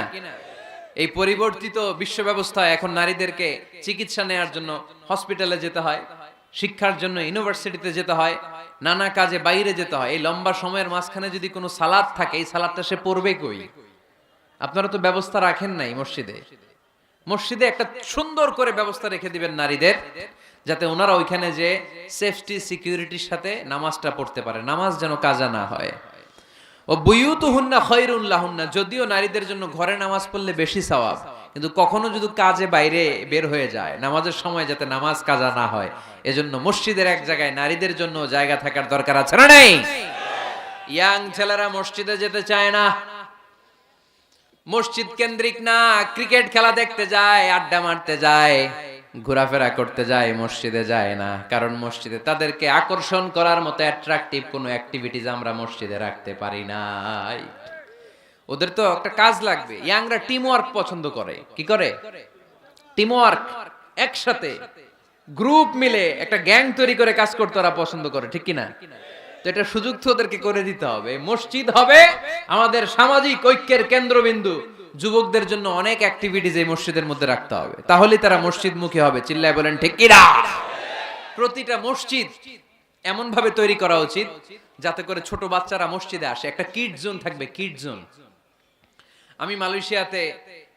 এই পরিবর্তিত বিশ্ব ব্যবস্থায় এখন নারীদেরকে চিকিৎসা নেওয়ার জন্য হসপিটালে যেতে হয়, শিক্ষার জন্য ইউনিভার্সিটিতে যেতে হয়, নানা কাজে বাইরে যেতে হয়। এই লম্বা সময়ের মাঝখানে যদি কোনো সালাত থাকে, এই সালাতটা সে পড়বে কই? আপনারা তো ব্যবস্থা রাখেন নাই মসজিদে। মসজিদে একটা সুন্দর করে ব্যবস্থা রেখে দিবেন নারীদের, যাতে ওনারা ওইখানে যে সেফটি সিকিউরিটির সাথে নামাজটা পড়তে পারে, নামাজ যেন কাজা না হয়। ও বুয়ুতুহুন্না খায়রুন লাহুন্না, যদিও নারীদের জন্য ঘরে নামাজ পড়লে বেশি সওয়াব, কিন্তু কখনো যদি কাজে বাইরে বের হয়ে যায়, নামাজের সময় যাতে নামাজ কাজা না হয়, এজন্য মসজিদের এক জায়গায় নারীদের জন্য জায়গা থাকার দরকার আছে না নাই? ইয়াং ছেলেরা মসজিদে যেতে চায় না, মসজিদ কেন্দ্রিক না, ক্রিকেট খেলা দেখতে যায়, আড্ডা মারতে যায়, ঘোরাফেরা করতে যায়, মসজিদে যায় না। কারণ মসজিদে তাদেরকে আকর্ষণ করার মতো অ্যাট্রাকটিভ কোনো অ্যাক্টিভিটিজ আমরা মসজিদে রাখতে পারি নাই। ওদের তো একটা কাজ লাগবে। ইয়াংরা টিম ওয়ার্ক পছন্দ করে। কি করে? টিম ওয়ার্ক, একসাথে গ্রুপ মিলে একটা গ্যাং তৈরি করে কাজ করতে ওরা পছন্দ করে, ঠিক কিনা? তো এটা সুযোগ তো ওদেরকে করে দিতে হবে। মসজিদ হবে আমাদের সামাজিক ঐক্যের কেন্দ্রবিন্দু। যুবকদের জন্য অনেক অ্যাক্টিভিটিজ এই মসজিদের মধ্যে রাখতে হবে, তাহলে তারা মসজিদমুখী হবে। চিল্লায় বলেন ঠিক কিনা? প্রতিটা মসজিদ এমন ভাবে তৈরি করা উচিত যাতে করে ছোট বাচ্চারা মসজিদে আসে। একটা কিড জোন থাকবে, কিড জোন। আমি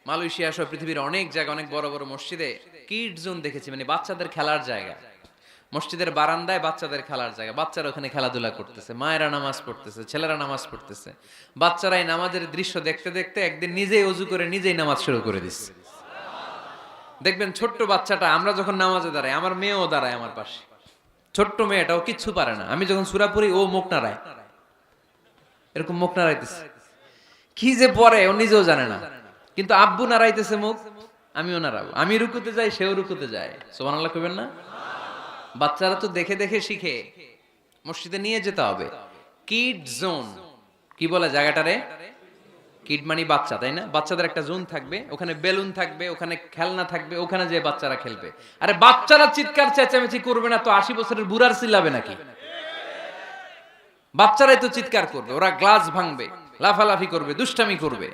মালয়েশিয়া সহ পৃথিবীর অনেক জায়গায় অনেক বড় বড় মসজিদে কিড জোন দেখেছি, মানে বাচ্চাদের খেলার জায়গা। মসজিদের বারান্দায় বাচ্চাদের খেলার জায়গা, বাচ্চারা ওখানে খেলাধুলা করতেছে, মায়েরা নামাজ পড়তেছে, ছেলেরা নামাজ পড়তেছে। বাচ্চারা এই নামাজের দৃশ্য দেখতে দেখতে একদিন নিজেই ওযু করে নিজেই নামাজ শুরু করে দিচ্ছে। দেখবেন ছোট্ট বাচ্চাটা, আমরা যখন নামাজে দাঁড়াই, আমার মেয়েও দাঁড়ায় আমার পাশে, ছোট্ট মেয়েটাও কিচ্ছু পারে না। আমি যখন সূরা পড়ি ও মুখ নাড়ায়, এরকম মুখ নাড়াইতেছে। কি যে পড়ে ও নিজেও জানে না, কিন্তু আব্বু নাড়াইতেছে মুখ, আমিও নাড়াবো। আমি রুকুতে যাই, সেও রুকুতে যায়। সুবহানাল্লাহ কইবেন না? বাচ্চারা তো দেখে দেখে শিখে। মসজিদে নিয়ে যেতে হবে। কিড জোন, কি বলে জায়গাটারে? কিড মানে বাচ্চা, তাই না? বাচ্চাদের একটা জোন থাকবে, ওখানে বেলুন থাকবে, ওখানে খেলনা থাকবে, ওখানে যে বাচ্চারা খেলবে। আরে বাচ্চারা চিৎকার চেঁচামেচি করবে না তো 80 বছরের বুড়ার চিল্লাবে নাকি? বাচ্চারাই তো চিৎকার করবে, ওরা গ্লাস ভাঙবে, লাফালাফি করবে, দুষ্টামি করবে,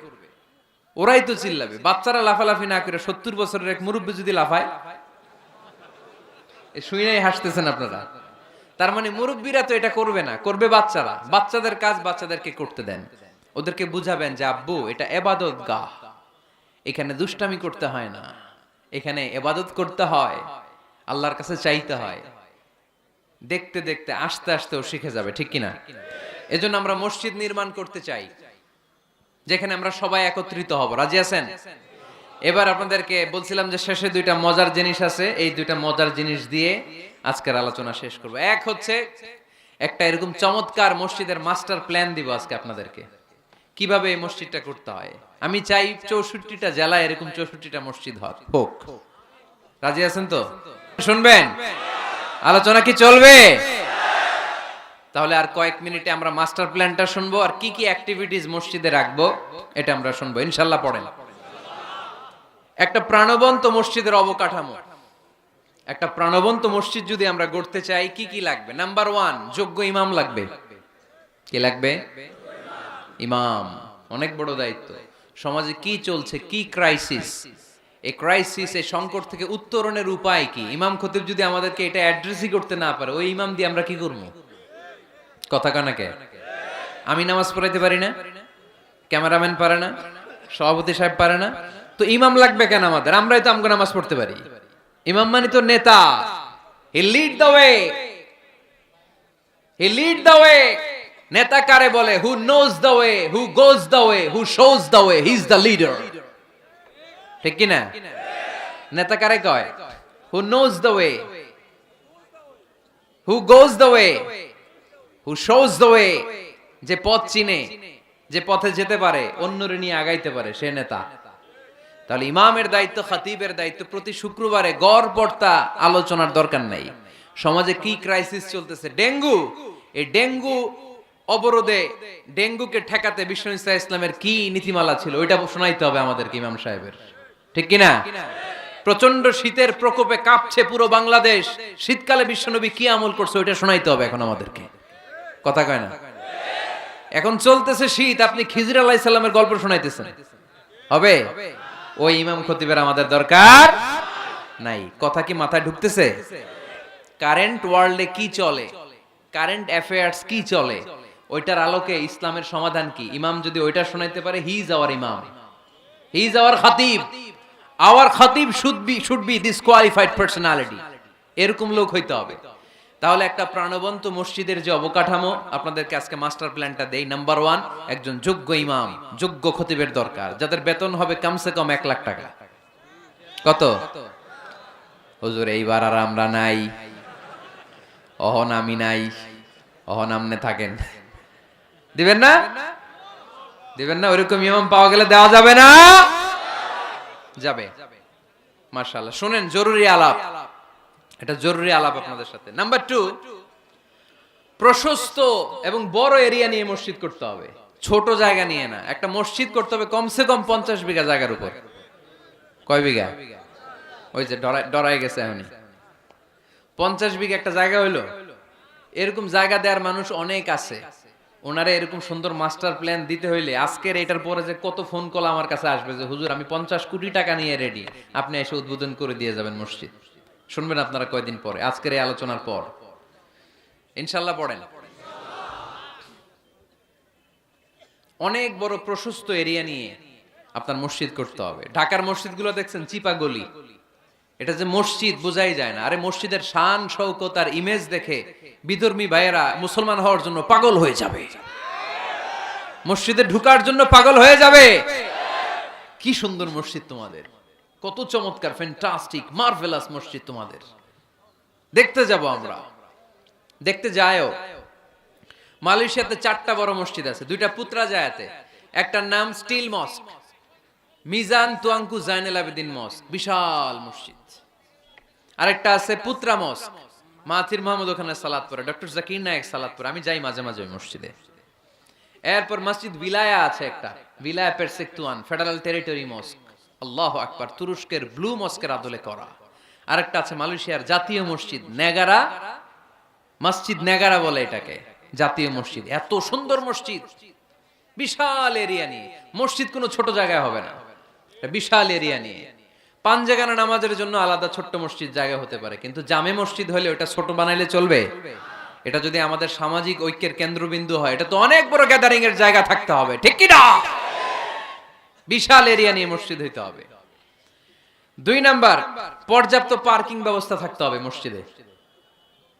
ওরাই তো চিল্লাবে। বাচ্চারা লাফালাফি না করে 70 বছরের এক মুরব্বী যদি লাফায়, শুনেই হাসতেছেন আপনারা। তার মানে মুরব্বীরা তো এটা করবে না, করবে বাচ্চারা। বাচ্চাদের কাজ বাচ্চাদেরকে করতে দেন, ওদেরকে বুঝাবেন যে আব্বু এটা ইবাদত গাহ, এখানে দুষ্টামি করতে হয় না, এখানে ইবাদত করতে হয়, আল্লাহর কাছে চাইতে হয়। দেখতে দেখতে আস্তে আস্তে ও শিখে যাবে, ঠিক কিনা? এজন্য আমরা মসজিদ নির্মাণ করতে চাই যেখানে আমরা সবাই একত্রিত হব। রাজি আছেন? এবার আপনাদেরকে বলছিলাম যে শেষে দুইটা মজার জিনিস আছে, এই দুইটা মজার জিনিস দিয়ে আজকের আলোচনা শেষ করব। এক হচ্ছে একটা এরকম চমৎকার মসজিদের মাস্টার প্ল্যান দিব আজকে আপনাদেরকে, কিভাবে এই মসজিদটা করতে হয়। আমি চাই 64টা জেলায় এরকম 64টা মসজিদ হোক। রাজি আছেন তো? শুনবেন? আলোচনা কি চলবে? তাহলে আর কয়েক মিনিটে আমরা মাস্টার প্ল্যানটা শুনবো, আর কি কি অ্যাক্টিভিটিজ মসজিদে রাখবো এটা আমরা শুনবো ইনশাআল্লাহ। পড়েন। একটা প্রাণবন্ত মসজিদের অবকাঠামো, একটা প্রাণবন্ত মসজিদ যদি আমরা গড়তে চাই কি কি লাগবে? নাম্বার 1, যোগ্য ইমাম লাগবে। কি লাগবে? ইমাম। অনেক বড় দায়িত্ব। সমাজে কি চলছে, কি ক্রাইসিস, এই ক্রাইসিস, এই সংকট থেকে উত্তরণের উপায় কি? ইমাম খতিব যদি আমাদেরকে এটা অ্যাড্রেসই করতে না পারে, ওই ইমাম দিয়ে আমরা কি করবো? কথা কানাকে? আমি নামাজ পড়াইতে পারি না, ক্যামেরাম্যান পারে না, সভাপতি সাহেব পারে না, তো ইমাম লাগবে কেন আমাদের? আমরাই তো আমগো নামাজ পড়তে পারি। ইমাম মানে তো নেতা। He lead the way, he lead the way. নেতা কারে বলে? Who knows the way, who goes the way, who shows the way, he is the leader. ঠিক কি না? নেতা কারে কয়? Who knows the way, who goes the way, who shows the way. যে পথ চিনে, যে পথে যেতে পারে, অন্যরে নিয়ে আগাইতে পারে, সে নেতা। তাহলে ইমামের দায়িত্ব, খতিবের দায়িত্ব প্রতি শুক্রবারে গড় পড়তা আলোচনার দরকার নাই। সমাজে কি ক্রাইসিস চলতেছে? ডেঙ্গু। এই ডেঙ্গু অবরোধে, ডেঙ্গুকে ঠেকাতে বিশ্বনবী সাল্লাল্লাহু আলাইহি ইসলামের কি নীতিমালা ছিল, ওইটা শোনাইতে হবে আমাদেরকে ইমাম সাহেবের, ঠিক কিনা? প্রচন্ড শীতের প্রকোপে কাঁপছে পুরো বাংলাদেশ, শীতকালে বিশ্বনবী কি আমল করছে ওইটা শোনাইতে হবে এখন আমাদেরকে। কথা কয় না? এখন চলতেছে শীত, আপনি খিজির আলাইহিস সালামের গল্প শোনাইতেছেন, হবে? ওই ইমাম খতিবের আমাদের দরকার নাই। কথা কি মাথায় ঢুকতেছে? কারেন্ট ওয়ার্ল্ডে কি চলে, কারেন্ট অ্যাফেয়ার্স কি চলে, ওইটার আলোকে ইসলামের সমাধান কি, ইমাম যদি ওইটা শোনাইতে পারে, হি ইজ আওয়ার ইমাম, হি ইজ আওয়ার খতিব। আওয়ার খতিব শুড বি ডিসকোয়ালিফাইড পার্সোনালিটি। এরকম লোক হইতে হবে। তাহলে একটা প্রাণবন্ত মসজিদের যে অবকাঠামো, আপনাদেরকে আজকে মাস্টার প্ল্যানটা দেই। নাম্বার 1, একজন যোগ্য ইমাম, যোগ্য খতিবের দরকার, যাদের বেতন হবে কমসে কম 1 লাখ টাকা। কত? হুজুর এইবার আর আমরা নাই, অহন আমি নাই, অহন আমনে থাকেন। দিবেন না? দিবেন না? ওইরকম ইমাম পাওয়া গেলে দেওয়া যাবে না? যাবে। মাশাআল্লাহ। শুনেন, জরুরি আলাপ, এটা জরুরি আলাপ আপনাদের সাথে। নাম্বার 2, প্রশস্ত এবং বড় এরিয়া নিয়ে মসজিদ করতে হবে, ছোট জায়গা নিয়ে না। একটা মসজিদ করতে হবে কমসে কম 50 বিঘা জায়গার উপর। কয় বিঘা? ওই যে ডরাই গেছে এখনই। 50 বিঘা একটা জায়গা হইলো। এরকম জায়গা দেওয়ার মানুষ অনেক আছে। ওনারে এরকম সুন্দর মাস্টার প্ল্যান দিতে হইলে আজকের এটার পরে যে কত ফোন কল আমার কাছে আসবে যে হুজুর আমি 50 কোটি টাকা নিয়ে রেডি, আপনি এসে উদ্বোধন করে দিয়ে যাবেন মসজিদ। শুনবেন আপনারা কয়দিন পরে, আজকের এই আলোচনার পর ইনশাল্লাহ। পড়েন, অনেক বড় প্রশস্ত এরিয়া নিয়ে আপনার মসজিদ করতে হবে। ঢাকার মসজিদগুলো দেখছেন চিপা গলি, এটা যে মসজিদ বোঝাই যায় না। আরে মসজিদের শান শৌকত আর ইমেজ দেখে বিধর্মী ভাইয়েরা মুসলমান হওয়ার জন্য পাগল হয়ে যাবে, মসজিদে ঢুকার জন্য পাগল হয়ে যাবে। কি সুন্দর মসজিদ তোমাদের, কত চমৎকার, ফ্যান্টাস্টিক, মার্ভেলাস মসজিদ তোমাদের। দেখতে যাব আমরা, দেখতে যায়ও। মালয়েশিয়াতে 4টা বড় মসজিদ আছে, 2টা পুত্রাজায়াতে। একটার নাম স্টিল মস্ক, মিজান তুয়াঙ্কু জাইনুল আবেদিন মস্ক, বিশাল মসজিদ। আরেকটা আছে পুত্রা মস্ক, মাহাথির মোহাম্মদ ওখানে সালাত পড়ে, ডক্টর জাকির নায়েক সালাত পড়ে, আমি যাই মাঝে মাঝে ওই মসজিদে। এরপর মসজিদ ভিলায়া আছে একটা, ভিলায়া পেরসেকতুয়ান ফেডারেল টেরিটরি মস্ক, আল্লাহু আকবার, তুরস্কের ব্লু মস্কের আদলে করা। আরেকটা আছে মালয়েশিয়ার জাতীয় মসজিদ নেগারা, মসজিদ নেগারা বলে এটাকে, জাতীয় মসজিদ। এত সুন্দর মসজিদ, বিশাল এরিয়া নিয়ে মসজিদ, কোনো ছোট জায়গায় হবে না, বিশাল এরিয়া নিয়ে। 5 জায়গানা নামাজের জন্য আলাদা ছোট্ট মসজিদ জায়গা হতে পারে, কিন্তু জামে মসজিদ হলে ওটা ছোট বানাইলে চলবে? এটা যদি আমাদের সামাজিক ঐক্যের কেন্দ্রবিন্দু হয়, এটা তো অনেক বড় গ্যাদারিং এর জায়গা থাকতে হবে, ঠিক কি না? বিশাল এরিয়া নিয়ে মসজিদ হইতে হবে। 2 নাম্বার, পর্যাপ্ত পার্কিং ব্যবস্থা থাকতে হবে মসজিদে।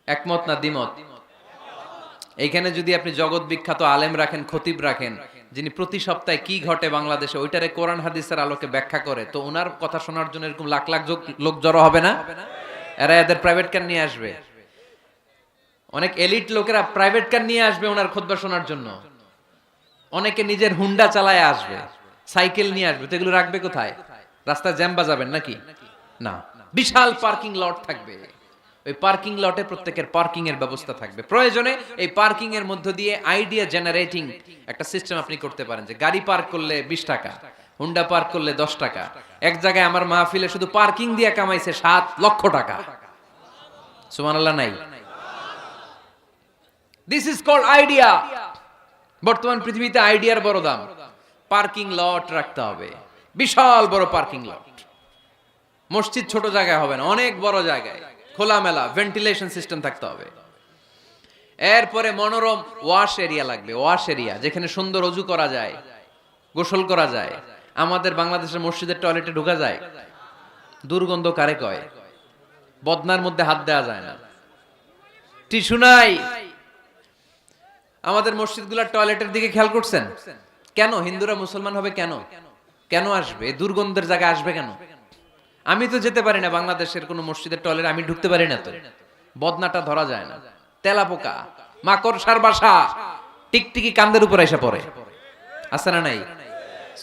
একমত না দ্বিমত? এইখানে যদি আপনি জগৎ বিখ্যাত আলেম রাখেন, খতিব রাখেন, যিনি প্রতি সপ্তাহে কি ঘটে বাংলাদেশে ওইটারে কোরআন হাদিসের আলোকে ব্যাখ্যা করে, তো ওনার কথা শোনার জন্য এরকম লাখ লাখ লোক জড়ো হবে না? এরা এদের প্রাইভেট কার নিয়ে আসবে, অনেক এলিট লোকেরা প্রাইভেট কার নিয়ে আসবে ওনার খুতবা শোনার জন্য। অনেকে নিজের হুন্ডা চালায় আসবে, সাইকেল নিয়ে আসবে, তো এগুলো রাখবে কোথায়? রাস্তায় জ্যাম বাজাবেন নাকি? না, বিশাল পার্কিং লট থাকবে। ওই পার্কিং লটে প্রত্যেকের পার্কিং এর ব্যবস্থা থাকবে। প্রয়োজনে এই পার্কিং এর মধ্য দিয়ে আইডিয়া জেনারেটিং একটা সিস্টেম আপনি করতে পারেন, যে গাড়ি পার্ক করলে 20 টাকা, হুন্ডা পার্ক করলে 10 টাকা। এক জায়গায় আমার মাহফিলে শুধু পার্কিং দিয়ে কামাইছে 7 লক্ষ টাকা। সুবহানাল্লাহ নাই? This is called idea. বর্তমান পৃথিবীতে আইডিয়ার বড় দাম। পার্কিং লট রাখতে হবে, বিশাল বড় পার্কিং লট। মসজিদ ছোট জায়গায় হবে না, অনেক বড় জায়গায় খোলামেলা ভেন্টিলেশন সিস্টেম থাকতে হবে। এরপরে মনোরম ওয়াশ এরিয়া লাগবে, ওয়াশ এরিয়া যেখানে সুন্দর অজু করা যায়, গোসল করা যায়। আমাদের বাংলাদেশের মসজিদের টয়লেটে ঢোকা যায়, দুর্গন্ধ কারে কয়? বদনার মধ্যে হাত দেওয়া যায় না, টিস্যু নাই। আমাদের মসজিদগুলোর টয়লেটের দিকে খেয়াল করছেন? কেন হিন্দুরা মুসলমান হবে? কেন কেন আসবে? দুর্গন্ধের জায়গায় আসবে কেন? আমি তো যেতে পারি না বাংলাদেশের কোন মসজিদের টয়লেট, আমি ঢুকতে পারি না, তো বদনাটা ধরা যায় না। তেলাপোকা, মাকড়সার বাসা, টিকটিকি কান্দের উপর এসে পড়ে, আছে না নাই?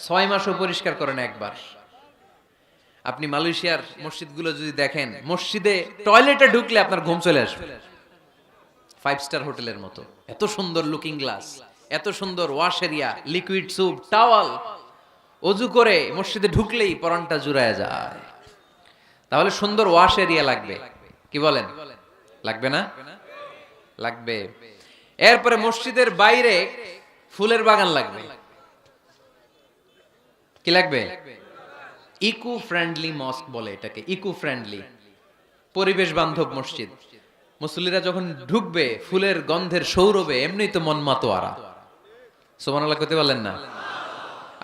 6 মাসও পরিষ্কার করে না একবার। আপনি মালয়েশিয়ার মসজিদগুলো যদি দেখেন, মসজিদে টয়লেটে ঢুকলে আপনার ঘুম চলে আসবে, 5 স্টার হোটেলের মতো। এত সুন্দর লুকিং গ্লাস, এত সুন্দর wash area, liquid soup, towel. অজু করে মসজিদে ঢুকলেই পরানটা জুড়ায় যায়। তাহলে সুন্দর ওয়াশ এরিয়া লাগবে, কি বলেন? লাগবে না? লাগবে। এরপরে মসজিদের বাইরে ফুলের বাগান লাগবে। কি লাগবে? ইকো ফ্রেন্ডলি মস্ক বলে এটাকে, ইকো ফ্রেন্ডলি, পরিবেশ বান্ধব মসজিদ। মুসল্লিরা যখন ঢুকবে ফুলের গন্ধের সৌরভে এমনি তো মন মাতোয়ারা। সুবহানাল্লাহ কইতে বলেন না?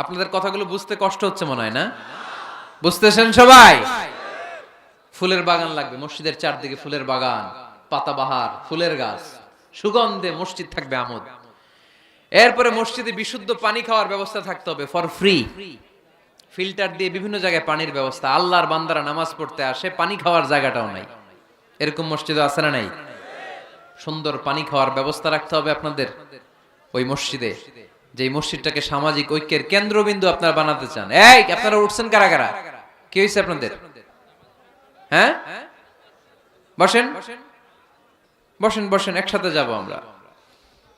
আপনাদের কথাগুলো বুঝতে কষ্ট হচ্ছে মনে হয় না? বুঝতেছেন সবাই? ফুলের বাগান লাগবে, মসজিদের চারদিকে ফুলের বাগান, পাতাবাহার, ফুলের গাছ, সুগন্ধে মসজিদ থাকবে আমোদ। এরপরে মসজিদে বিশুদ্ধ পানি খাওয়ার ব্যবস্থা থাকতে হবে, ফর ফ্রি। ফিল্টার দিয়ে বিভিন্ন জায়গায় পানির ব্যবস্থা। আল্লাহর বান্দারা নামাজ পড়তে আসে, পানি খাওয়ার জায়গাটাও নাই। এরকম মসজিদে আছে না নাই? সুন্দর পানি খাওয়ার ব্যবস্থা রাখতে হবে আপনাদের। ওই মসজিদে, যে মসজিদটাকে সামাজিক ঐক্যের কেন্দ্রবিন্দু আপনারা বানাতে চান। এই আপনারা উঠছেন কারা কারা? কি হয়েছে আপনাদের? হ্যাঁ, বসেন বসেন বসেন, একসাথে যাব আমরা।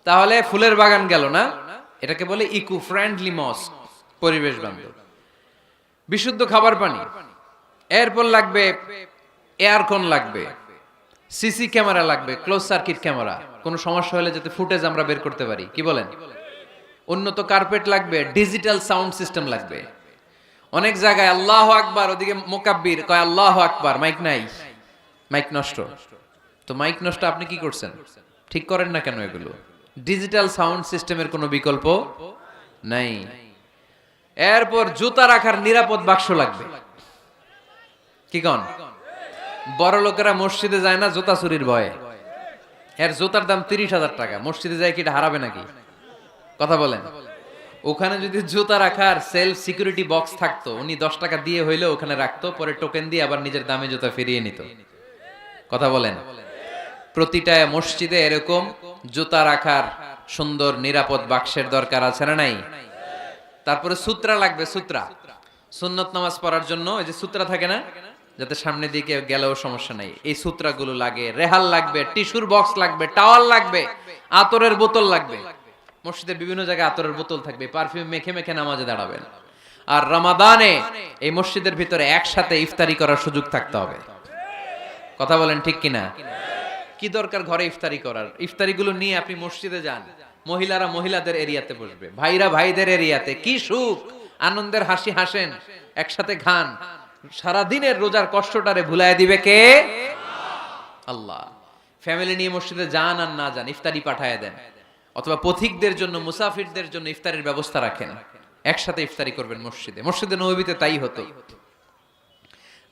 তাহলে ফুলের বাগান গেল না, এটাকে বলে ইকো ফ্রেন্ডলি মস্ক, পরিবেশ বান্ধব। বিশুদ্ধ খাবার পানি, এরপর লাগবে এয়ারকন, লাগবে সিসি ক্যামেরা, লাগবে ক্লোজ সার্কিট ক্যামেরা, কোনো সমস্যা হলে যাতে ফুটেজ আমরা বের করতে পারি। কি বলেন? উন্নত কার্পেট লাগবে, ডিজিটাল সাউন্ড সিস্টেম লাগবে। অনেক জায়গায় আল্লাহু আকবার, ওদিকে মুকাব্বির কয় আল্লাহু আকবার, মাইক নাই, মাইক নষ্ট। তো মাইক নষ্ট, আপনি কি করছেন? ঠিক করেন না কেন এগুলো? ডিজিটাল সাউন্ড সিস্টেমের কোনো বিকল্প নাই। এরপর জুতা রাখার নিরাপদ বাক্স লাগবে। কি কন? বড় লোকেরা মসজিদে যায় না জুতা চুরির ভয়ে। এর জুতার দাম 30,000 টাকা, মসজিদে যায় কি এটা হারাবে নাকি? কথা বলেন। ওখানে যদি জুতা রাখার সেলফ সিকিউরিটি বক্স থাকতো, উনি 10 টাকা দিয়ে হইলে ওখানে রাখতো, পরে টোকেন দিয়ে আবার নিজের দামে জুতা ফিরিয়ে নিত। কথা বলেন। প্রতিটা মসজিদে এরকম জুতা রাখার সুন্দর নিরাপদ বাক্সের দরকার আছে না নাই? তারপরে সূত্রা লাগবে, সূত্রা সুন্নত নামাজ পড়ার জন্য ওই যে সূত্রা থাকে না, যাতে সামনে দিকে গেলেও সমস্যা নাই, এই সূত্রাগুলো লাগে। রেহাল লাগবে, টিস্যুর বক্স লাগবে, টাওয়াল লাগবে, আতরের বোতল লাগবে। মসজিদে বিভিন্ন জায়গায় আতরের বোতল থাকবে, পারফিউম মেখে মেখে নামাজে দাঁড়াবেন। আর রমাদানে এই মসজিদের ভিতরে একসাথে ইফতারি করার সুযোগ থাকতে হবে। কথা বলেন ঠিক কিনা? কি দরকার ঘরে ইফতারি করার? ইফতারিগুলো নিয়ে আপনি মসজিদে যান, মহিলারা মহিলাদের এরিয়াতে বসবে, ভাইরা ভাইদের এরিয়াতে। কি সুখ, আনন্দের হাসি হাসেন, একসাথে খান। সারা দিনের রোজার কষ্টটারে ভুলায় দিবে কে? আল্লাহ। ফ্যামিলি নিয়ে মসজিদে যান আর না যান, ইফতারি পাঠায় দেন, অথবা পথিকদের জন্য, মুসাফিরদের জন্য ইফতারের ব্যবস্থা রাখেন। একসাথে ইফতারি করবেন মসজিদে। মসজিদে নববীতে তাই হতো।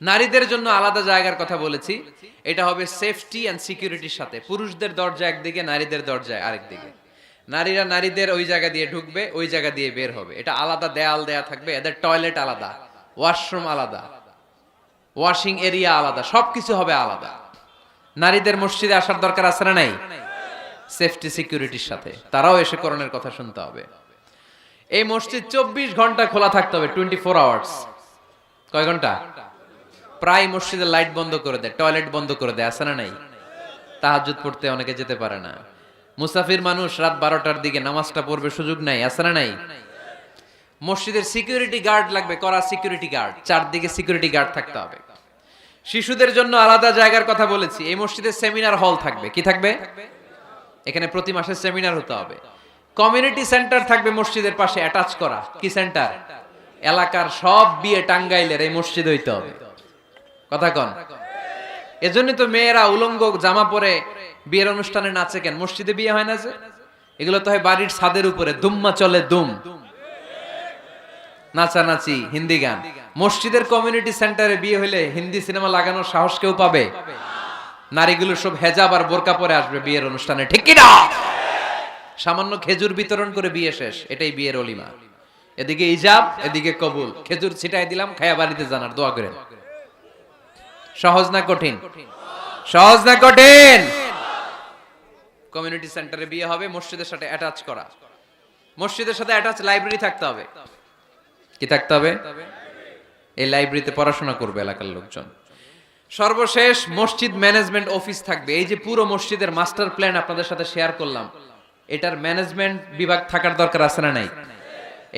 নারীদের জন্য আলাদা জায়গার কথা বলেছি, এটা হবে সেফটি এন্ড সিকিউরিটির সাথে। পুরুষদের দরজা একদিকে, নারীদের দরজা আরেকদিকে। নারীরা নারীদের ওই জায়গা দিয়ে ঢুকবে, ওই জায়গা দিয়ে বের হবে। এটা আলাদা দেয়াল দেয়া থাকবে, এদের টয়লেট আলাদা, ওয়াশরুম আলাদা, ওয়াশিং এরিয়া আলাদা, সবকিছু হবে আলাদা। নারীদের মসজিদে আসার দরকার আছে না নাই? সেফটি সিকিউরিটির সাথে তারাও এসে কোরআনের কথা শুনতে হবে। এই মসজিদ 24 ঘন্টা খোলা থাকতে হবে, 24 আওয়ার্স। কয় ঘন্টা? প্রায় মসজিদের লাইট বন্ধ করে দেয়, টয়লেট বন্ধ করে দেয়, আছে না নাই? তাহাজ্জুদ পড়তে অনেকে যেতে পারে না। মুসাফির মানুষ রাত 12টার দিকে নামাজটা পড়বে, সুযোগ নাই, আছে না নাই? মসজিদের সিকিউরিটি গার্ড লাগবে, কড়া সিকিউরিটি গার্ড, চারদিকে সিকিউরিটি গার্ড থাকতে হবে। শিশুদের জন্য আলাদা জায়গার কথা বলেছি। এই মসজিদে সেমিনার হল থাকবে। কি থাকবে? এখানে প্রতি মাসে সেমিনার হতে হবে। কমিউনিটি সেন্টার থাকবে মসজিদের পাশে অ্যাটাচ করা। কি সেন্টার? এলাকার সব বিয়ে টাঙ্গাইলের এই মসজিদ হইতে হবে। কথা কন। এজন্য তো মেয়েরা উলঙ্গ জামা পরে বিয়ের অনুষ্ঠানে নাচে কেন? মসজিদে বিয়ে হয় না যে? এগুলো তো হয় বাড়ির ছাদের উপরে, দুম্মা চলে দুম, নাচানাচি, হিন্দি গান। মসজিদের কমিউনিটি সেন্টারে বিয়ে হলে হিন্দি সিনেমা লাগানোর সাহস কেউ পাবে? নারীগুলো সব হেজাব আর বোরকা পরে আসবে বিয়ের অনুষ্ঠানে, ঠিক কি না? সামান্য খেজুর বিতরণ করে বিয়ে শেষ, এটাই বিয়ের অলিমা। এদিকে ইজাব, এদিকে কবুল। খেজুর ছিটাই দিলাম, খায়া বাড়িতে জানার দোয়া করেন। সহজ না কঠিন? সহজ না কঠিন? কমিউনিটি সেন্টারে বিয়ে হবে, মসজিদের সাথে অ্যাটাচ করা। মসজিদের সাথে অ্যাটাচ লাইব্রেরি থাকতে হবে। কি থাকতে হবে? এই লাইব্রেরিতে পড়াশোনা করবে এলাকার লোকজন। সর্বশেষ মসজিদ ম্যানেজমেন্ট অফিস থাকবে। এই যে পুরো মসজিদের মাস্টার প্ল্যান আপনাদের সাথে শেয়ার করলাম, এটার ম্যানেজমেন্ট বিভাগ থাকার দরকার আছে না নাই?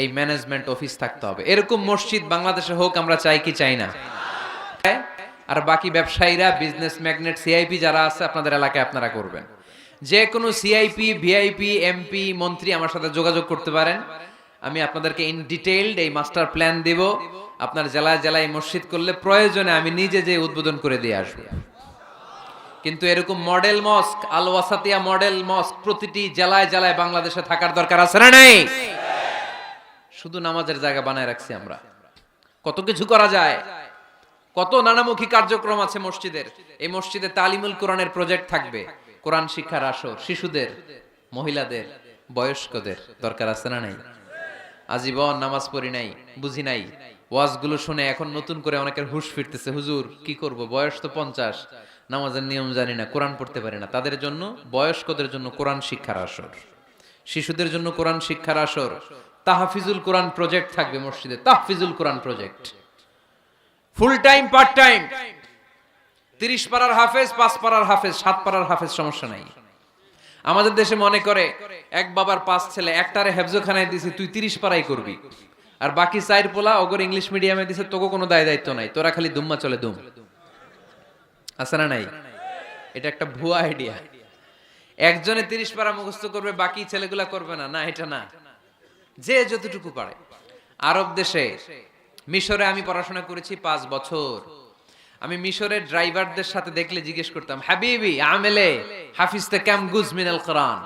এই ম্যানেজমেন্ট অফিস থাকতে হবে। এরকম মসজিদ বাংলাদেশে হোক, আমরা চাই কি চাই না? আর বাকি ব্যবসায়ীরা, বিজনেস ম্যাগনেট, সিআইপি যারা আছে আপনাদের এলাকায় আপনারা করবেন। যে কোনো সিআইপি, ভিআইপি, এমপি, মন্ত্রী আমার সাথে যোগাযোগ করতে পারেন। আমি আপনাদেরকে ইন ডিটেইলড এই মাস্টার প্ল্যান দিব। আপনার জেলায় জেলায় মসজিদ করলে প্রয়োজনে আমি নিজে যে উদ্বোধন করে দিয়ে আসবো। কিন্তু এরকম মডেল মস্ক, আল ওয়াসাতিয়া মডেল মস্ক প্রতিটি জেলায় জেলায় বাংলাদেশে থাকার দরকার আছে না নাই? শুধু নামাজের জায়গা বানায় রাখছি আমরা। কত কিছু করা যায়, কত নানামুখী কার্যক্রম আছে মসজিদের। এই মসজিদে তালিমুল কোরআনের প্রজেক্ট থাকবে, কোরআন শিক্ষার আসর, শিশুদের, মহিলাদের, বয়স্কদের দরকার আছে না নাই? আজীবন নামাজ পড়ি নাই, বুঝি নাই, ওয়াজগুলো শুনে এখন নতুন করে অনেকের হুঁশ ফিরতেছে, হুজুর কি করব, বয়স তো 50, নামাজের নিয়ম জানি না, কোরআন পড়তে পারি না। তাদের জন্য, বয়স্কদের জন্য কোরআন শিক্ষার আসর। শিশুদের জন্য কোরআন শিক্ষার আসর, তাহফিজুল কোরআন প্রজেক্ট থাকবে মসজিদে, Tahfizul Quran project, full time part time, 30 পারার হাফেজ, 5 পারার হাফেজ, 7 পারার হাফেজ, সমস্যা নাই। আমাদের দেশে মনে করে এক বাবার 5 ছেলে, একটারে হেফজখানায় দিছে, তুই 30 পারাই করবি, আর বাকি 4 পোলা ওগর ইংলিশ মিডিয়ামে দিছে, তোকে কোনো দায় দায়িত্ব নাই, তোরা খালি দুম্মা চলে দুম। আছে না নাই? এটা একটা ভুয়া আইডিয়া। একজনে 30 পারা মুখস্থ করবে, বাকি ছেলেগুলা করবে না, না এটা না, যে যতটুকু পারে। আরব দেশে, মিশরে আমি পড়াশোনা করেছি 5 বছর। আমি মিশরের ড্রাইভারদের সাথে দেখলে জিজ্ঞেস করতাম, হাবিবি আমেলে হাফিজতে কাম গুজ মিনাল কোরআন,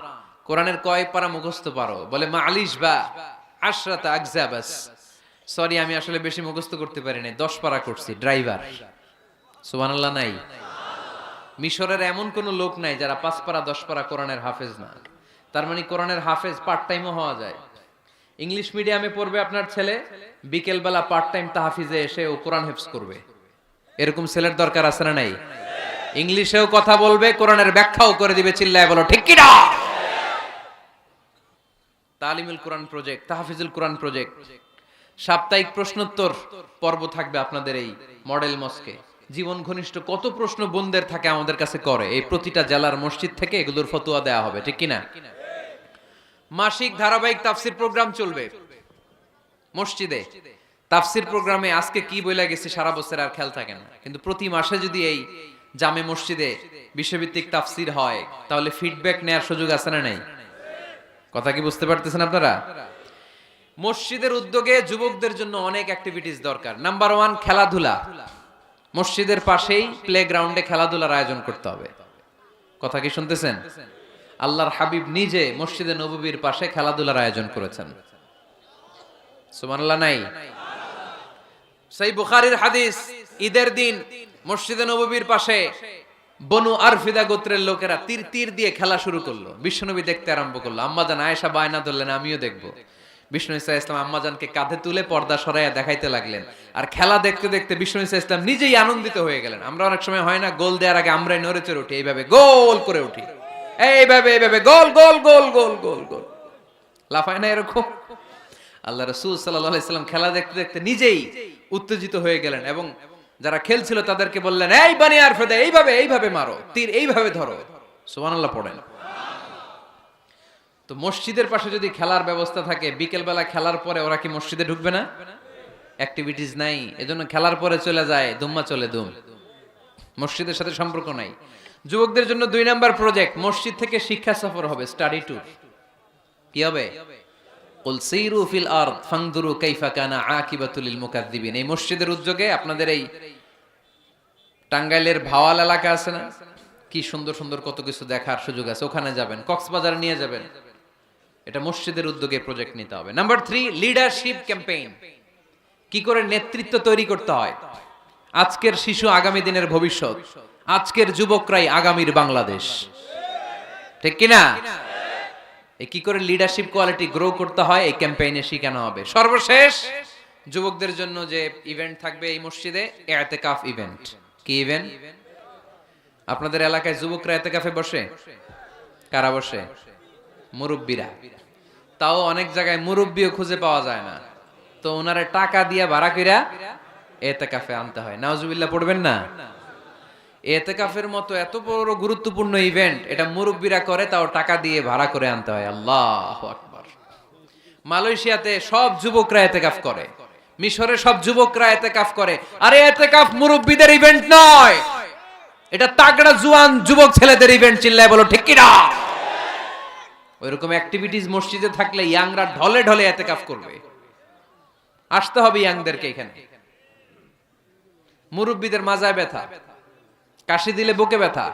কোরআনের কয় পারা মুখস্থ পারো? বলে মালিশ বা আশরাতা আকজাবাস। সরি, আমি আসলে বেশি মুখস্থ করতে পারি নাই, 10 পারা করছি। ড্রাইভার, সুবহানাল্লাহ নাই? মিশরের এমন কোন লোক নাই যারা 5 পারা 10 পারা কোরআনের হাফেজ না। তার মানে কোরআনের হাফেজ পার্ট টাইমও হওয়া যায়। ইংলিশ মিডিয়ামে পড়বে আপনার ছেলে, বিকেল বেলা পার্ট টাইম তাহফিজে এসে ও কোরআন হেফজ করবে। এরকম ছেলের দরকার আছে না নাই? ইংলিশেও কথা বলবে, কোরআনের ব্যাখ্যাও করে দিবে, চিল্লায় বলো ঠিক কি না? তালিমুল কোরআন প্রজেক্ট, তাহফিজুল কোরআন প্রজেক্ট, সাপ্তাহিক প্রশ্নোত্তর পর্ব থাকবে আপনাদের এই মডেল মস্কে। জীবন ঘনিষ্ঠ কত প্রশ্ন বোনদের থাকে আমাদের কাছে করে, এই প্রতিটা জেলার মসজিদ থেকে এগুলোর ফতোয়া দেওয়া হবে, ঠিক কিনা? মাসিক ধারাবাহিক তাফসির প্রোগ্রাম চলবে মসজিদে। তাফসির প্রোগ্রামে আজকে কি বইলা গেছে সারা বছর আর খেয়াল থাকে না, কিন্তু প্রতি মাসে যদি এই জামে মসজিদে বিশ্বভিত্তিক তাফসির হয়, তাহলে ফিডব্যাক নেওয়ার সুযোগ আছে না নাই? কথা কি বুঝতে পারতেছেন আপনারা? মসজিদের উদ্যোগে যুবকদের জন্য অনেক অ্যাক্টিভিটিস দরকার। নাম্বার 1, খেলাধুলা। মসজিদের পাশেই প্লেগ্রাউন্ডে খেলাধুলার আয়োজন করতে হবে। কথা কি শুনতেছেন? আল্লাহর হাবিব নিজে মসজিদে নববীর পাশে খেলাধুলার আয়োজন করেছেন। সুবহানাল্লাহ নাই? সহিহ বুখারীর হাদিস, ঈদের দিন মসজিদে নববীর পাশে বনু আরফিদা গোত্রের লোকেরা তীর দিয়ে খেলা শুরু করলো। বিশ্বনবী দেখতে আরম্ভ করলো। আম্মাজান আয়েশা বায়না ধরলেন, আমিও দেখবো। বিষ্ণু ইসা ইসলাম আম্মাজানকে কাঁধে তুলে পর্দা সরাইয়া দেখাইতে লাগলেন। আর খেলা দেখতে দেখতে বিষ্ণু ইসা ইসলাম নিজেই আনন্দিত হয়ে গেলেন। আমরা অনেক সময় হয় না, গোল দেওয়ার আগে আমরাই নড়ে চড়ে উঠি, এইভাবে গোল করে উঠি, এইভাবে গোল গোল গোল গোল গোল গোল, লাফায় না এরকম? আল্লাহ রাসূল সাল্লাল্লাহু আলাইহি সাল্লাম খেলা দেখতে দেখতে নিজেই উত্তেজিত হয়ে গেলেন এবং যারা খেলছিল তাদেরকে বললেন, এই বানি আরফিদা, এইভাবে মারো, তীর এইভাবে ধরো। সুবহানাল্লাহ পড়েন। তো মসজিদের পাশে যদি খেলার ব্যবস্থা থাকে, বিকেল বেলা খেলার পরে ওরা কি মসজিদে ঢুকবে না? অ্যাক্টিভিটিস নাই, এজন্য খেলার পরে চলে যায়, দুম্মা চলে দুম, মসজিদের সাথে সম্পর্ক নাই। যুবকদের জন্য 2 নাম্বার প্রজেক্ট, মসজিদ থেকে শিক্ষা সফর হবে, স্টাডি ট্যুর। কি হবে? কুল সিরু ফিল আরদ ফানদুরু কাইফা কানা আকিবাতুল লিল মুকাদ্দিবিন। এই মসজিদের উদ্যোগে আপনাদের এই টাঙ্গাইলের ভাওয়াল এলাকা আছে না, কি সুন্দর সুন্দর কত কিছু দেখার সুযোগ আছে, ওখানে যাবেন, কক্সবাজার নিয়ে যাবেন। এটা মসজিদের উদ্যোগে প্রজেক্ট নিতে হবে। Number 3, leadership campaign. কি করে নেতৃত্ব তৈরি করতে হয়। আজকের শিশু আগামী দিনের ভবিষ্যৎ, আজকের যুবকরাই আগামীর বাংলাদেশ, ঠিক কিনা? কি করে লিডারশিপ কোয়ালিটি গ্রো করতে হয়, এই ক্যাম্পেইনে শেখানো হবে। সর্বশেষ যুবকদের জন্য যে ইভেন্ট থাকবে এই মসজিদে, ইতিকাফ ইভেন্ট। কি ইভেন্ট? আপনাদের এলাকায় যুবকরা ইতিকাফে বসে? কারা বসে? মুরব্বীরা। তাও অনেক জায়গায় মুরব্বীও খুঁজে পাওয়া যায় না, তো ওনারে টাকা দিয়ে ভাড়া কইরা ইতিকাফে আনতে হয়। নাউজুবিল্লাহ পড়বেন না? ইতিকাফের মতো এত বড় গুরুত্বপূর্ণ ইভেন্ট, এটা মুরব্বীরা করে, তাও টাকা দিয়ে ভাড়া করে আনতে হয়। আল্লাহু আকবার। মালয়েশিয়াতে সব যুবকরা ইতিকাফ করে, মিশরে সব যুবকরা ইতিকাফ করে। আরে ইতিকাফ মুরব্বীদের ইভেন্ট নয়, এটা তাগড়া জুয়ান যুবক ছেলেদের ইভেন্ট। চিল্লায় বলো ঠিক কি না? ওইরকম অ্যাক্টিভিটিস মসজিদে থাকলে ইয়াংরা ঢলে ঢলে ইতিকাফ করবে। আসতে হবে ইয়াংদেরকে এখানে। মুরব্বীদের মাজায় ব্যথা, কাশি দিলে বুকে ব্যথা,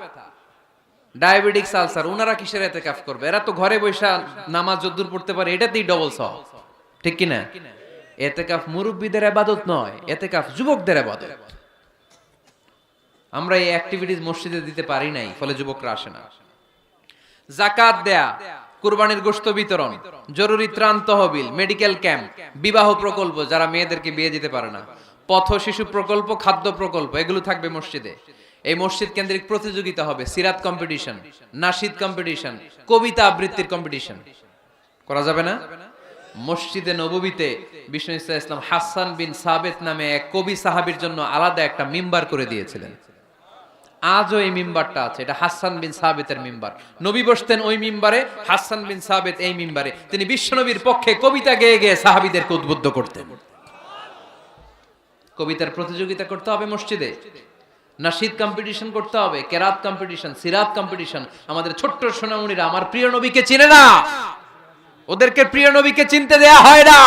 ডায়াবেটিস, আলসার, ওনারা কিসের ইতিকাফ করবে? এরা তো ঘরে বসে নামাজ যদ্দুর পড়তে পারে, এটাতেই ডবল সওয়াব, ঠিক কি না? ইতিকাফ মুরব্বীদের ইবাদত নয়, ইতিকাফ যুবকদের ইবাদত। আমরা এই অ্যাক্টিভিটিস মসজিদে দিতে পারি নাই, ফলে যুবকরা আসে না। যাকাত দেয়া, কুরবানির গোশত বিতরণ, জরুরি ত্রাণ তহবিল, মেডিকেল ক্যাম্প, বিবাহ প্রকল্প, যারা মেয়েদেরকে বিয়ে দিতে পারে না, পথ শিশু প্রকল্প, খাদ্য প্রকল্প, এগুলো থাকবে মসজিদে। এই মসজিদ কেন্দ্রিক প্রতিযোগিতা হবে, সিরাত কম্পিটিশন, নাশিদ কম্পিটিশন, কবিতা আবৃত্তির কম্পিটিশন। করা যাবে না? মসজিদে নববীতে বিষ্ণু ইসা ইসলাম হাসান বিন সাবেত নামে এক কবি সাহাবীর জন্য আলাদা একটা মিম্বার করে দিয়েছিলেন। আজও এই মিম্বারটা আছে, এটা হাসান বিন সাবেতের মিম্বার। নবী বসতেন ওই মিম্বারে, হাসান বিন সাবেত এই মিম্বারে। তিনি বিশ্বনবীর পক্ষে কবিতা গেয়ে গেয়ে সাহাবীদেরকে উদ্বুদ্ধ করতেন। কবিতার প্রতিযোগিতা করতে হবে মসজিদে, নাশিদ কম্পিটিশন করতে হবে, কেরাত কম্পিটিশন, সিরাত কম্পিটিশন। আমাদের ছোট্ট সোনামণিরা আমার প্রিয় নবীকে চিনে না, ওদেরকে প্রিয় নবীকে চিনতে দেয়া হয় না।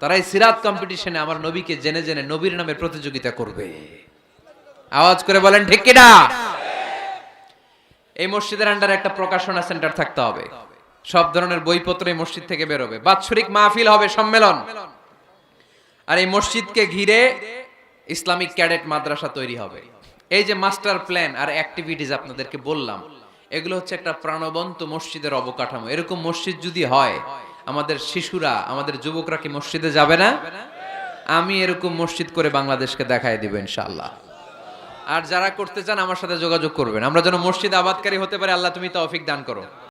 তারাই সিরাত কম্পিটিশনে আমার নবীকে জেনে জেনে নবীর নামে প্রতিযোগিতা করবে। আওয়াজ করে বলেন ঠিক কিনা? এই মসজিদের আন্ডারে একটা প্রকাশনা সেন্টার থাকতে হবে, সব ধরনের বইপত্র এই মসজিদ থেকে বেরোবে, বাৎসরিক মাহফিল হবে, সম্মেলন। আর এই মসজিদকে ঘিরে ইসলামিক ক্যাডেট মাদ্রাসা তৈরি হবে। এই যে মাস্টার প্ল্যান আর অ্যাক্টিভিটিজ আপনাদেরকে বললাম, এগুলো হচ্ছে একটা প্রাণবন্ত মসজিদের অবকাঠামো। এরকম মসজিদ যদি হয়, আমাদের শিশুরা, আমাদের যুবকরা কি মসজিদে যাবে না? আমি এরকম মসজিদ করে বাংলাদেশকে দেখায় দিব ইনশাআল্লাহ। আর যারা করতে চান আমার সাথে যোগাযোগ করবেন, আমরা যেন মসজিদ আবাদকারী হতে পারে। আল্লাহ তুমি তৌফিক দান করো।